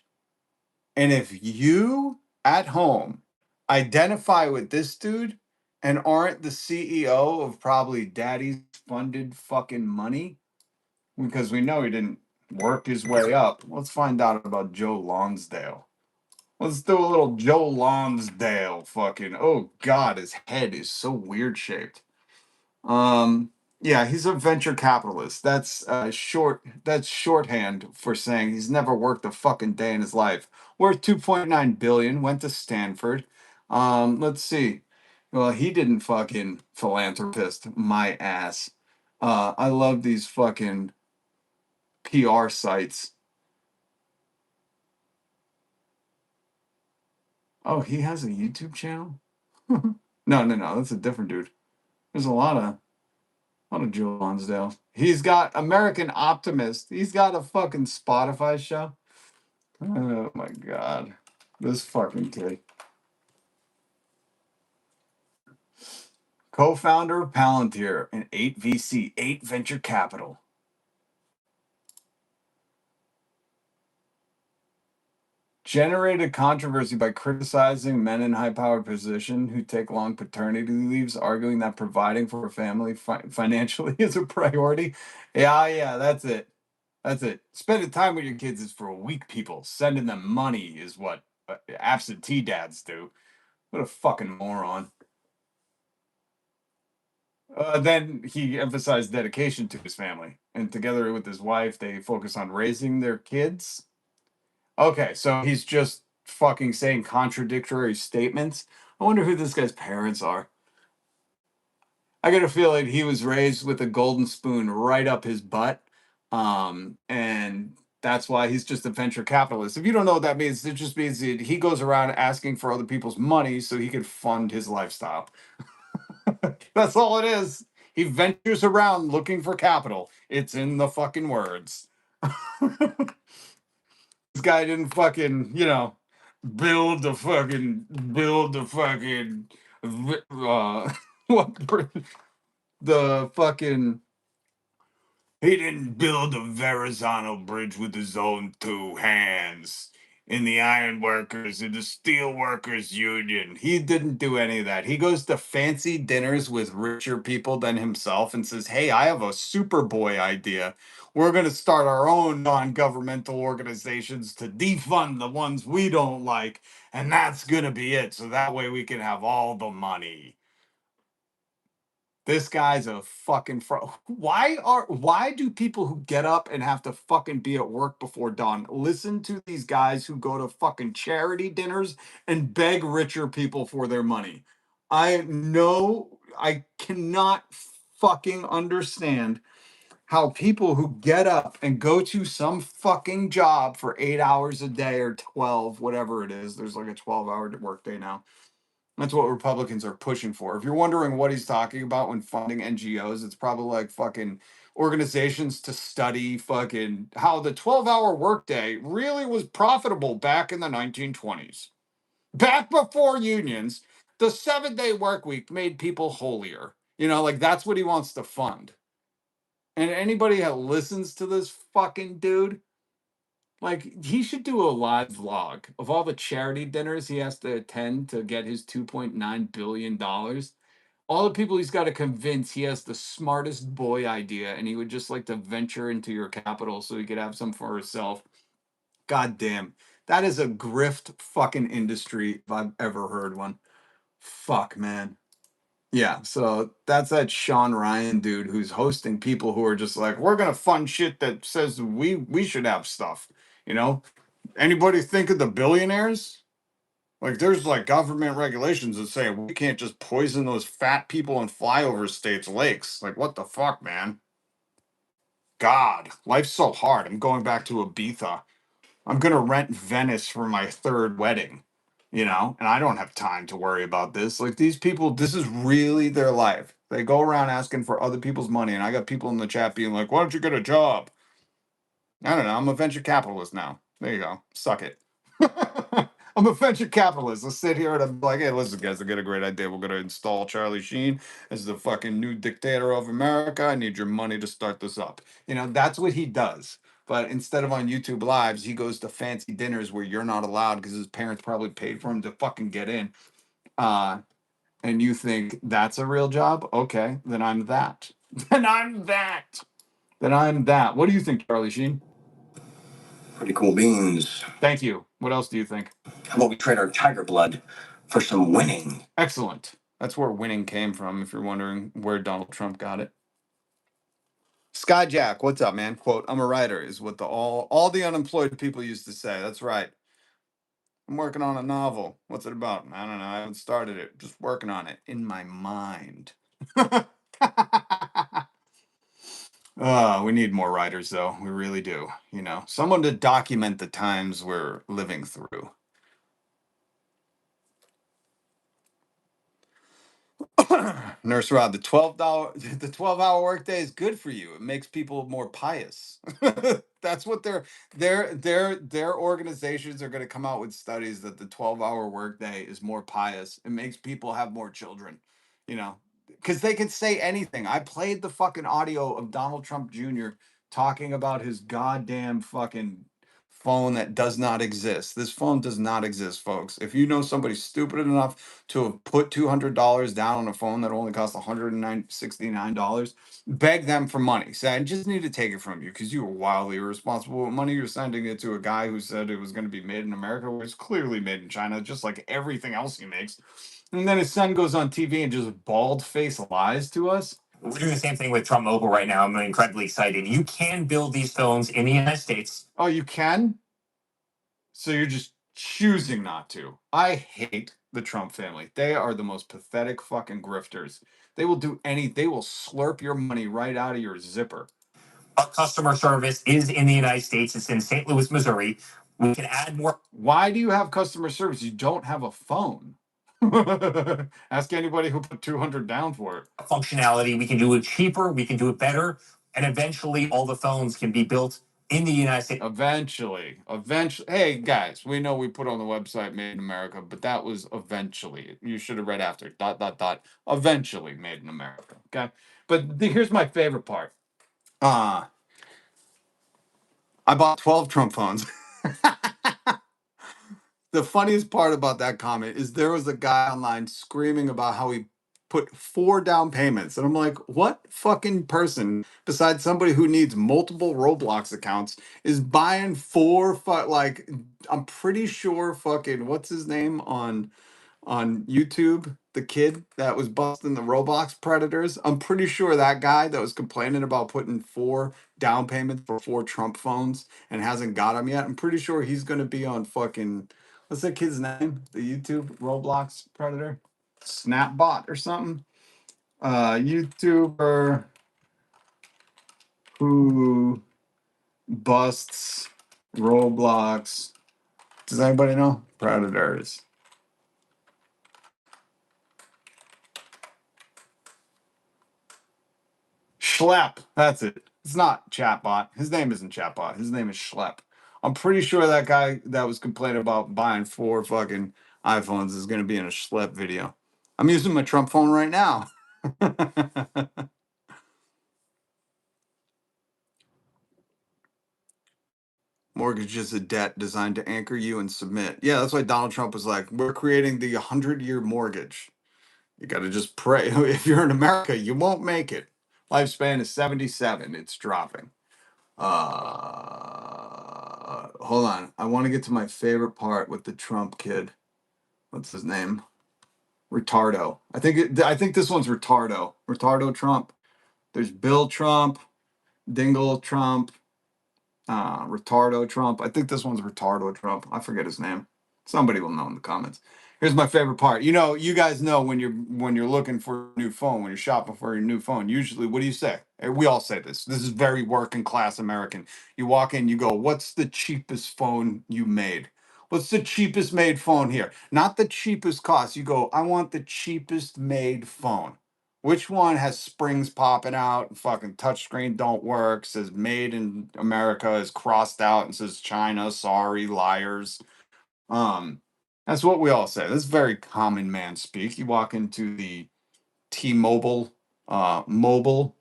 And if you at home identify with this dude and aren't the CEO of probably daddy's funded fucking money, because we know he didn't work his way up, let's find out about Joe Lonsdale. Let's do a little Joe Lonsdale fucking. Oh God, his head is so weird shaped. Yeah, he's a venture capitalist. That's shorthand for saying he's never worked a fucking day in his life. Worth 2.9 billion, went to Stanford. Let's see. Well, he didn't fucking philanthropist my ass. I love these fucking PR sites. Oh, he has a YouTube channel? No, that's a different dude. There's a lot of Joe Lonsdale. He's got American Optimist. He's got a fucking Spotify show. Oh my God. This fucking kid. Co-founder of Palantir and 8VC, 8 Venture Capital. generated controversy by criticizing men in high-powered position who take long paternity leaves, arguing that providing for a family financially is a priority. Yeah, that's it. That's it. Spending time with your kids is for weak people. Sending them money is what absentee dads do. What a fucking moron. Then he emphasized dedication to his family, and together with his wife, they focus on raising their kids. Okay, so he's just fucking saying contradictory statements. I wonder who this guy's parents are. I get a feeling he was raised with a golden spoon right up his butt. And that's why he's just a venture capitalist. If you don't know what that means, it just means that he goes around asking for other people's money so he can fund his lifestyle. That's all it is. He ventures around looking for capital. It's in the fucking words. This guy didn't fucking, build the fucking, what, the fucking, he didn't build a Verrazano bridge with his own two hands in the iron workers in the steel workers union. He didn't do any of that. He goes to fancy dinners with richer people than himself and says, hey, I have a Superboy idea. We're going to start our own non-governmental organizations to defund the ones we don't like. And that's going to be it. So that way we can have all the money. This guy's a fucking fraud. Why do people who get up and have to fucking be at work before dawn listen to these guys who go to fucking charity dinners and beg richer people for their money? I cannot fucking understand how people who get up and go to some fucking job for 8 hours a day or 12, whatever it is. There's like a 12-hour workday now. That's what Republicans are pushing for. If you're wondering what he's talking about when funding NGOs, it's probably like fucking organizations to study fucking how the 12-hour workday really was profitable back in the 1920s. Back before unions, the 7-day work week made people holier. Like that's what he wants to fund. And anybody that listens to this fucking dude, like, he should do a live vlog of all the charity dinners he has to attend to get his $2.9 billion. All the people he's got to convince he has the smartest boy idea and he would just like to venture into your capital so he could have some for himself. God damn. That is a grift fucking industry if I've ever heard one. Fuck, man. Yeah, so that's that Sean Ryan dude who's hosting people who are just like, we're gonna fund shit that says we should have stuff, you know? Anybody think of the billionaires? Like, there's like government regulations that say we can't just poison those fat people in flyover states' lakes. Like, what the fuck, man? God, life's so hard. I'm going back to Ibiza. I'm gonna rent Venice for my third wedding, and I don't have time to worry about this. Like, these people, this is really their life. They go around asking for other people's money, and I got people in the chat being like, why don't you get a job? I don't know. I'm a venture capitalist now. There you go. Suck it. I'm a venture capitalist. Let's sit here and I'm like, hey, listen, guys, I got a great idea. We're going to install Charlie Sheen as the fucking new dictator of America. I need your money to start this up. That's what he does. But instead of on YouTube Lives, he goes to fancy dinners where you're not allowed because his parents probably paid for him to fucking get in. And you think that's a real job? Okay, then I'm that. Then I'm that. Then I'm that. What do you think, Charlie Sheen? Pretty cool beans. Thank you. What else do you think? How about we trade our tiger blood for some winning? Excellent. That's where winning came from, if you're wondering where Donald Trump got it. Skyjack, what's up, man? Quote, I'm a writer, is what all the unemployed people used to say. That's right. I'm working on a novel. What's it about? I don't know. I haven't started it. Just working on it in my mind. We need more writers, though. We really do. Someone to document the times we're living through. Nurse Rod, the $12-hour workday is good for you. It makes people more pious. That's what their organizations are going to come out with studies that the 12-hour workday is more pious. It makes people have more children, because they can say anything. I played the fucking audio of Donald Trump Jr. talking about his goddamn fucking phone that does not exist. This phone does not exist, folks. If you know somebody stupid enough to have put $200 down on a phone that only costs $169, beg them for money. Say, I just need to take it from you because you were wildly irresponsible with money. You're sending it to a guy who said it was going to be made in America, where it's clearly made in China, just like everything else he makes. And then his son goes on TV and just bald face lies to us. We're doing the same thing with Trump Mobile right now. I'm incredibly excited. You can build these phones in the United States. Oh, you can? So you're just choosing not to. I hate the Trump family. They are the most pathetic fucking grifters. They will do they will slurp your money right out of your zipper. Our customer service is in the United States. It's in St. Louis, Missouri. We can add more. Why do you have customer service? You don't have a phone. Ask anybody who put 200 down for it. Functionality. We can do it cheaper. We can do it better. And eventually all the phones can be built in the United States. Eventually. Hey guys, we know we put on the website Made in America, but that was eventually. You should have read after ... Eventually made in America. Okay. But here's my favorite part. I bought 12 Trump phones. The funniest part about that comment is there was a guy online screaming about how he put 4 down payments. And I'm like, what fucking person, besides somebody who needs multiple Roblox accounts, is buying 4 like, I'm pretty sure fucking, what's his name on YouTube, the kid that was busting the Roblox predators. I'm pretty sure that guy that was complaining about putting 4 down payments for 4 Trump phones and hasn't got them yet. I'm pretty sure he's going to be on fucking, what's that kid's name? The YouTube Roblox predator? Snapbot or something? YouTuber who busts Roblox. Does anybody know? Predators. Schlep. That's it. It's not Chatbot. His name isn't Chatbot. His name is Schlep. I'm pretty sure that guy that was complaining about buying 4 fucking iPhones is going to be in a Schlep video. I'm using my Trump phone right now. Mortgage is a debt designed to anchor you and submit. Yeah, that's why Donald Trump was like, we're creating the 100-year mortgage. You got to just pray. If you're in America, you won't make it. Lifespan is 77. It's dropping. Hold on. I want to get to my favorite part with the Trump kid. What's his name? Retardo. I think this one's Retardo. Retardo Trump. There's Bill Trump, Dingle Trump, Retardo Trump. I think this one's Retardo Trump. I forget his name. Somebody will know in the comments. Here's my favorite part. You guys know when you're looking for a new phone, when you're shopping for your new phone, usually what do you say? We all say this. This is very working class American. You walk in, you go, "What's the cheapest phone you made? What's the cheapest made phone here? Not the cheapest cost." You go, "I want the cheapest made phone." Which one has springs popping out? Fucking touchscreen don't work. Says made in America is crossed out and says China. Sorry, liars. That's what we all say. This is very common man speak. You walk into the T-Mobile mobile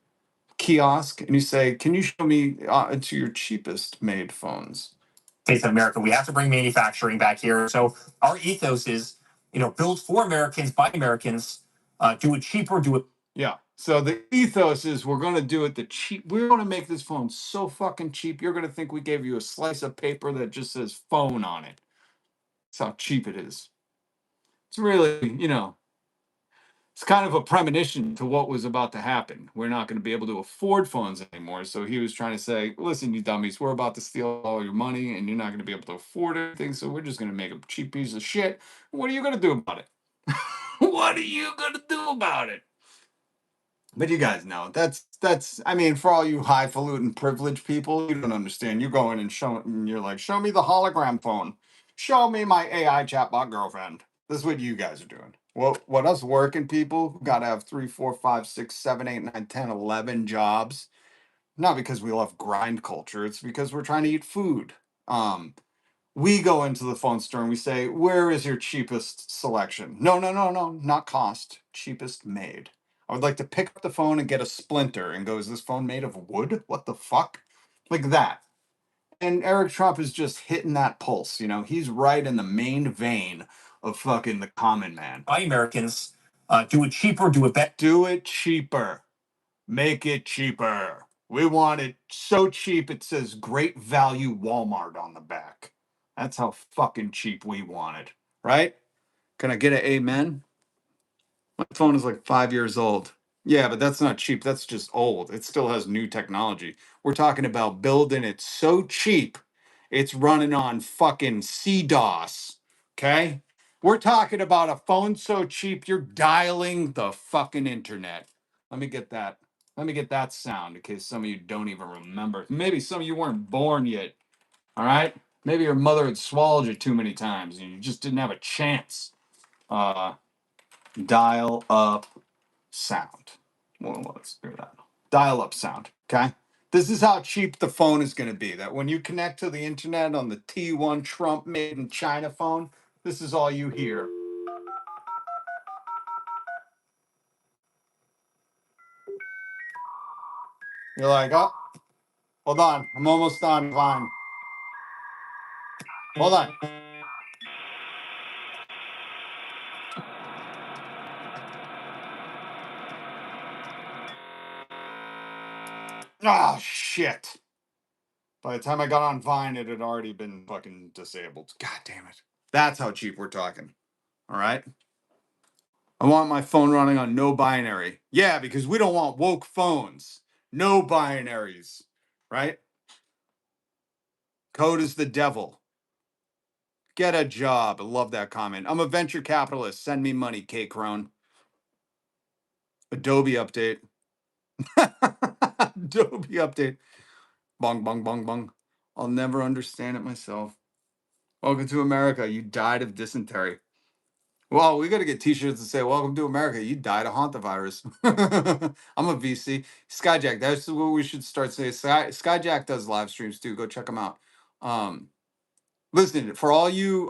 kiosk and you say, "Can you show me into your cheapest made phones?" States of America. We have to bring manufacturing back here. So our ethos is, build for Americans, by Americans, do it cheaper, do it. Yeah. So the ethos is we're going to do it the cheap. We're going to make this phone so fucking cheap. You're going to think we gave you a slice of paper that just says phone on it. That's how cheap it is. It's really, it's kind of a premonition to what was about to happen. We're not going to be able to afford phones anymore. So he was trying to say, listen, you dummies, we're about to steal all your money and you're not going to be able to afford anything. So we're just going to make a cheap piece of shit. What are you going to do about it? What are you going to do about it? But you guys know that's I mean, for all you highfalutin privileged people, you don't understand. You go in and you're like, show me the hologram phone. Show me my AI chatbot girlfriend. This is what you guys are doing. What us working people who gotta have 3, 4, 5, 6, 7, 8, 9, 10, 11 jobs. Not because we love grind culture, it's because we're trying to eat food. We go into the phone store and we say, where is your cheapest selection? No, not cost, cheapest made. I would like to pick up the phone and get a splinter and go, is this phone made of wood? What the fuck? Like that. and Eric Trump is just hitting that pulse. You know, he's right in the main vein of fucking the common man. By Americans, do it cheaper, do it better. Do it cheaper. Make it cheaper. We want it so cheap it says great value Walmart on the back. That's how fucking cheap we want it. Right? Can I get an amen? My phone is like 5 years old. Yeah, but that's not cheap. That's just old. It still has new technology. We're talking about building it so cheap, it's running on fucking CDOS. Okay? We're talking about a phone so cheap, you're dialing the fucking internet. Let me get that. Let me get that sound in case some of you don't even remember. Maybe some of you weren't born yet. All right? Maybe your mother had swallowed you too many times and you just didn't have a chance. Dial up sound. Well, let's do that. Dial up sound. Okay. This is how cheap the phone is going to be. That when you connect to the internet on the T1 Trump made in China phone, this is all you hear. You're like, oh, hold on. I'm almost on Vine. Hold on. Oh, shit. By the time I got on Vine, it had already been fucking disabled. God damn it. That's how cheap we're talking. All right. I want my phone running on no binary. Yeah, because we don't want woke phones. No binaries, right? Code is the devil. Get a job. I love that comment. I'm a venture capitalist. Send me money, Kate Crone. Adobe update. Adobe update. Bong, bong, bong, bong. I'll never understand it myself. Welcome to America. You died of dysentery. Well, we got to get T-shirts that say "Welcome to America." You died of hantavirus. I'm a VC. Skyjack. That's what we should start saying. Skyjack does live streams too. Go check them out. Um, listen, for all you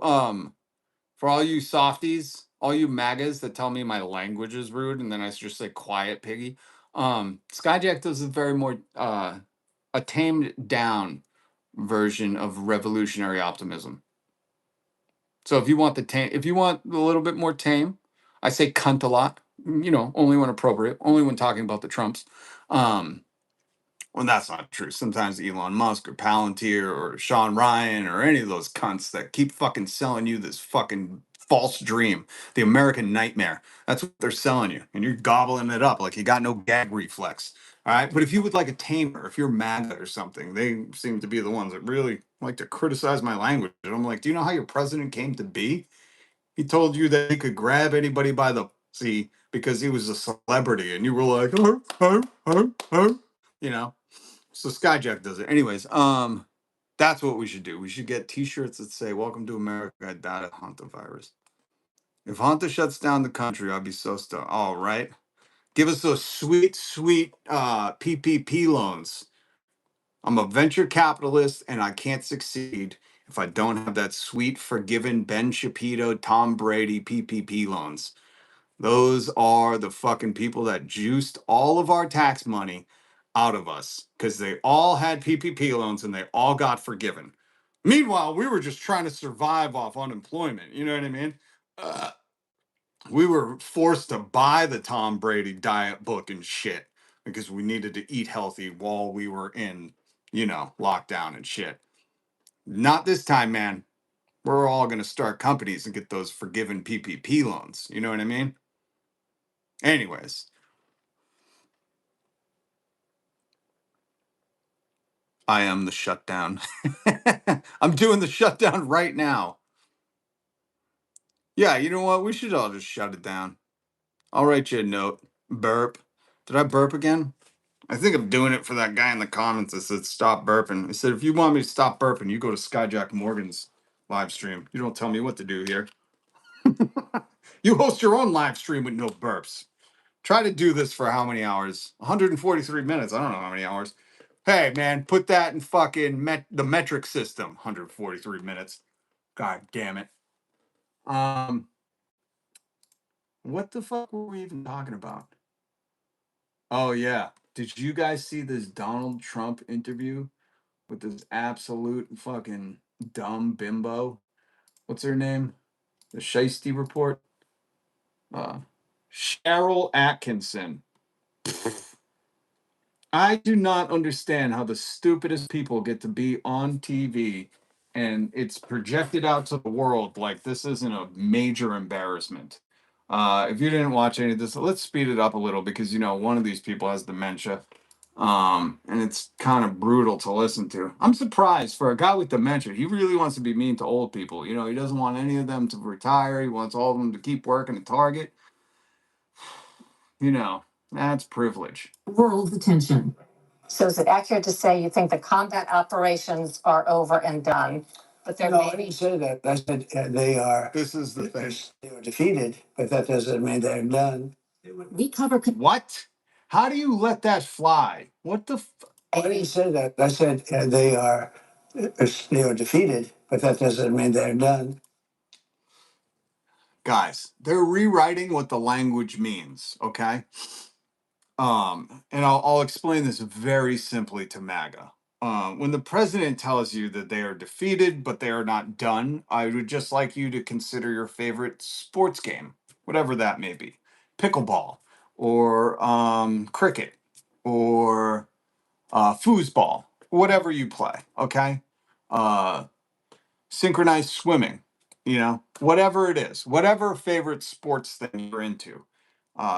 softies, all you MAGAs that tell me my language is rude, and then I just say "quiet piggy." Skyjack does a very more a tamed down version of revolutionary optimism. So if you want if you want a little bit more tame, I say cunt a lot. You know, only when appropriate, only when talking about the Trumps. When that's not true. Sometimes Elon Musk or Palantir or Sean Ryan or any of those cunts that keep fucking selling you this fucking false dream, the American nightmare. That's what they're selling you, and you're gobbling it up like you got no gag reflex. All right, but if you would like a tamer, if you're MAGA or something, they seem to be the ones that really like to criticize my language. And I'm like, do you know how your president came to be? He told you that he could grab anybody by the pussy because he was a celebrity, and you were like, you know. So Skyjack does it. Anyways, that's what we should do. We should get T-shirts that say "Welcome to America. I died of hantavirus." If Hanta shuts down the country, I'll be so stoked. All right, give us those sweet, sweet PPP loans. I'm a venture capitalist, and I can't succeed if I don't have that sweet, forgiven Ben Shapiro, Tom Brady PPP loans. Those are the fucking people that juiced all of our tax money out of us because they all had PPP loans and they all got forgiven. Meanwhile, we were just trying to survive off unemployment. You know what I mean? We were forced to buy the Tom Brady diet book and shit because we needed to eat healthy while we were in, you know, lockdown and shit. Not this time, man. We're all going to start companies and get those forgiven PPP loans. You know what I mean? Anyways, I am the shutdown. I'm doing the shutdown right now. Yeah, you know what? We should all just shut it down. I'll write you a note. Burp. Did I burp again? I think I'm doing it for that guy in the comments that said stop burping. He said, if you want me to stop burping, you go to Skyjack Morgan's live stream. You don't tell me what to do here. You host your own live stream with no burps. Try to do this for how many hours? 143 minutes. I don't know how many hours. Hey, man, put that in fucking the metric system. 143 minutes. God damn it. What the fuck were we even talking about? Oh yeah. Did you guys see this Donald Trump interview with this absolute fucking dumb bimbo. What's her name? The Shiesty Report. Cheryl Atkinson. I do not understand how the stupidest people get to be on TV and it's projected out to the world like this isn't a major embarrassment. If you didn't watch any of this, let's speed it up a little because one of these people has dementia. And it's kind of brutal to listen to. I'm surprised for a guy with dementia. He really wants to be mean to old people. He doesn't want any of them to retire. He wants all of them to keep working at Target. That's privilege. World attention. So is it accurate to say you think the combat operations are over and done? But they're No, I didn't say that. I said they are. This is the thing. They were defeated, but that doesn't mean they're done. We cover. What? How do you let that fly? What the? I didn't say that. I said they are defeated, but that doesn't mean they're done. Guys, they're rewriting what the language means. Okay. And I'll explain this very simply to MAGA. When the president tells you that they are defeated, but they are not done, I would just like you to consider your favorite sports game, whatever that may be, pickleball or cricket or foosball, whatever you play. Okay. Synchronized swimming, whatever it is, whatever favorite sports thing you're into,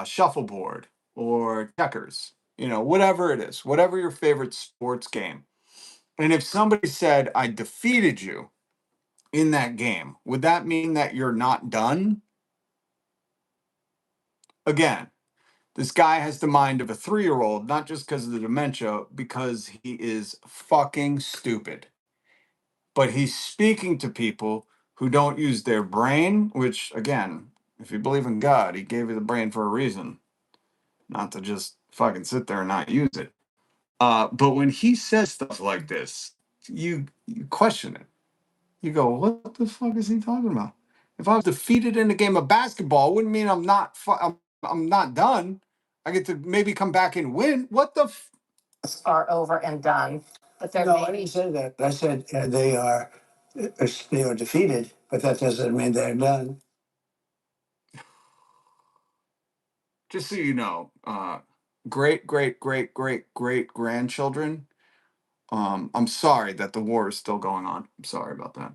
shuffleboard or checkers, whatever it is, whatever your favorite sports game. And if somebody said, I defeated you in that game, would that mean that you're not done? Again, this guy has the mind of a 3-year-old, not just because of the dementia, because he is fucking stupid. But he's speaking to people who don't use their brain, which, again, if you believe in God, he gave you the brain for a reason, not to just fucking sit there and not use it. But when he says stuff like this, you question it. You go, what the fuck is he talking about? If I was defeated in a game of basketball, it wouldn't mean I'm not done. I get to maybe come back and win. What the? Are over and done. But they're No, I didn't say that. I said they are defeated, but that doesn't mean they're done. Just so you know, great, great, great, great, great grandchildren. I'm sorry that the war is still going on. I'm sorry about that.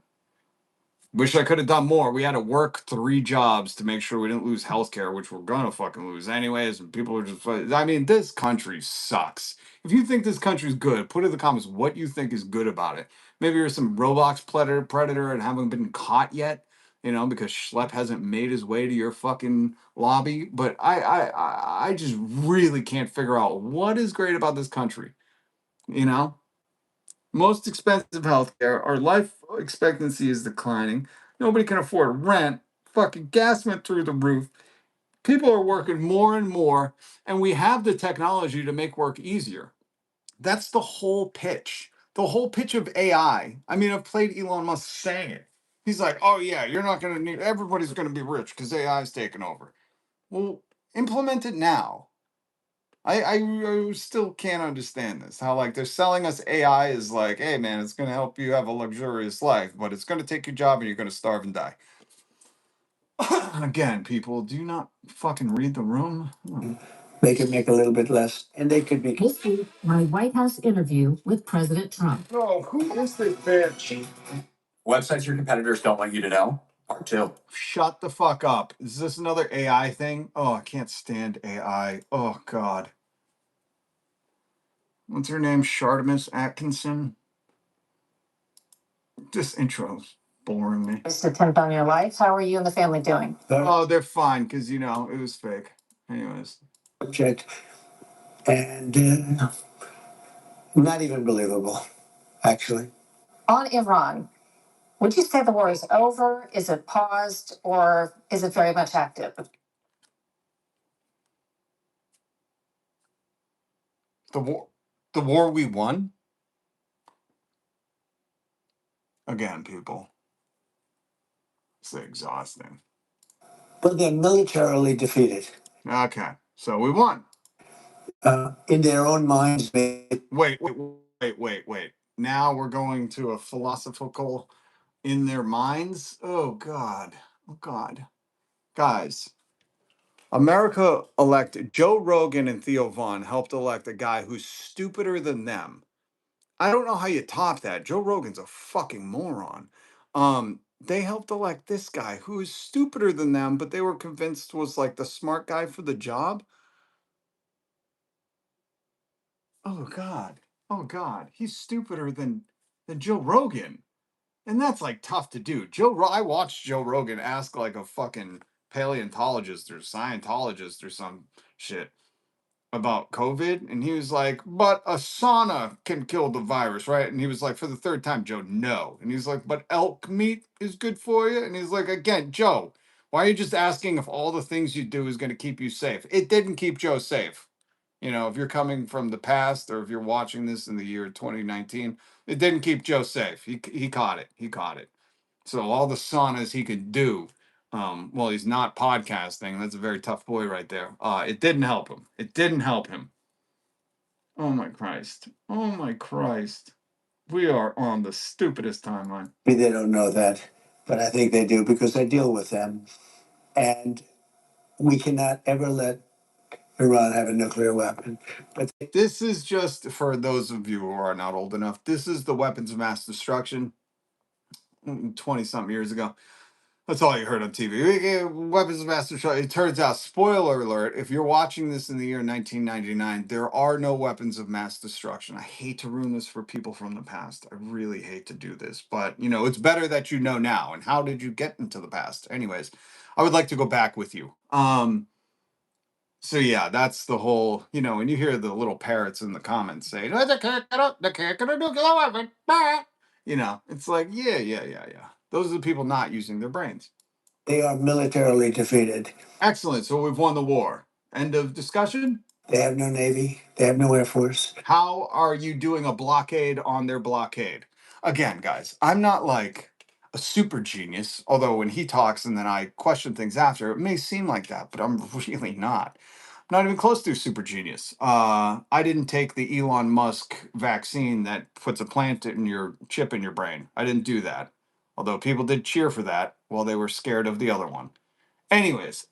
Wish I could have done more. We had to work 3 jobs to make sure we didn't lose healthcare, which we're gonna fucking lose anyways. And people are just, I mean, this country sucks. If you think this country's good, put in the comments what you think is good about it. Maybe you're some Roblox predator and haven't been caught yet, because Schlepp hasn't made his way to your fucking lobby. But I just really can't figure out what is great about this country. Most expensive healthcare. Our life expectancy is declining. Nobody can afford rent. Fucking gas went through the roof. People are working more and more, and we have the technology to make work easier. That's the whole pitch. The whole pitch of AI. I mean, I've played Elon Musk saying it. He's like, oh, yeah, you're not going to need, everybody's going to be rich because AI is taking over. Well, implement it now. I still can't understand this. How they're selling us AI is like, hey man, it's gonna help you have a luxurious life, but it's gonna take your job and you're gonna starve and die. Again, people, do you not fucking read the room? They could make a little bit less, and they could be. This week, my White House interview with President Trump. Oh, who is this bitch? Websites your competitors don't want you to know. Part 2. Shut the fuck up. Is this another AI thing? Oh, I can't stand AI. Oh god. What's her name? Shardamus Atkinson? This intro's boring me. First attempt on your life. How are you and the family doing? Oh, they're fine, because it was fake. Anyways. Subject, and not even believable, actually. On Iran, would you say the war is over? Is it paused? Or is it very much active? The war we won? Again, people. It's exhausting. But they're militarily defeated. Okay, so we won. In their own minds, Wait. now we're going to a philosophical in their minds. Oh God. Oh God. Guys, America elected Joe Rogan and Theo Vaughn helped elect a guy who's stupider than them. I don't know how you top that. Joe Rogan's a fucking moron. They helped elect this guy who is stupider than them, but they were convinced was like the smart guy for the job. Oh God. Oh God. He's stupider than Joe Rogan. And that's like tough to do. I watched Joe Rogan ask like a fucking paleontologist or Scientologist or some shit about COVID, and he was like, "But a sauna can kill the virus, right?" And he was like, for the third time, Joe, no. And he's like, "But elk meat is good for you." And he's like, again, Joe, why are you just asking if all the things you do is going to keep you safe? It didn't keep Joe safe. You know, if you're coming from the past or if you're watching this in the year 2019, it didn't keep Joe safe. He caught it. He caught it. So all the saunas he could do, well, he's not podcasting. That's a very tough boy right there. It didn't help him. It didn't help him. Oh my Christ. Oh my Christ. We are on the stupidest timeline. They don't know that, but I think they do because I deal with them. And we cannot ever let Iran have a nuclear weapon. But This is just for those of you who are not old enough. This is the weapons of mass destruction 20 something years ago. That's all you heard on TV. Weapons of mass destruction. It turns out, spoiler alert, if you're watching this in the year 1999, there are no weapons of mass destruction. I hate to ruin this for people from the past. I really hate to do this, but you know, it's better that you know now. And how did you get into the past? Anyways, I would like to go back with you. So yeah, that's the whole, you know, when you hear the little parrots in the comments say, "Oh, they can't get a nuclear weapon." Bah." You know, it's like, yeah. Those are the people not using their brains. they are militarily defeated. Excellent. So we've won the war. End of discussion. They have no navy. They have no air force. How are you doing a blockade on their blockade? Again, guys, I'm not like a super genius, although when he talks and then I question things after, it may seem like that, but I'm really not. Not even close to super genius. I didn't take the Elon Musk vaccine that puts a plant in your chip in your brain. I didn't do that. Although people did cheer for that while they were scared of the other one. Anyways,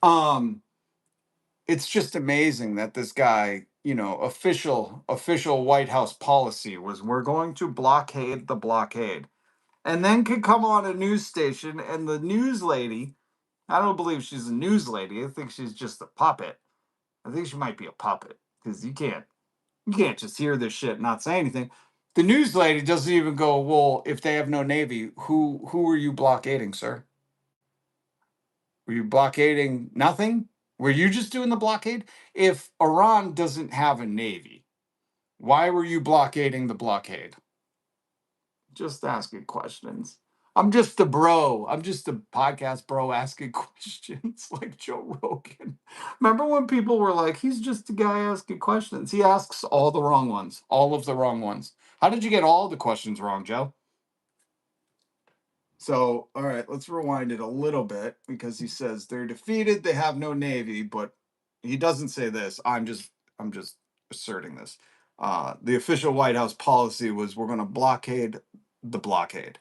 it's just amazing that this guy, you know, official White House policy was we're going to blockade the blockade. And then could come on a news station and the news lady, I don't believe she's a news lady. I think she's just a puppet. I think she might be a puppet because you can't just hear this shit and not say anything. The news lady doesn't even go, "Well, if they have no navy, who are you blockading, sir? Were you blockading nothing? Were you just doing the blockade? If Iran doesn't have a navy, why were you blockading the blockade?" Just asking questions. I'm just a bro. I'm just a podcast bro asking questions like Joe Rogan. Remember when people were like, he's just a guy asking questions? He asks all the wrong ones, all of the wrong ones. How did you get all the questions wrong, Joe? So, all right, let's rewind it a little bit because he says they're defeated, they have no navy, but he doesn't say this. I'm just asserting this. The official White House policy was we're going to blockade the blockade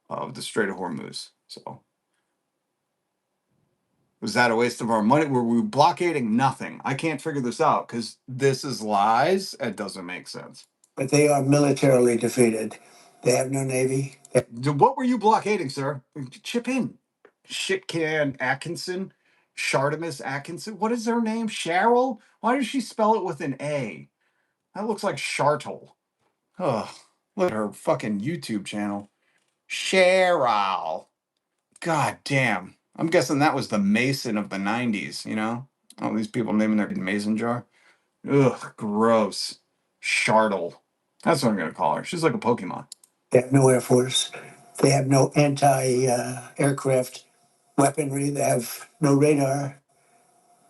of the Strait of Hormuz. So, was that a waste of our money? Were we blockading nothing? I can't figure this out because this is lies. It doesn't make sense. But they are militarily defeated. They have no navy. What were you blockading, sir? Chip in. Shit can Atkinson. Shartimus Atkinson. What is her name? Cheryl? Why does she spell it with an A? That looks like Chartle. Ugh. Look at her fucking YouTube channel. Cheryl. God damn. I'm guessing that was the Mason of the 90s, you know? All these people naming their mason jar. Ugh, gross. Chartle. That's what I'm going to call her. She's like a Pokemon. They have no air force. They have no anti-aircraft weaponry. They have no radar.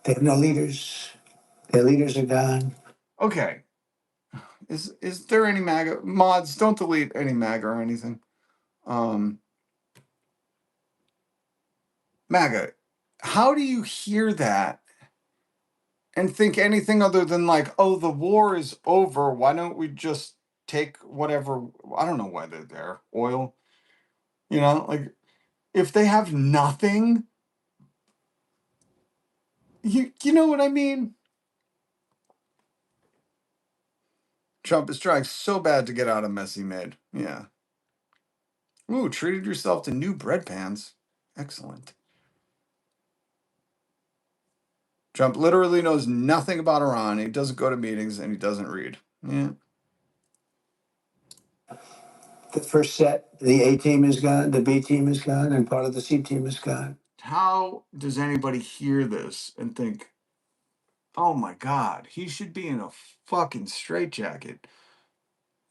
They have no leaders. Their leaders are gone. Okay. Is there any MAGA mods? Don't delete any MAGA or anything. MAGA, how do you hear that and think anything other than like, oh, the war is over? Why don't we just take whatever, I don't know why they're there, oil, you know, like if they have nothing, you know what I mean? Trump is trying so bad to get out of mess he made. Yeah. Ooh, treated yourself to new bread pans. Excellent. Trump literally knows nothing about Iran. He doesn't go to meetings and he doesn't read. Yeah. The first set, the A team is gone, the B team is gone, and part of the C team is gone. How does anybody hear this and think, oh my God, he should be in a fucking straitjacket?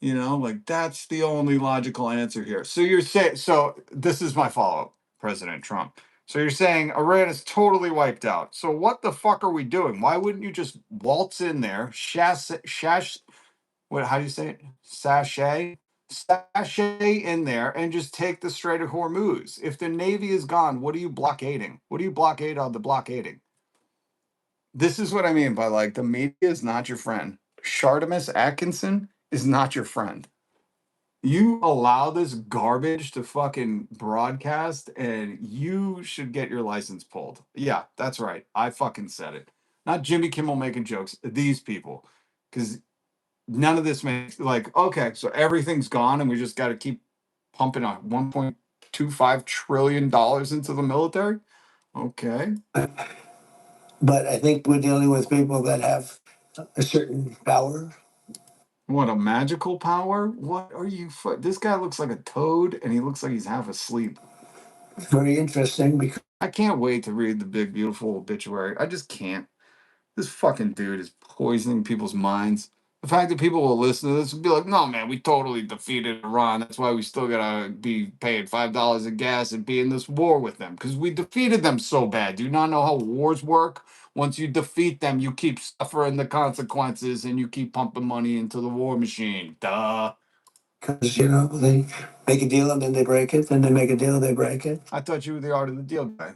You know, like that's the only logical answer here. So you're saying, so this is my follow up, President Trump. So you're saying Iran is totally wiped out. So what the fuck are we doing? Why wouldn't you just waltz in there, what, how do you say it? Sashay in there and just take the Strait of Hormuz. If the Navy is gone, what are you blockading? What do you blockade on the blockading? This is what I mean by like the media is not your friend. Shardamus Atkinson is not your friend. You allow this garbage to fucking broadcast and you should get your license pulled. Yeah, that's right. I fucking said it. Not Jimmy Kimmel making jokes, these people. Because none of this makes like, okay, so everything's gone and we just got to keep pumping a $1.25 trillion into the military. Okay. But I think we're dealing with people that have a certain power. What, a magical power? What are you? This guy looks like a toad and he looks like he's half asleep. Very interesting because I can't wait to read the big, beautiful obituary. I just can't. This fucking dude is poisoning people's minds. The fact that people will listen to this and be like, no, man, we totally defeated Iran. That's why we still gotta be paying $5 a gas and be in this war with them. Because we defeated them so bad. Do you not know how wars work? Once you defeat them, you keep suffering the consequences and you keep pumping money into the war machine. Duh. you know they make a deal and then they break it, then they make a deal, they break it. I thought you were the art of the deal guy.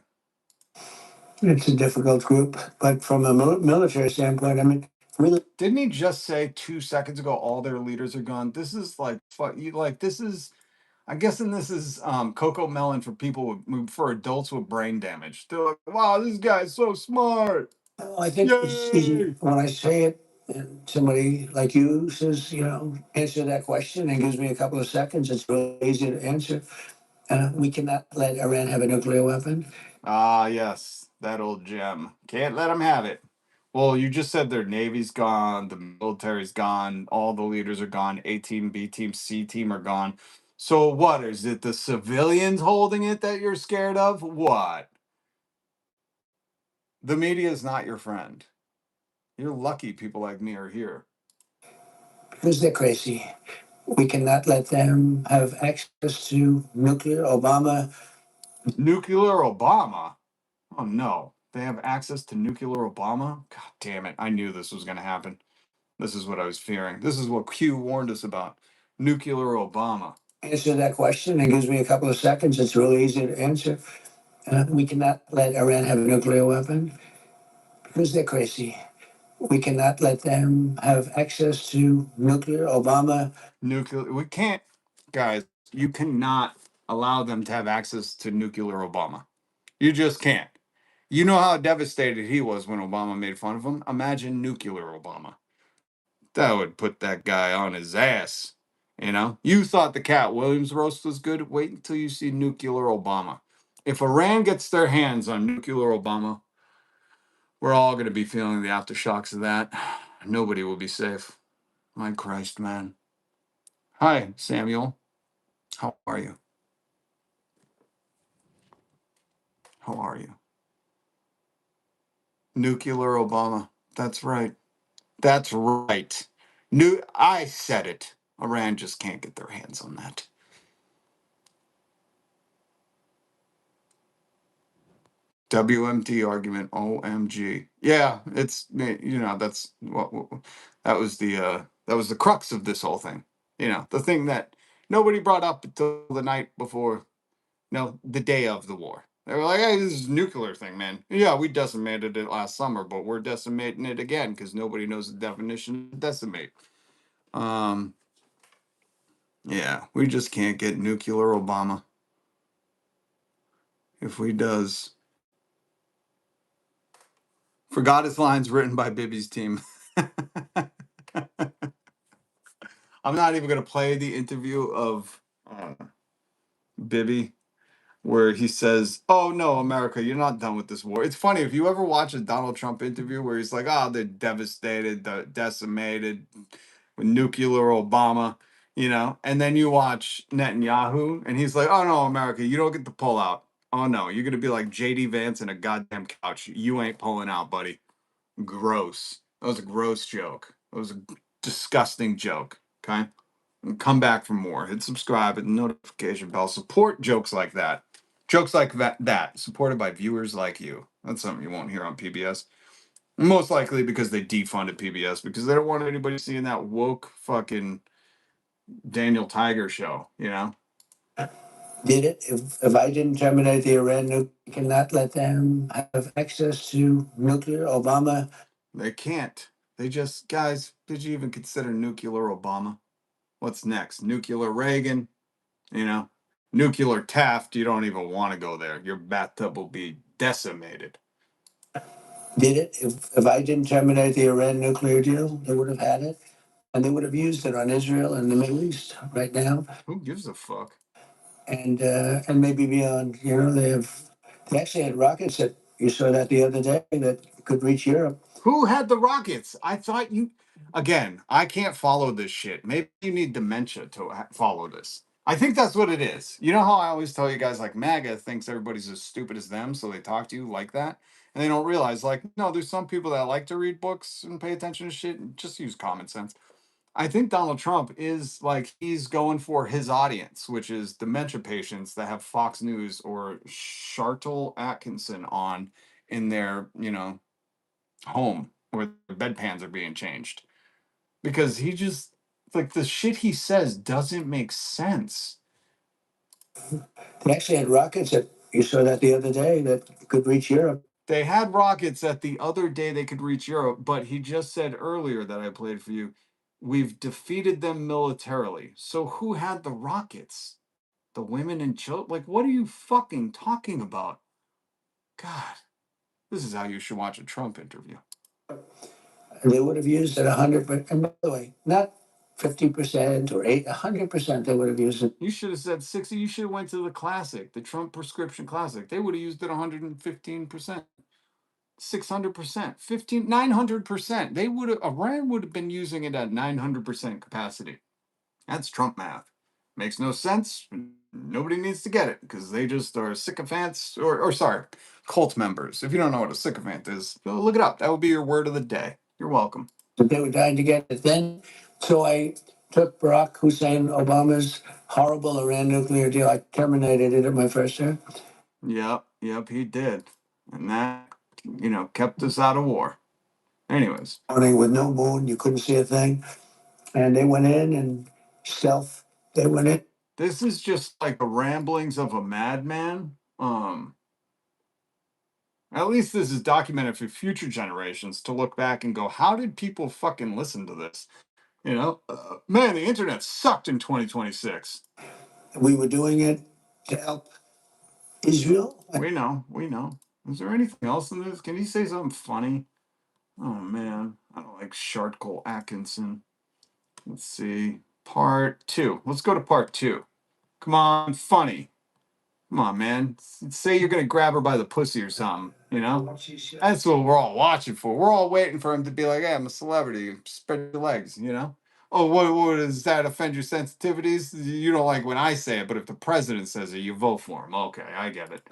It's a difficult group, but from a military standpoint, I mean, really. Didn't he just say 2 seconds ago all their leaders are gone? This is like this is, I'm guessing this is Coco Melon for people for adults with brain damage. They're like, wow, this guy's so smart. I think it's easy Yay! when I say it, and somebody like you says, answer that question and gives me a couple of seconds. It's really easy to answer. We cannot let Iran have a nuclear weapon. Ah, yes, that old gem. Can't let them have it. Well, you just said their navy's gone, the military's gone, all the leaders are gone, A team, B team, C team are gone. So what is it? The civilians holding it that you're scared of? What? The media is not your friend. You're lucky people like me are here. Because they're crazy. We cannot let them have access to nuclear. Nuclear Obama? Oh no. They have access to nuclear Obama? God damn it. I knew this was going to happen. This is what I was fearing. This is what Q warned us about. Nuclear Obama. Answer that question and gives me a couple of seconds. It's really easy to answer. We cannot let Iran have a nuclear weapon because they're crazy. We cannot let them have access to nuclear. We can't, guys, you cannot allow them to have access to nuclear Obama. You just can't. You know how devastated he was when Obama made fun of him? Imagine nuclear Obama. That would put that guy on his ass. You know? You thought the Cat Williams roast was good? Wait until you see nuclear Obama. If Iran gets their hands on nuclear Obama, we're all going to be feeling the aftershocks of that. Nobody will be safe. My Christ, man. Hi, Samuel. How are you? How are you? Nuclear Obama. That's right. That's right. I said it. Iran just can't get their hands on that. WMD argument. OMG. Yeah, it's that's what that was the crux of this whole thing. The thing that nobody brought up until the night before, the day of the war. They were like, "Hey, this is a nuclear thing, man. Yeah, we decimated it last summer, but we're decimating it again because nobody knows the definition of decimate." Yeah, we just can't get nuclear Obama. If we does. Forgot his lines written by Bibby's team. I'm not even going to play the interview of Bibby where he says, "Oh no, America, you're not done with this war." It's funny if you ever watch a Donald Trump interview where he's like, "Oh, they're devastated, decimated with nuclear Obama," and then you watch Netanyahu and he's like, "Oh no, America, you don't get to pull out. Oh no, you're gonna be like JD Vance in a goddamn couch. You ain't pulling out, buddy." Gross. That was a gross joke. That was a disgusting joke. Okay. And come back for more. Hit subscribe and notification bell. Support jokes like that. Jokes like that supported by viewers like you. That's something you won't hear on PBS. Most likely because they defunded PBS because they don't want anybody seeing that woke fucking Daniel Tiger show, Did it? If I didn't terminate the Iran nuclear, cannot let them have access to nuclear. Obama. They can't. They just, guys, did you even consider nuclear Obama? What's next? Nuclear Reagan? Nuclear Taft, you don't even want to go there. Your bathtub will be decimated. Did it? If I didn't terminate the Iran nuclear deal, they would have had it, and they would have used it on Israel and the Middle East right now. Who gives a fuck? And maybe beyond. They actually had rockets that you saw that the other day that could reach Europe. Who had the rockets? I thought again, I can't follow this shit. Maybe you need dementia to follow this. I think that's what it is. You know how I always tell you guys, like, MAGA thinks everybody's as stupid as them, so they talk to you like that? And they don't realize, like, no, there's some people that like to read books and pay attention to shit and just use common sense. I think Donald Trump is like he's going for his audience, which is dementia patients that have Fox News or Charlton Atkinson on in their, home where the bedpans are being changed. Because he just like the shit he says doesn't make sense. They actually had rockets that you saw that the other day that could reach Europe. They had rockets that the other day they could reach Europe, but he just said earlier that I played for you, we've defeated them militarily. So who had the rockets? The women and children? Like, what are you fucking talking about? God, this is how you should watch a Trump interview. They would have used it 100%. And by the way, not 50% or 100%. They would have used it. You should have said 60. You should have went to the classic, the Trump prescription classic. They would have used it 115%. 600%, 900%. They would have, Iran would have been using it at 900% capacity. That's Trump math. Makes no sense. Nobody needs to get it because they just are sycophants or sorry, cult members. If you don't know what a sycophant is, look it up. That would be your word of the day. You're welcome. But they were dying to get it then. So I took Barack Hussein Obama's horrible Iran nuclear deal. I terminated it at my first term. Yep, he did. And that, kept us out of war. Anyways. Morning with no moon, you couldn't see a thing. And they went in and they went in. This is just like the ramblings of a madman. At least this is documented for future generations to look back and go, how did people fucking listen to this? Man, the internet sucked in 2026. We were doing it to help Israel. We know. Is there anything else in this? Can you say something funny? Oh man, I don't like Charlton Atkinson. Let's see. Part 2. Let's go to part 2. Come on, funny. Come on, man. Say you're gonna grab her by the pussy or something, That's what we're all watching for. We're all waiting for him to be like, hey, I'm a celebrity. Spread your legs, Oh, what does that offend your sensitivities? You don't like when I say it, but if the president says it, you vote for him. Okay, I get it.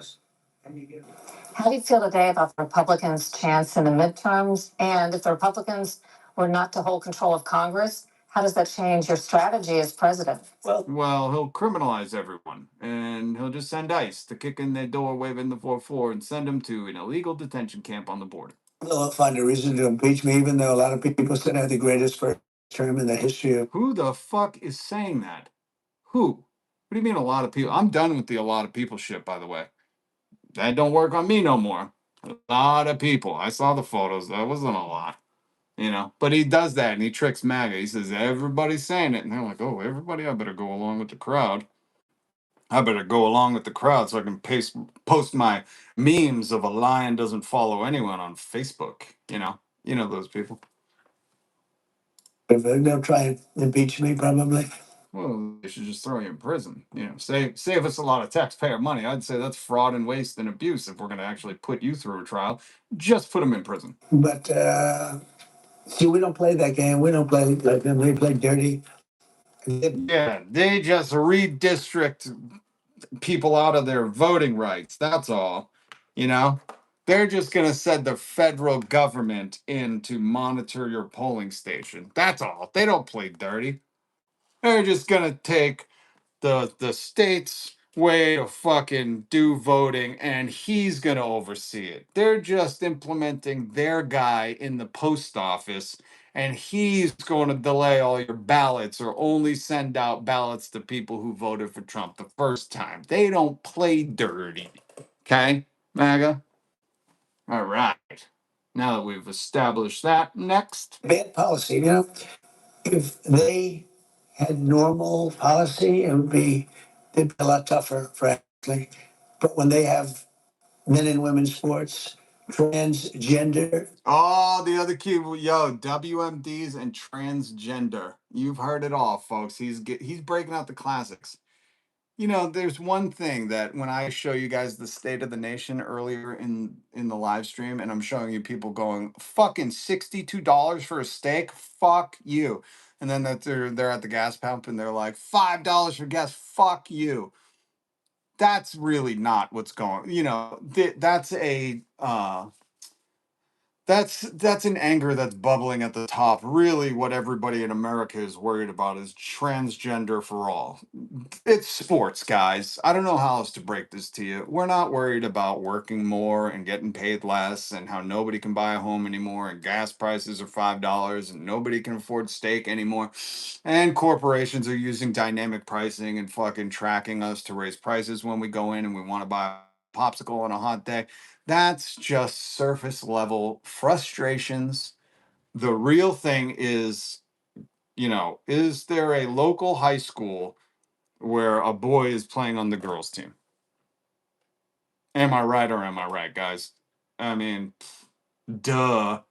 How do you feel today about the Republicans' chance in the midterms? And if the Republicans were not to hold control of Congress, how does that change your strategy as president? Well, he'll criminalize everyone, and he'll just send ICE to kick in their door, waving the 4-4, and send them to an illegal detention camp on the border. They'll find a reason to impeach me, even though a lot of people said I had the greatest first term in the history of. Who the fuck is saying that? Who? What do you mean a lot of people? I'm done with the a lot of people shit, by the way. That don't work on me no more. A lot of people. I saw the photos. That wasn't a lot. But he does that and he tricks MAGA. He says, everybody's saying it. And they're like, oh, everybody, I better go along with the crowd. I better go along with the crowd so I can post my memes of a lion doesn't follow anyone on Facebook. You know those people. They'll try and impeach me, probably. Well, they should just throw you in prison. Save us a lot of taxpayer money. I'd say that's fraud and waste and abuse. If we're going to actually put you through a trial, just put them in prison. But see, we don't play that game. We don't play like them. They play dirty. Yeah, they just redistrict people out of their voting rights. That's all. They're just going to send the federal government in to monitor your polling station. That's all. They don't play dirty. They're just going to take the state's way to fucking do voting and he's going to oversee it. They're just implementing their guy in the post office and he's going to delay all your ballots or only send out ballots to people who voted for Trump the first time. They don't play dirty. Okay, MAGA? All right. Now that we've established that, next. Bad policy, if they had normal policy, they'd be a lot tougher, frankly. But when they have men and women's sports, transgender. Oh, the other key, WMDs and transgender. You've heard it all, folks. He's breaking out the classics. There's one thing that when I show you guys the state of the nation earlier in the live stream, and I'm showing you people going fucking $62 for a steak, fuck you, and then that they're at the gas pump and they're like $5 for gas, fuck you. That's really not what's going. That's a that's an anger that's bubbling at the top. Really, what everybody in America is worried about is transgender for all. It's sports, guys. I don't know how else to break this to you. We're not worried about working more and getting paid less and how nobody can buy a home anymore and gas prices are $5 and nobody can afford steak anymore. And corporations are using dynamic pricing and fucking tracking us to raise prices when we go in and we want to buy a popsicle on a hot day. That's just surface level frustrations. The real thing is, is there a local high school where a boy is playing on the girls' team? Am I right or am I right, guys? I mean, duh.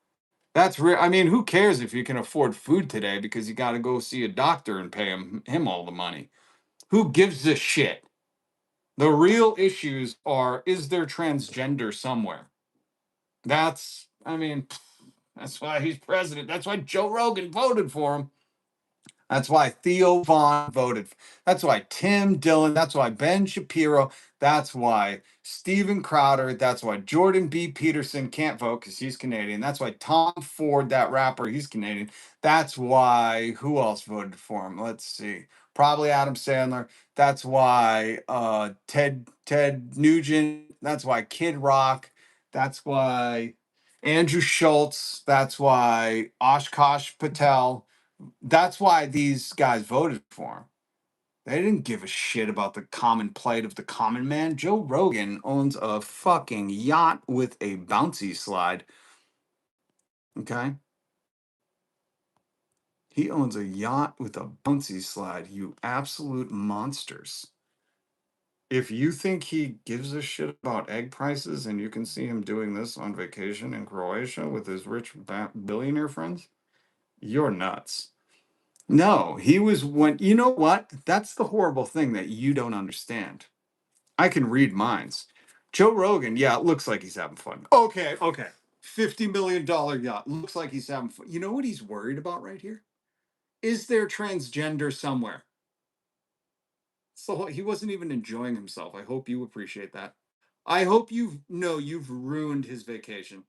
That's real. I mean, who cares if you can afford food today because you got to go see a doctor and pay him all the money? Who gives a shit? The real issues are, is there transgender somewhere? That's why he's president. That's why Joe Rogan voted for him. That's why Theo Vaughn voted. That's why Tim Dillon. That's why Ben Shapiro. That's why Steven Crowder. That's why Jordan B. Peterson can't vote because he's Canadian. That's why Tom Ford, that rapper, he's Canadian. That's why, who else voted for him? Let's see. Probably Adam Sandler. That's why Ted Nugent. That's why Kid Rock. That's why Andrew Schultz. That's why Oshkosh Patel. That's why these guys voted for him. They didn't give a shit about the common plight of the common man. Joe Rogan owns a fucking yacht with a bouncy slide. Okay? He owns a yacht with a bouncy slide, you absolute monsters. If you think he gives a shit about egg prices and you can see him doing this on vacation in Croatia with his rich billionaire friends, you're nuts. No, he was you know what? That's the horrible thing that you don't understand. I can read minds. Joe Rogan, yeah, it looks like he's having fun. Okay. $50 million yacht. Looks like he's having fun. You know what he's worried about right here? Is there transgender somewhere? So he wasn't even enjoying himself. I hope you appreciate that. I hope you've ruined his vacation.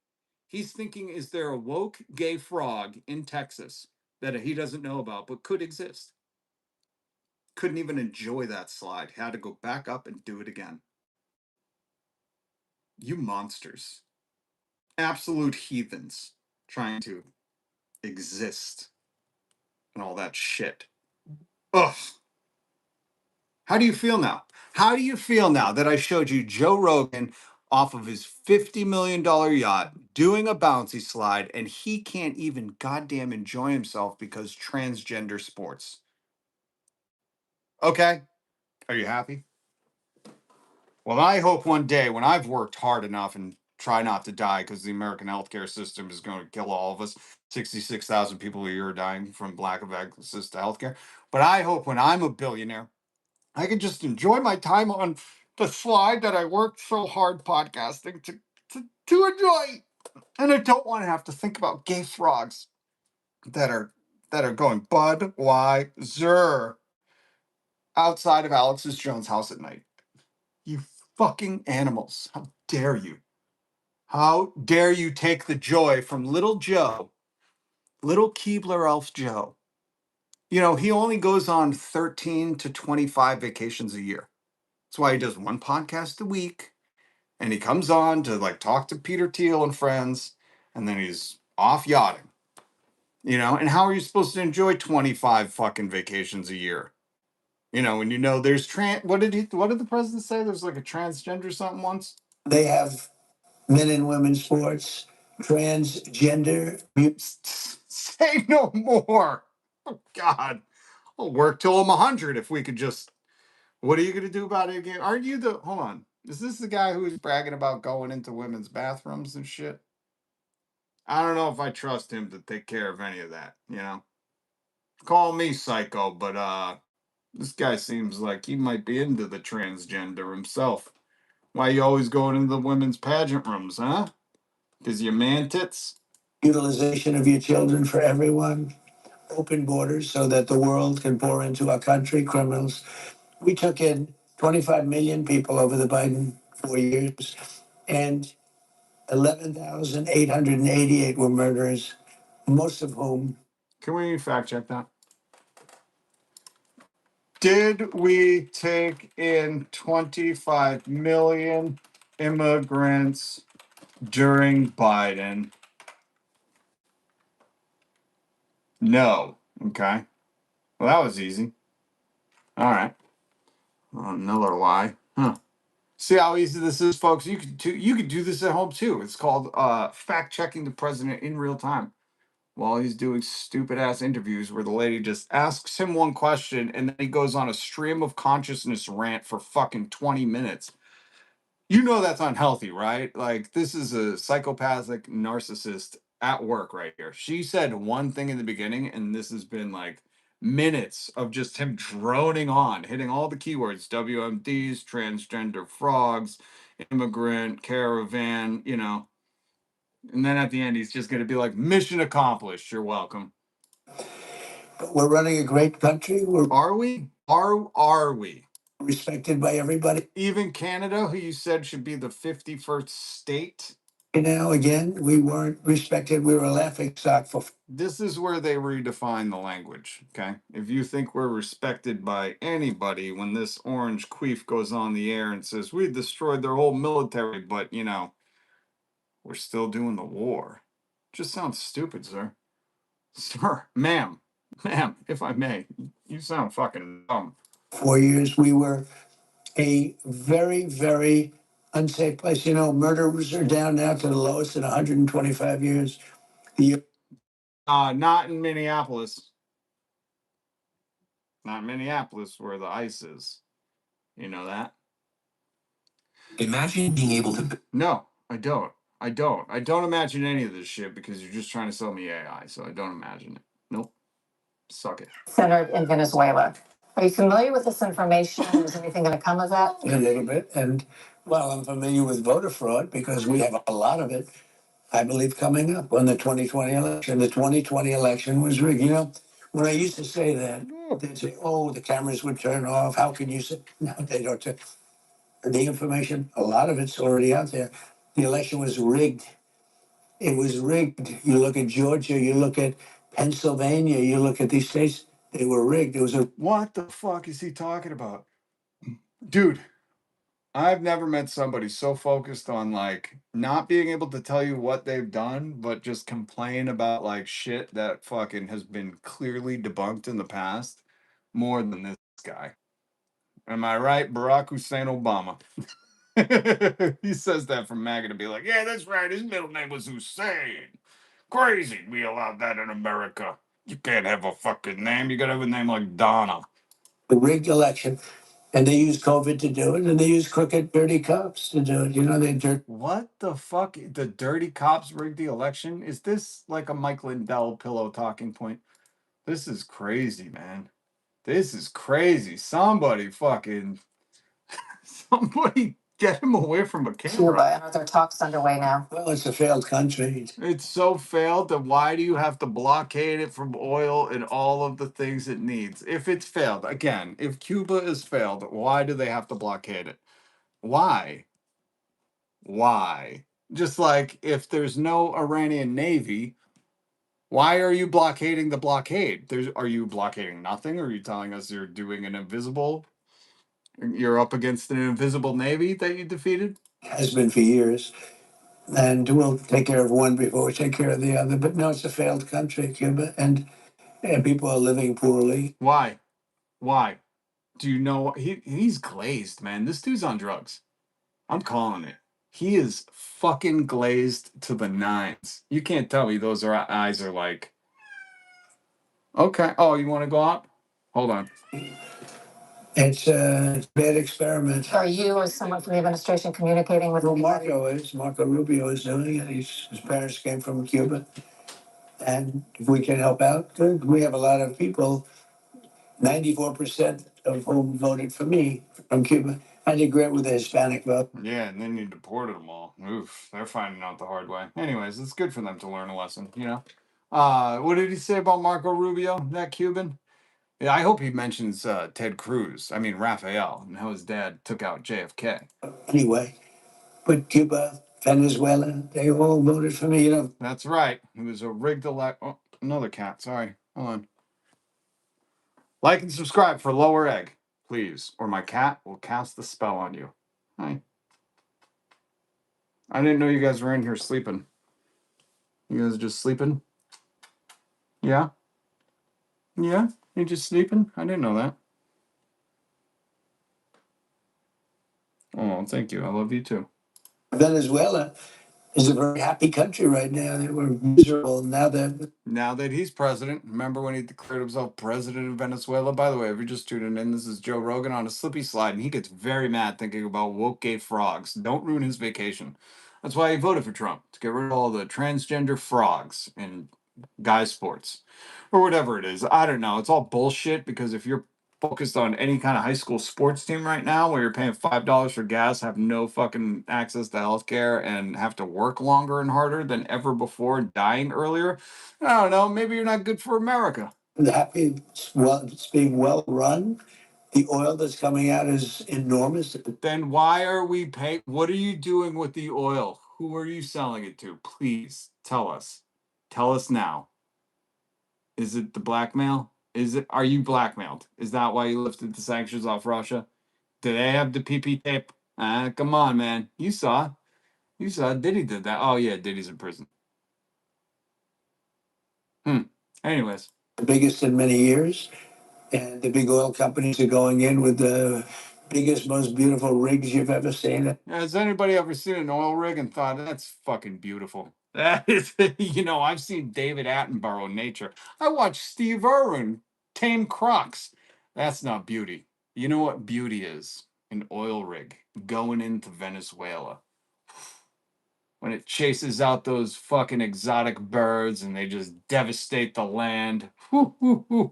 He's thinking, is there a woke gay frog in Texas that he doesn't know about but could exist? Couldn't even enjoy that slide. Had to go back up and do it again. You monsters. Absolute heathens trying to exist and all that shit. Ugh. How do you feel now? How do you feel now that I showed you Joe Rogan off of his $50 million yacht doing a bouncy slide, and he can't even goddamn enjoy himself because transgender sports. Okay? Are you happy? Well, I hope one day when I've worked hard enough and try not to die because the American healthcare system is going to kill all of us. 66,000 people a year are dying from lack of access to healthcare. But I hope when I'm a billionaire, I can just enjoy my time on the slide that I worked so hard podcasting to enjoy. And I don't want to have to think about gay frogs that are going Budweiser outside of Alex's Jones house at night. You fucking animals. How dare you? How dare you take the joy from little Joe, little Keebler Elf Joe? You know, he only goes on 13 to 25 vacations a year. That's why he does one podcast a week. And he comes on to like talk to Peter Thiel and friends. And then he's off yachting. You know, and how are you supposed to enjoy 25 fucking vacations a year? You know, when you know there's what did the president say? There's like a transgender something once? They have men and women sports, transgender. Say no more. Oh, God. I'll work till I'm 100 if we could just. What are you going to do about it again? Aren't you the. Hold on. Is this the guy who was bragging about going into women's bathrooms and shit? I don't know if I trust him to take care of any of that, you know? Call me psycho, but this guy seems like he might be into the transgender himself. Why you always going into the women's pageant rooms, huh? Because you man tits? Utilization of your children for everyone, open borders so that the world can pour into our country, criminals. We took in 25 million people over the Biden 4 years, and 11,888 were murderers, most of whom. Can we fact check that? Did we take in 25 million immigrants during Biden? No. Okay. Well, that was easy. All right. Another lie. Huh. See how easy this is, folks? You could do this at home too. It's called fact checking the president in real time while he's doing stupid ass interviews where the lady just asks him one question and then he goes on a stream of consciousness rant for fucking 20 minutes. You know that's unhealthy, right? Like, this is a psychopathic narcissist at work right here. She said one thing in the beginning, and this has been like minutes of just him droning on, hitting all the keywords: WMDs, transgender frogs, immigrant, caravan, you know. And then at the end, he's just going to be like, mission accomplished. You're welcome. We're running a great country. Are we? Are we? Respected by everybody. Even Canada, who you said should be the 51st state? Now, again, we weren't respected. We were a laughing stock for. This is where they redefine the language, okay? If you think we're respected by anybody when this orange queef goes on the air and says, we destroyed their whole military, but, you know, we're still doing the war. Just sounds stupid, sir. Sir, ma'am, if I may, you sound fucking dumb. 4 years, we were a very, very unsafe place. You know, murders are down now to the lowest in 125 years. Not in Minneapolis. Not Minneapolis, where the ice is. You know that? Imagine being able to. No, I don't. I don't imagine any of this shit because you're just trying to sell me AI, so I don't imagine it. Nope. Suck it. Centered in Venezuela. Are you familiar with this information? Is anything going to come of that? A little bit. And, well, I'm familiar with voter fraud because we have a lot of it, I believe, coming up on the 2020 election. The 2020 election was rigged. You know, when I used to say that, they'd say, oh, the cameras would turn off. How can you say? No, they don't. The information, a lot of it's already out there. The election was rigged. It was rigged. You look at Georgia, you look at Pennsylvania, you look at these states, they were rigged. It was a. What the fuck is he talking about? Dude, I've never met somebody so focused on like not being able to tell you what they've done, but just complain about like shit that fucking has been clearly debunked in the past more than this guy. Am I right, Barack Hussein Obama? He says that from MAGA to be like, yeah, that's right. His middle name was Hussein. Crazy. We allowed that in America. You can't have a fucking name. You gotta have a name like Donna. The rigged election, and they use COVID to do it, and they use crooked, dirty cops to do it. You know, they dirt. What the fuck? The dirty cops rigged the election? Is this like a Mike Lindell pillow talking point? This is crazy, man. This is crazy. Somebody fucking somebody get him away from a Cuba, camera. and are there talks underway now? Well, it's a failed country. It's so failed that why do you have to blockade it from oil and all of the things it needs? If it's failed, again, if Cuba is failed, why do they have to blockade it? Why? Why? Just like if there's no Iranian Navy, why are you blockading the blockade? Are you blockading nothing? Or are you telling us you're doing an invisible? You're up against an invisible navy that you defeated? Has been for years. And we'll take care of one before we take care of the other. But no, it's a failed country, Cuba, and people are living poorly. Why? Why? Do you know he's glazed, man? This dude's on drugs. I'm calling it. He is fucking glazed to the nines. You can't tell me those eyes are like, okay. Oh, you want to go out? Hold on. It's a bad experiment. Are you or someone from the administration communicating with Well, anybody? Marco Rubio is doing it. His parents came from Cuba. And if we can help out, good. We have a lot of people, 94% of whom voted for me from Cuba. I did great with the Hispanic vote. Yeah, and then you deported them all. Oof, they're finding out the hard way. Anyways, it's good for them to learn a lesson, you know? What did he say about Marco Rubio, that Cuban? Yeah, I hope he mentions Ted Cruz. I mean, Rafael, and how his dad took out JFK. Anyway, but Cuba, Venezuela, they all voted for me, you know. That's right. It was a rigged Oh, another cat. Sorry. Hold on. Like and subscribe for Lower Egg, please, or my cat will cast the spell on you. Hi. I didn't know you guys were in here sleeping. You guys just sleeping? Yeah? Yeah? You just sleeping? I didn't know that. Oh, thank you. I love you too. Venezuela is a very happy country right now. They were miserable. Now that he's president, remember when he declared himself president of Venezuela? By the way, if you're just tuning in, this is Joe Rogan on a slippy slide, and he gets very mad thinking about woke gay frogs. Don't ruin his vacation. That's why he voted for Trump, to get rid of all the transgender frogs in guy sports or whatever it is. I don't know. It's all bullshit because if you're focused on any kind of high school sports team right now where you're paying $5 for gas, have no fucking access to healthcare, and have to work longer and harder than ever before, dying earlier, I don't know, maybe you're not good for America. happy, well, it's being well run. The oil that's coming out is enormous. Then why are we paying? What are you doing with the oil? Who are you selling it to? Please tell us. Tell us now. Is it the blackmail? Are you blackmailed? Is that why you lifted the sanctions off Russia? Do they have the PP tape? Come on, man. You saw Diddy did that. Oh yeah, Diddy's in prison. Anyways. The biggest in many years. And the big oil companies are going in with the biggest, most beautiful rigs you've ever seen. Has anybody ever seen an oil rig and thought that's fucking beautiful? That is, I've seen David Attenborough in nature. I watched Steve Irwin tame crocs. That's not beauty. You know what beauty is? An oil rig going into Venezuela. When it chases out those fucking exotic birds and they just devastate the land.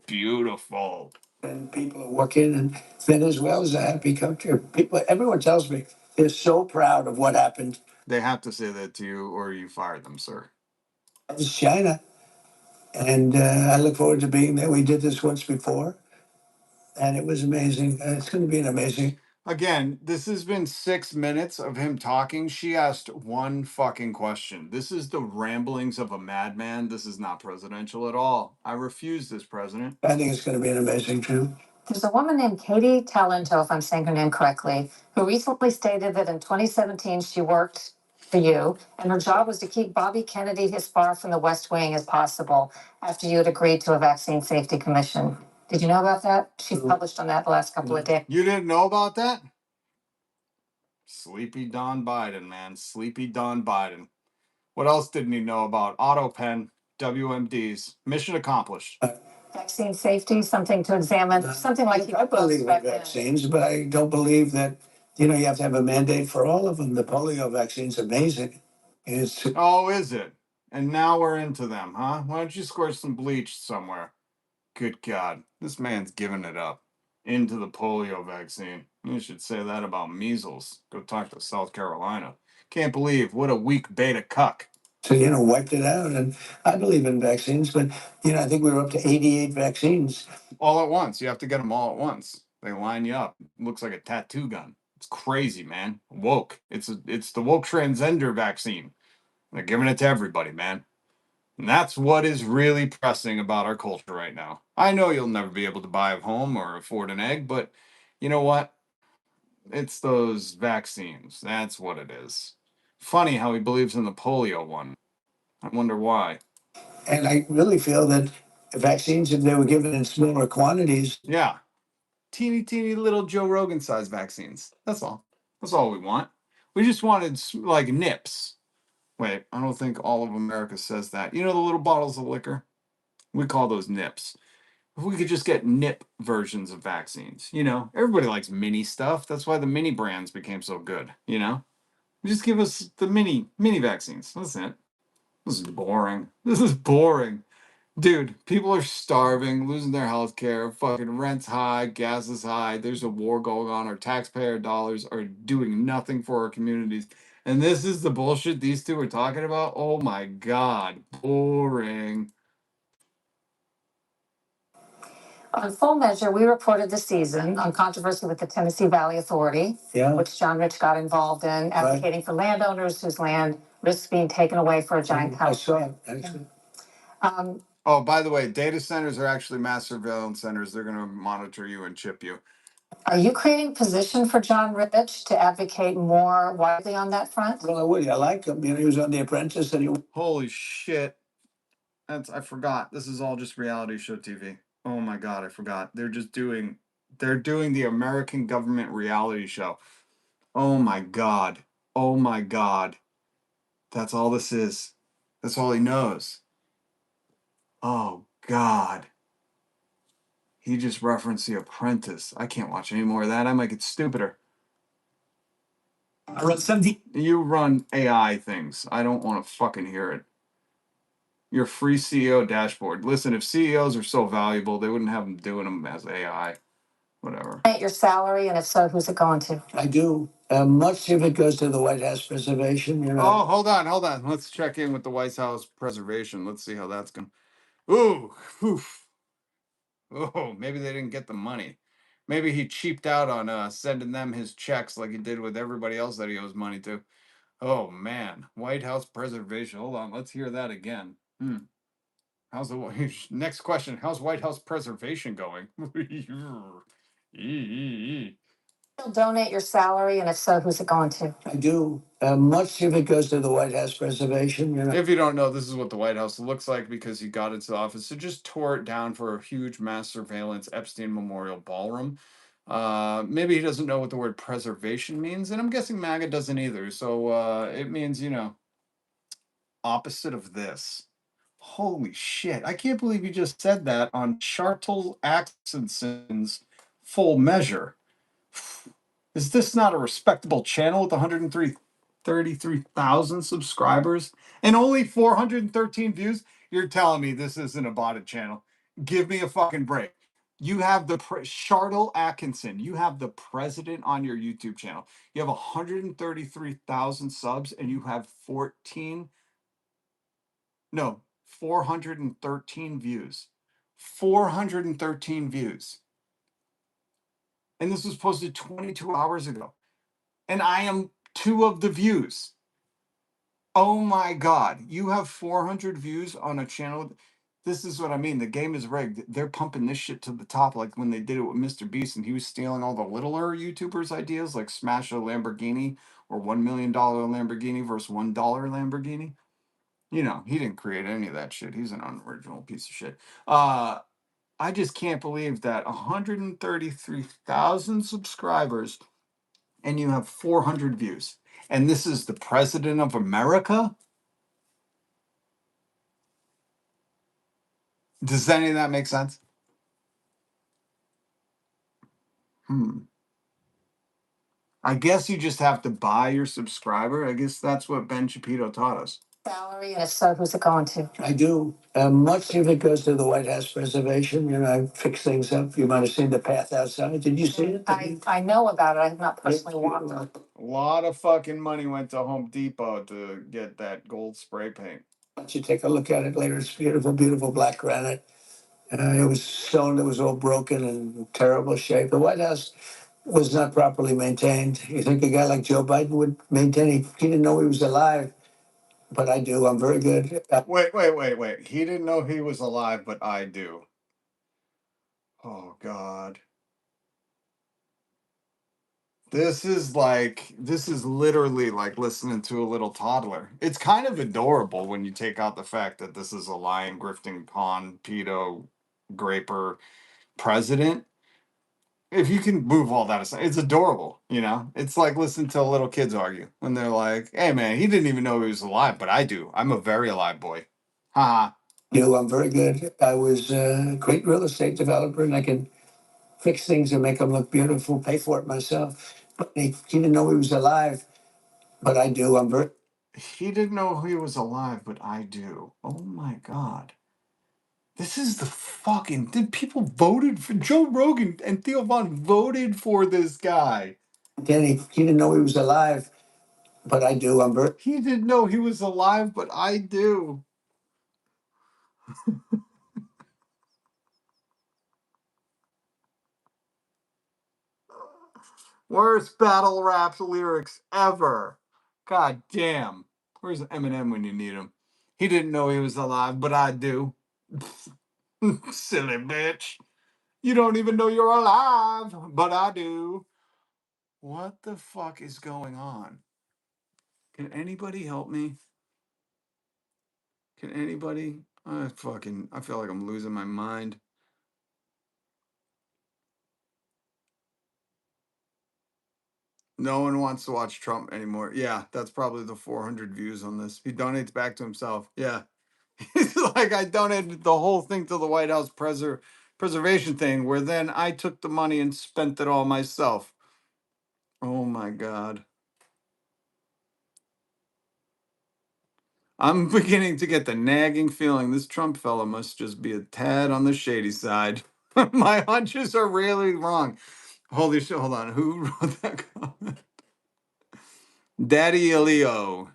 Beautiful. And people are working, and Venezuela is a happy country. Everyone tells me they're so proud of what happened. They have to say that to you or you fire them, sir. It's China. And I look forward to being there. We did this once before, and it was amazing. It's going to be an amazing. Again, this has been 6 minutes of him talking. She asked one fucking question. This is the ramblings of a madman. This is not presidential at all. I refuse this, President. I think it's going to be an amazing trip. There's a woman named Katie Talento, if I'm saying her name correctly, who recently stated that in 2017 she worked for you, and her job was to keep Bobby Kennedy as far from the West Wing as possible after you had agreed to a vaccine safety commission. Did you know about that? She's published on that the last couple of days. You didn't know about that? Sleepy Don Biden, man. Sleepy Don Biden. What else didn't he know about? AutoPen, WMDs. Mission accomplished. Vaccine safety, something to examine, something like I believe in vaccines, but I don't believe that, you have to have a mandate for all of them. The polio vaccine's amazing. It's Oh, is it? And now we're into them, huh? Why don't you squirt some bleach somewhere? Good God, this man's giving it up. Into the polio vaccine. You should say that about measles. Go talk to South Carolina. Can't believe what a weak beta cuck. so, wiped it out. And I believe in vaccines, but, I think we were up to 88 vaccines. All at once. You have to get them all at once. They line you up. It looks like a tattoo gun. It's crazy, man. Woke. It's the woke transgender vaccine. They're giving it to everybody, man. And that's what is really pressing about our culture right now. I know you'll never be able to buy a home or afford an egg, but you know what? It's those vaccines. That's what it is. Funny how he believes in the polio one. I wonder why. And I really feel that vaccines, if they were given in smaller quantities. Yeah. Teeny little Joe Rogan sized vaccines. That's all. That's all we want. We just wanted like nips. Wait, I don't think all of America says that. You know the little bottles of liquor? We call those nips. If we could just get nip versions of vaccines, everybody likes mini stuff. That's why the mini brands became so good, Just give us the mini vaccines. That's it. This is boring. This is boring. Dude, people are starving, losing their health care, fucking rent's high, gas is high, there's a war going on, our taxpayer dollars are doing nothing for our communities. And this is the bullshit these two are talking about? Oh my God, boring. On Full Measure, we reported this season on controversy with the Tennessee Valley Authority, which John Rich got involved in, advocating for landowners whose land risks being taken away for a giant I house. saw it, actually. Oh, by the way, data centers are actually mass surveillance centers. They're going to monitor you and chip you. Are you creating position for John Rich to advocate more widely on that front? Well, I would. I like him. He was on The Apprentice, and he. Holy shit. I forgot. This is all just reality show TV. Oh my God, I forgot. They're doing the American government reality show. Oh my God. Oh my God. That's all this is. That's all he knows. Oh God. He just referenced The Apprentice. I can't watch any more of that. I might get stupider. I run 70. You run AI things. I don't want to fucking hear it. Your free CEO dashboard. Listen, if CEOs are so valuable, they wouldn't have them doing them as AI. Whatever. Your salary, and if so, who's it going to? I do. Much of it goes to the White House preservation. Oh, hold on. Let's check in with the White House preservation. Let's see how that's going. Ooh, oof. Oh, maybe they didn't get the money. Maybe he cheaped out on sending them his checks like he did with everybody else that he owes money to. Oh man, White House preservation. Hold on, let's hear that again. How's the next question? How's White House preservation going? You'll donate your salary, and if so, who's it going to? I do. Much of it goes to the White House preservation. If you don't know, this is what the White House looks like because he got into the office. So just tore it down for a huge mass surveillance Epstein Memorial Ballroom. Maybe he doesn't know what the word preservation means, and I'm guessing MAGA doesn't either. So it means, opposite of this. Holy shit. I can't believe you just said that on Charles Atkinson's Full Measure. Is this not a respectable channel with 133,000 subscribers and only 413 views? You're telling me this isn't a botted channel. Give me a fucking break. You have the Charles Atkinson. You have the president on your YouTube channel. You have 133,000 subs and you have 413 views. 413 views. And this was posted 22 hours ago. And I am 2 of the views. Oh my God. You have 400 views on a channel. This is what I mean. The game is rigged. They're pumping this shit to the top like when they did it with Mr. Beast and he was stealing all the littler YouTubers' ideas like smash a Lamborghini or $1 million Lamborghini versus $1 Lamborghini. He didn't create any of that shit. He's an unoriginal piece of shit. I just can't believe that 133,000 subscribers and you have 400 views. And this is the president of America? Does any of that make sense? I guess you just have to buy your subscriber. I guess that's what Ben Shapiro taught us. Salary, and if so, who's it going to? I do. Much of it goes to the White House preservation. You know, I fix things up. You might have seen the path outside. Did you see it? I know about it. I have not personally walked it. A lot of fucking money went to Home Depot to get that gold spray paint. Why don't you take a look at it later? It's beautiful, beautiful black granite. It was stone that was all broken and in terrible shape. The White House was not properly maintained. You think a guy like Joe Biden would maintain it? He didn't know he was alive, but I do. I'm very good. Wait. He didn't know he was alive, but I do. Oh, God. This is literally like listening to a little toddler. It's kind of adorable when you take out the fact that this is a lying, grifting, pawn, pedo, graper president. If you can move all that aside, it's adorable, you know? It's like listening to little kids argue when they're like, hey, man, he didn't even know he was alive, but I do. I'm a very alive boy. Ha. I'm very good. I was a great real estate developer, and I can fix things and make them look beautiful, pay for it myself. But he didn't know he was alive, but I do. I'm very. He didn't know he was alive, but I do. Oh, my God. This is the fucking. Did people voted for Joe Rogan and Theo Von voted for this guy? Danny, he didn't know he was alive, but I do. I'm very. He didn't know he was alive, but I do. Worst battle rap lyrics ever. God damn. Where's Eminem when you need him? He didn't know he was alive, but I do. Silly bitch. You don't even know you're alive, but I do. What the fuck is going on? Can anybody help me? Can anybody? I feel like I'm losing my mind. No one wants to watch Trump anymore. Yeah, that's probably the 400 views on this. He donates back to himself. Yeah. He's like, I donated the whole thing to the White House preservation thing, where then I took the money and spent it all myself. Oh my God. I'm beginning to get the nagging feeling this Trump fella must just be a tad on the shady side. My hunches are really wrong. Holy shit, hold on. Who wrote that comment? Daddy Elio.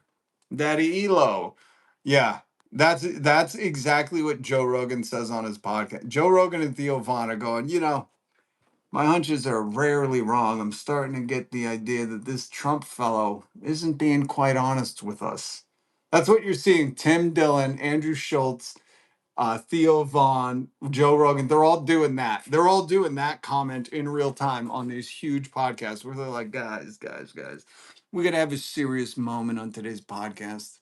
Daddy Elo. Yeah, that's exactly what Joe Rogan says on his podcast. Joe Rogan and Theo Von are going, my hunches are rarely wrong. I'm starting to get the idea that this Trump fellow isn't being quite honest with us. That's what you're seeing. Tim Dillon, Andrew Schultz, Theo Von, Joe Rogan, they're all doing that. They're all doing that comment in real time on these huge podcasts where they're like, guys, we're going to have a serious moment on today's podcast.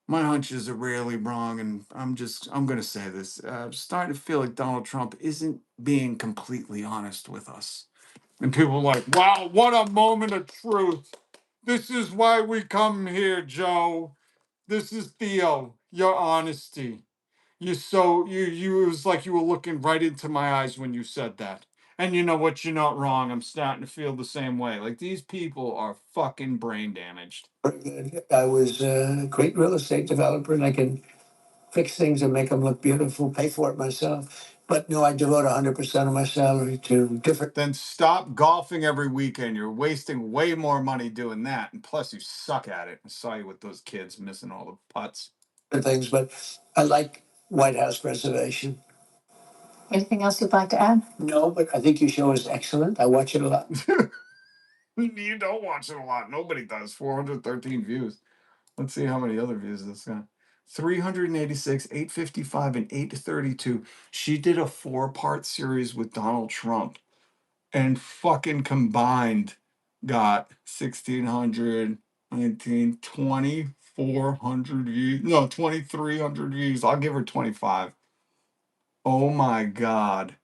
My hunches are rarely wrong, and I'm going to say this. I'm starting to feel like Donald Trump isn't being completely honest with us. And people are like, wow, what a moment of truth. This is why we come here, Joe. This is Theo, your honesty. It was like you were looking right into my eyes when you said that. And you know what? You're not wrong. I'm starting to feel the same way. Like, these people are fucking brain damaged. I was a great real estate developer, and I can fix things and make them look beautiful, pay for it myself. But no, I devote 100% of my salary to different. Then stop golfing every weekend. You're wasting way more money doing that. And plus, you suck at it. I saw you with those kids missing all the putts. Things, but I like White House preservation. Anything else you'd like to add? No, but I think your show is excellent. I watch it a lot. You don't watch it a lot. Nobody does. 413 views. Let's see how many other views this got. 386, 855, and 832. She did a 4-part series with Donald Trump and fucking combined got 1,600, 19, 2,400 views. No, 2,300 views. I'll give her 25. Oh my God.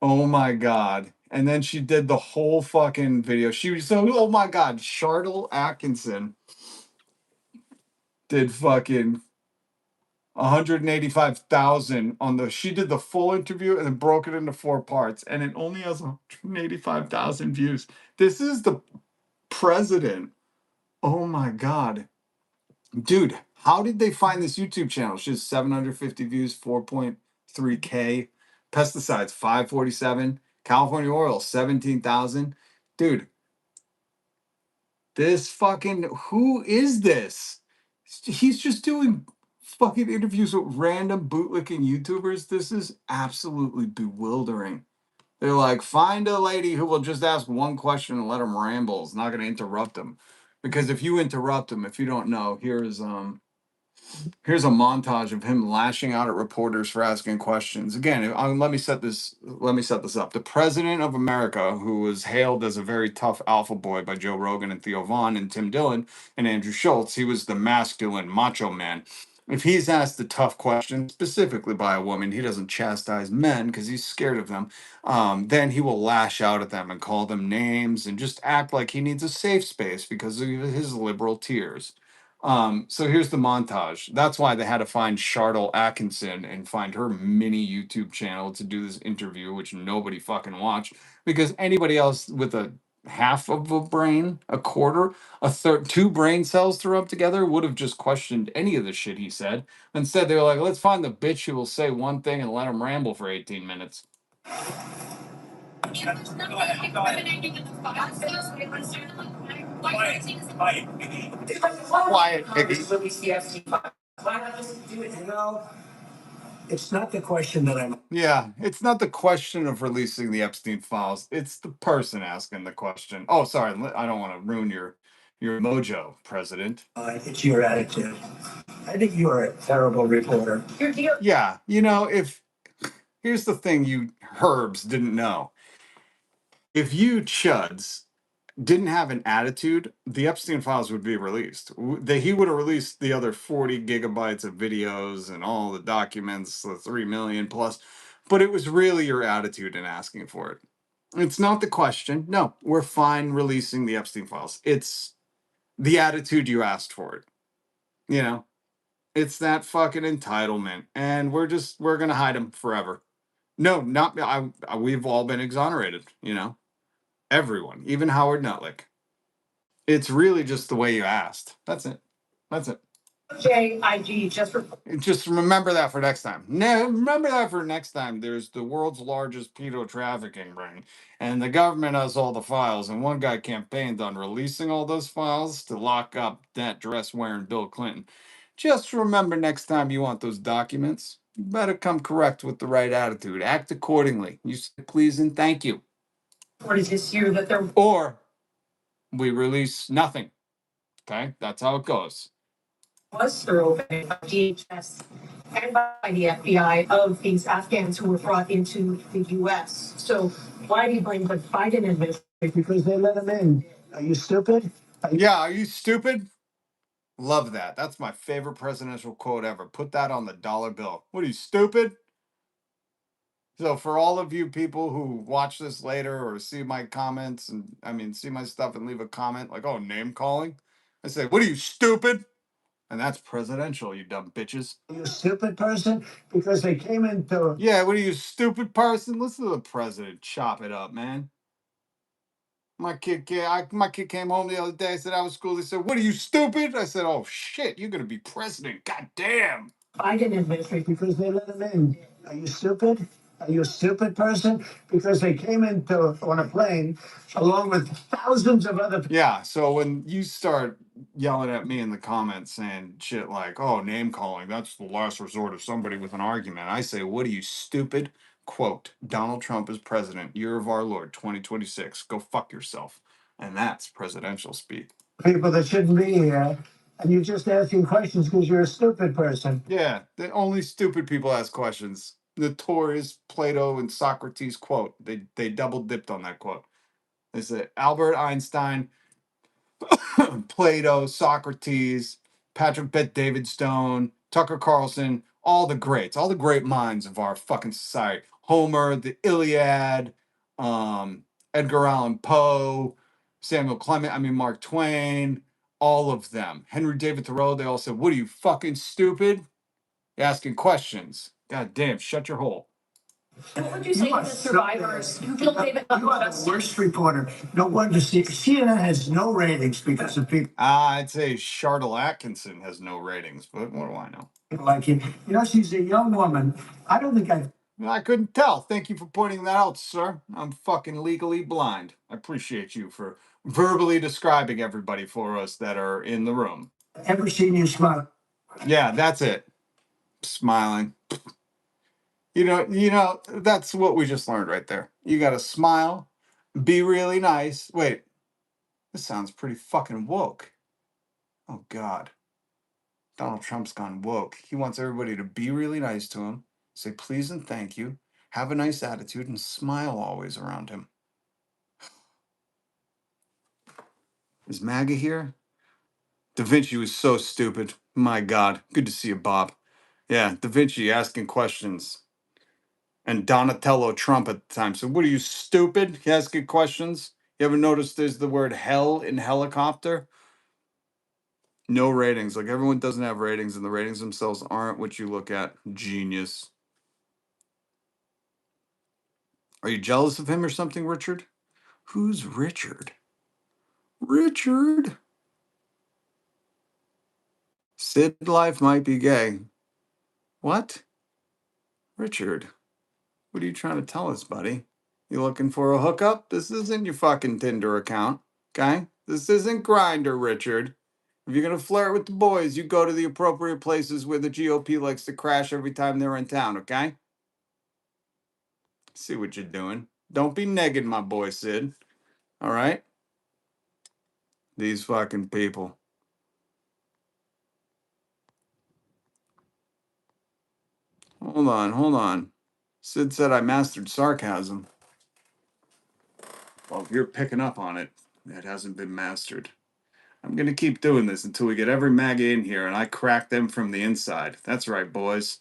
Oh my God. And then she did the whole fucking video. She was so, oh my God, Charlotte Atkinson did fucking 185,000 on the, she did the full interview and then broke it into 4 parts. And it only has 185,000 views. This is the president. Oh my God. Dude, how did they find this YouTube channel? She has 750 views, 4.3K. Pesticides, 547. California oil, 17,000. Dude, this fucking, who is this? He's just doing fucking interviews with random bootlicking YouTubers. This is absolutely bewildering. They're like, find a lady who will just ask one question and let him ramble. It's not going to interrupt him. Because if you interrupt him, if you don't know, here's a montage of him lashing out at reporters for asking questions. Again, let me set this up. The president of America, who was hailed as a very tough alpha boy by Joe Rogan and Theo Vaughn and Tim Dillon and Andrew Schultz, he was the masculine macho man. If he's asked a tough question, specifically by a woman, he doesn't chastise men because he's scared of them. Then he will lash out at them and call them names and just act like he needs a safe space because of his liberal tears. So here's the montage. That's why they had to find Charlotte Atkinson and find her mini YouTube channel to do this interview, which nobody fucking watched because anybody else with a half of a brain, a quarter, a third, 2 brain cells to rub together would have just questioned any of the shit he said. Instead, they were like, let's find the bitch who will say one thing and let him ramble for 18 minutes. Quiet, Iggy. It's not the question that I'm. Yeah, it's not the question of releasing the Epstein files. It's the person asking the question. Oh, sorry, I don't want to ruin your mojo, President. It's your attitude. I think you are a terrible reporter. Yeah, if here's the thing you herbs didn't know. If you chuds didn't have an attitude, the Epstein files would be released. He would have released the other 40 gigabytes of videos and all the documents, the 3 million plus, but it was really your attitude in asking for it. It's not the question. No, we're fine releasing the Epstein files. It's the attitude you asked for it. It's that fucking entitlement. And we're going to hide them forever. No, not, we've all been exonerated, everyone, even Howard Nuttlick. It's really just the way you asked. That's it. JIG Just remember that for next time. Remember that for next time. There's the world's largest pedo trafficking ring, and the government has all the files. And one guy campaigned on releasing all those files to lock up that dress wearing Bill Clinton. Just remember next time you want those documents, you better come correct with the right attitude. Act accordingly. You say please and thank you. What is this year that there Or we release nothing. Okay, that's how it goes. was survey by DHS and by the FBI of these Afghans who were brought into the U.S. So why do you blame the Biden administration? Because they let them in. Are you stupid? Are you stupid? Love that. That's my favorite presidential quote ever. Put that on the dollar bill. What are you, stupid? So for all of you people who watch this later or see my comments and see my stuff and leave a comment like, oh, name calling, I say, what are you, stupid? And that's presidential, you dumb bitches. Are you a stupid person? Because they came into. Yeah, what are you, stupid person? Listen to the president chop it up, man. My kid came home the other day. I said, I was school. They said, what are you, stupid? I said, oh, shit, you're going to be president. God damn. Biden administration because they let them in. Are you stupid? Are you a stupid person? Because they came into on a plane along with thousands of other people. Yeah, so when you start yelling at me in the comments saying shit like, oh, name calling, that's the last resort of somebody with an argument, I say, what are you, stupid? Quote, Donald Trump is president, year of our Lord, 2026. Go fuck yourself. And that's presidential speak. People that shouldn't be here, and you're just asking questions because you're a stupid person. Yeah, only stupid people ask questions. Notorious Plato and Socrates quote. They double dipped on that quote. They said Albert Einstein, Plato, Socrates, Patrick Bet David Stone, Tucker Carlson, all the greats, all the great minds of our fucking society. Homer, the Iliad, Edgar Allan Poe, Samuel Clement, Mark Twain, all of them. Henry David Thoreau, they all said, "What are you, fucking stupid? You're asking questions. God damn, shut your hole." What would you say to the survivors who feel they've been the worst reporter? No wonder CNN has no ratings because of people I'd say Charlotte Atkinson has no ratings, but what do I know? like you. You know, she's a young woman. I don't think I couldn't tell. Thank you for pointing that out, sir. I'm fucking legally blind. I appreciate you for verbally describing everybody for us that are in the room. ever seen you smile. Yeah, that's it. Smiling. That's what we just learned right there. You gotta smile, be really nice. Wait, this sounds pretty fucking woke. Oh God. Donald Trump's gone woke. He wants everybody to be really nice to him, say please and thank you, have a nice attitude, and smile always around him. Is MAGA here? Da Vinci was so stupid. My God. Good to see you, Bob. Yeah, Da Vinci asking questions. And Donatello Trump at the time. So what are you, stupid? He asking questions? You ever notice there's the word hell in helicopter? No ratings. Like everyone doesn't have ratings, and the ratings themselves aren't what you look at. Genius. Are you jealous of him or something, Richard? Who's Richard? Richard? Sid Life might be gay. What? Richard? What are you trying to tell us, buddy? You looking for a hookup? This isn't your fucking Tinder account, okay? This isn't Grindr, Richard. If you're gonna flirt with the boys, you go to the appropriate places where the GOP likes to crash every time they're in town, okay? See what you're doing. Don't be negging my boy, Sid. All right? These fucking people. Hold on. Sid said I mastered sarcasm. Well, if you're picking up on it, it hasn't been mastered. I'm going to keep doing this until we get every MAGA in here and I crack them from the inside. That's right, boys.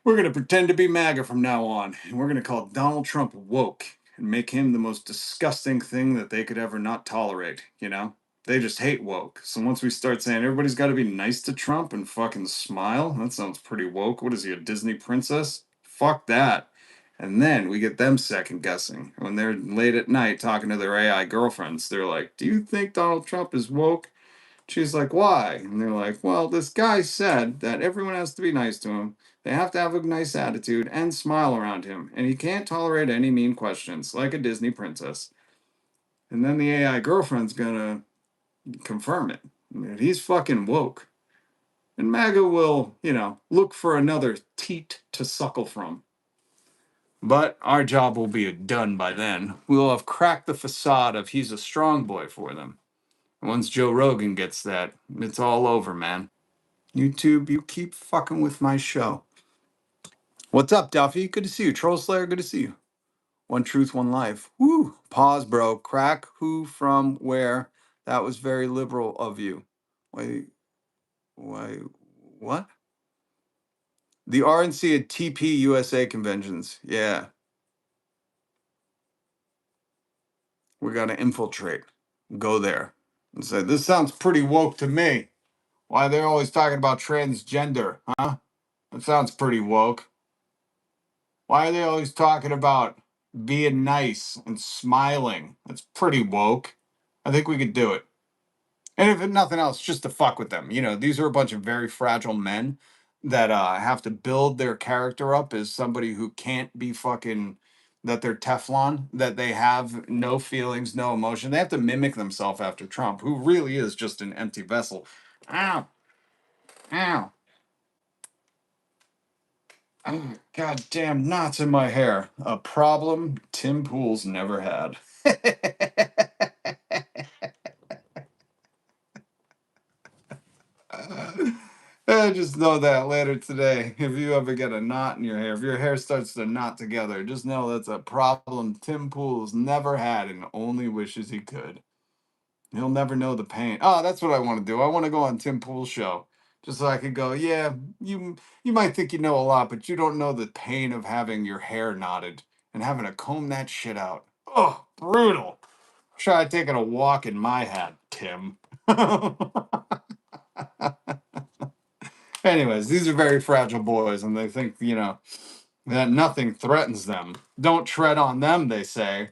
We're going to pretend to be MAGA from now on, and we're going to call Donald Trump woke and make him the most disgusting thing that they could ever not tolerate, you know? They just hate woke. So once we start saying everybody's got to be nice to Trump and fucking smile, that sounds pretty woke. What is he, a Disney princess? Fuck that. And then we get them second guessing. When they're late at night talking to their AI girlfriends, they're like, "Do you think Donald Trump is woke?" She's like, "Why?" And they're like, "Well, this guy said that everyone has to be nice to him. They have to have a nice attitude and smile around him. And he can't tolerate any mean questions, like a Disney princess." And then the AI girlfriend's gonna confirm it. I mean, he's fucking woke. And MAGA will, look for another teat to suckle from. But our job will be done by then. We'll have cracked the facade of he's a strong boy for them. Once Joe Rogan gets that, it's all over, man. YouTube, you keep fucking with my show. What's up, Duffy? Good to see you. Troll Slayer, good to see you. One truth, one life. Woo! Pause, bro. Crack who from where? That was very liberal of you. Wait, what? The RNC at TP USA conventions. Yeah. We got to infiltrate. Go there. And say, this sounds pretty woke to me. Why are they always talking about transgender, huh? That sounds pretty woke. Why are they always talking about being nice and smiling? That's pretty woke. I think we could do it. And if nothing else, just to fuck with them. These are a bunch of very fragile men that have to build their character up as somebody who can't be fucking, that they're Teflon, that they have no feelings, no emotion. They have to mimic themselves after Trump, who really is just an empty vessel. Ow. Ow. Oh, goddamn knots in my hair. A problem Tim Pool's never had. I just know that later today. If you ever get a knot in your hair, if your hair starts to knot together, just know that's a problem Tim Pool's never had and only wishes he could. He'll never know the pain. Oh, that's what I want to do. I want to go on Tim Pool's show. Just so I could go, yeah, you might think you know a lot, but you don't know the pain of having your hair knotted and having to comb that shit out. Oh, brutal. Try taking a walk in my hat, Tim. Anyways, these are very fragile boys, and they think, that nothing threatens them. Don't tread on them, they say,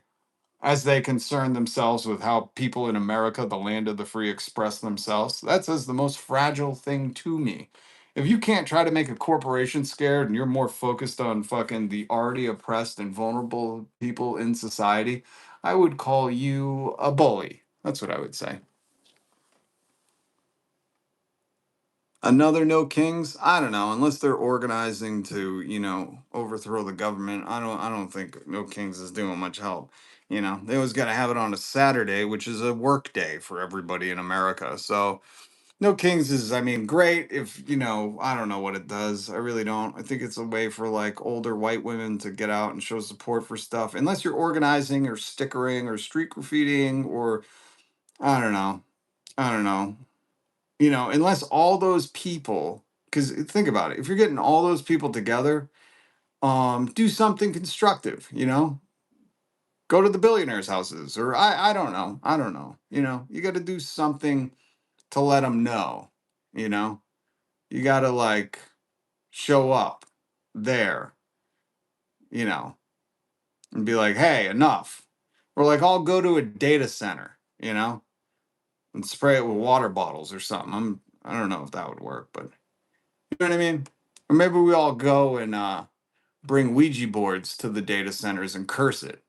as they concern themselves with how people in America, the land of the free, express themselves. That says the most fragile thing to me. If you can't try to make a corporation scared and you're more focused on fucking the already oppressed and vulnerable people in society, I would call you a bully. That's what I would say. Another no kings? I don't know. Unless they're organizing to, overthrow the government, I don't think no kings is doing much help. They always got to have it on a Saturday, which is a work day for everybody in America. So no kings is, I mean, great if, I don't know what it does. I really don't. I think it's a way for like older white women to get out and show support for stuff. Unless you're organizing or stickering or street graffitiing or I don't know. I don't know. Unless all those people, because think about it, if you're getting all those people together, do something constructive, go to the billionaires' houses, or I don't know, you got to do something to let them know, you know, you got to like show up there, you know, and be like, hey, enough, or like I'll go to a data center, and spray it with water bottles or something. I don't know if that would work, but. You know what I mean? Or maybe we all go and bring Ouija boards to the data centers and curse it.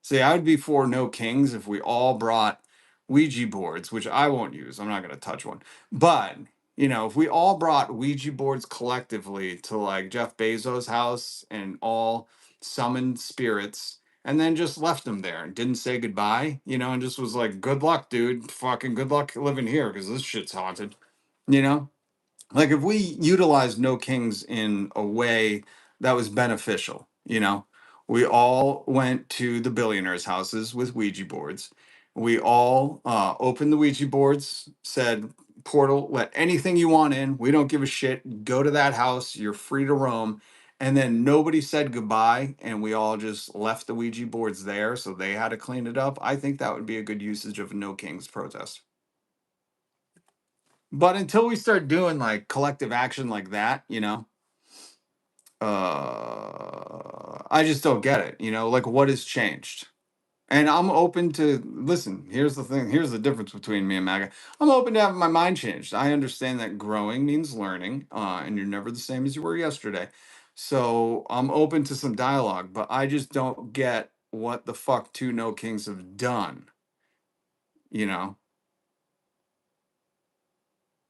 See, I would be for no kings if we all brought Ouija boards, which I won't use. I'm not going to touch one. But, if we all brought Ouija boards collectively to like Jeff Bezos' house and all summoned spirits and then just left them there and didn't say goodbye, and just was like, good luck, dude. Fucking good luck living here because this shit's haunted, you know? Like if we utilized no kings in a way that was beneficial, we all went to the billionaires' houses with Ouija boards. We all opened the Ouija boards, said, portal, let anything you want in. We don't give a shit. Go to that house. You're free to roam. And then nobody said goodbye, and we all just left the Ouija boards there, so they had to clean it up. I think that would be a good usage of a no kings protest. But until we start doing like collective action like that, I just don't get it. Like what has changed? And I'm open to listen. Here's the thing. Here's the difference between me and MAGA. I'm open to having my mind changed. I understand that growing means learning, and you're never the same as you were yesterday. So I'm open to some dialogue, but I just don't get what the fuck two no kings have done. You know,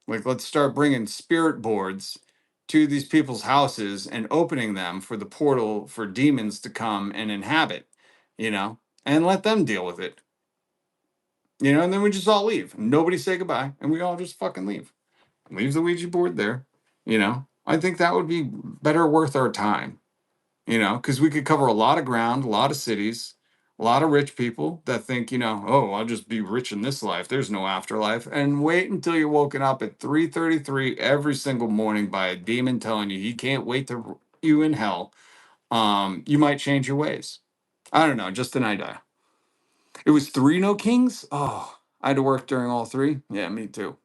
Like, let's start bringing spirit boards to these people's houses and opening them for the portal for demons to come and inhabit, and let them deal with it, and then we just all leave. Nobody say goodbye, and we all just fucking leave. Leave the Ouija board there, I think that would be better worth our time, because we could cover a lot of ground, a lot of cities, a lot of rich people that think, oh, I'll just be rich in this life. There's no afterlife. And wait until you're woken up at 3:33 every single morning by a demon telling you he can't wait to you in hell. You might change your ways. I don't know, just an idea. It was three no kings. Oh, I had to work during all three. Yeah, me too.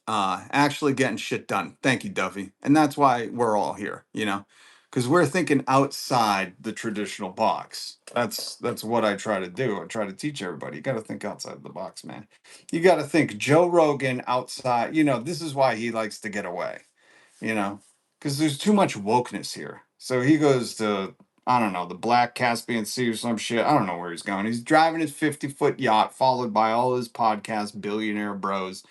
Actually getting shit done. Thank you, Duffy. And that's why we're all here, because we're thinking outside the traditional box. That's what I try to do. I try to teach everybody. You got to think outside the box, man. You got to think Joe Rogan outside. This is why he likes to get away, because there's too much wokeness here. So he goes to, I don't know, the Black Caspian Sea or some shit. I don't know where he's going. He's driving his 50-foot yacht, followed by all his podcast billionaire bros,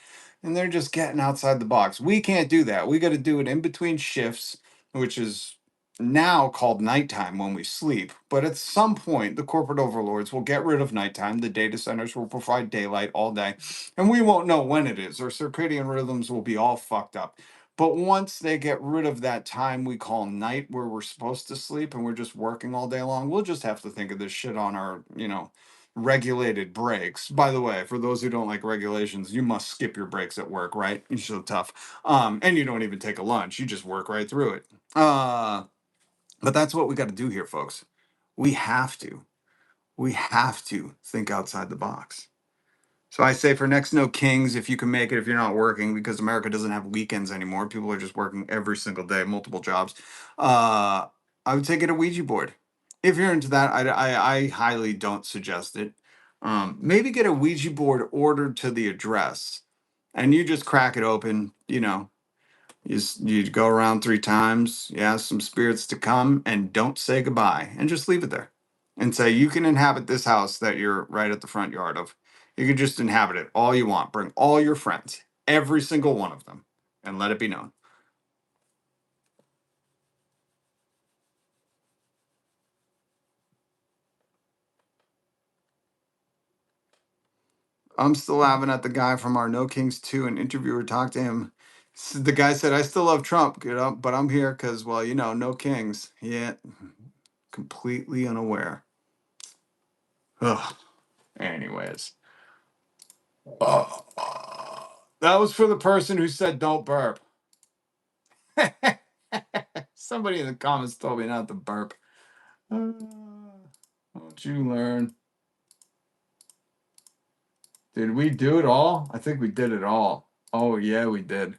and they're just getting outside the box. We can't do that. We got to do it in between shifts, which is now called nighttime when we sleep. But at some point, the corporate overlords will get rid of nighttime. The data centers will provide daylight all day, and we won't know when it is. Our circadian rhythms will be all fucked up. But once they get rid of that time we call night where we're supposed to sleep and we're just working all day long, we'll just have to think of this shit on our, regulated breaks. By the way, for those who don't like regulations, you must skip your breaks at work, right? You're so tough. And you don't even take a lunch. You just work right through it. But that's what we got to do here, folks. We have to. We have to think outside the box. So I say for next No Kings, if you can make it, if you're not working, because America doesn't have weekends anymore. People are just working every single day, multiple jobs. I would say get a Ouija board. If you're into that, I highly don't suggest it. Maybe get a Ouija board ordered to the address, and you just crack it open. You know, you go around 3 times, you ask some spirits to come, and don't say goodbye, and just leave it there, and say you can inhabit this house that you're right at the front yard of. You can just inhabit it all you want. Bring all your friends, every single one of them, and let it be known. I'm still laughing at the guy from our No Kings 2, an interviewer talked to him. The guy said, I still love Trump, but I'm here because, well, no kings. Yeah, completely unaware. Ugh. Anyways. That was for the person who said don't burp. Somebody in the comments told me not to burp. Won't you learn? Did we do it all? I think we did it all. Oh yeah, we did.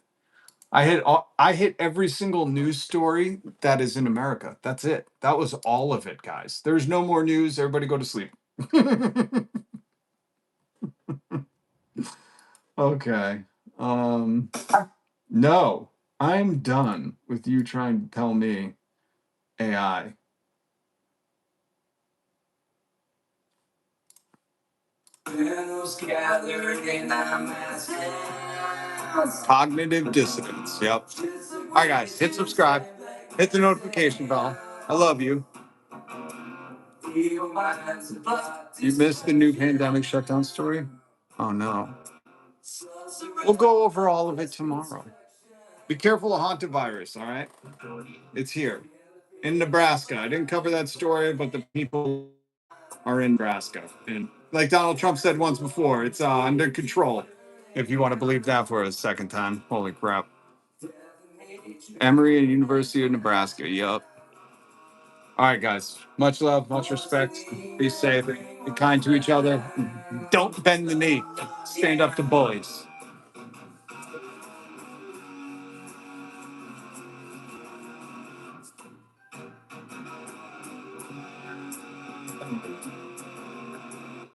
I hit every single news story that is in America. That's it. That was all of it, guys. There's no more news. Everybody go to sleep. Okay. No, I'm done with you trying to tell me AI. Cognitive dissonance. Yep. All right, guys, hit subscribe, hit the notification bell. I love you. You missed the new pandemic shutdown story? Oh no. We'll go over all of it tomorrow. Be careful of haunted virus, all right? It's here in Nebraska. I didn't cover that story, but the people are in Nebraska. And like Donald Trump said once before, it's under control. If you want to believe that for a second time. Holy crap. Emory and University of Nebraska. Yup. All right, guys. Much love, much respect. Be safe. Be kind to each other. Don't bend the knee. Stand up to bullies.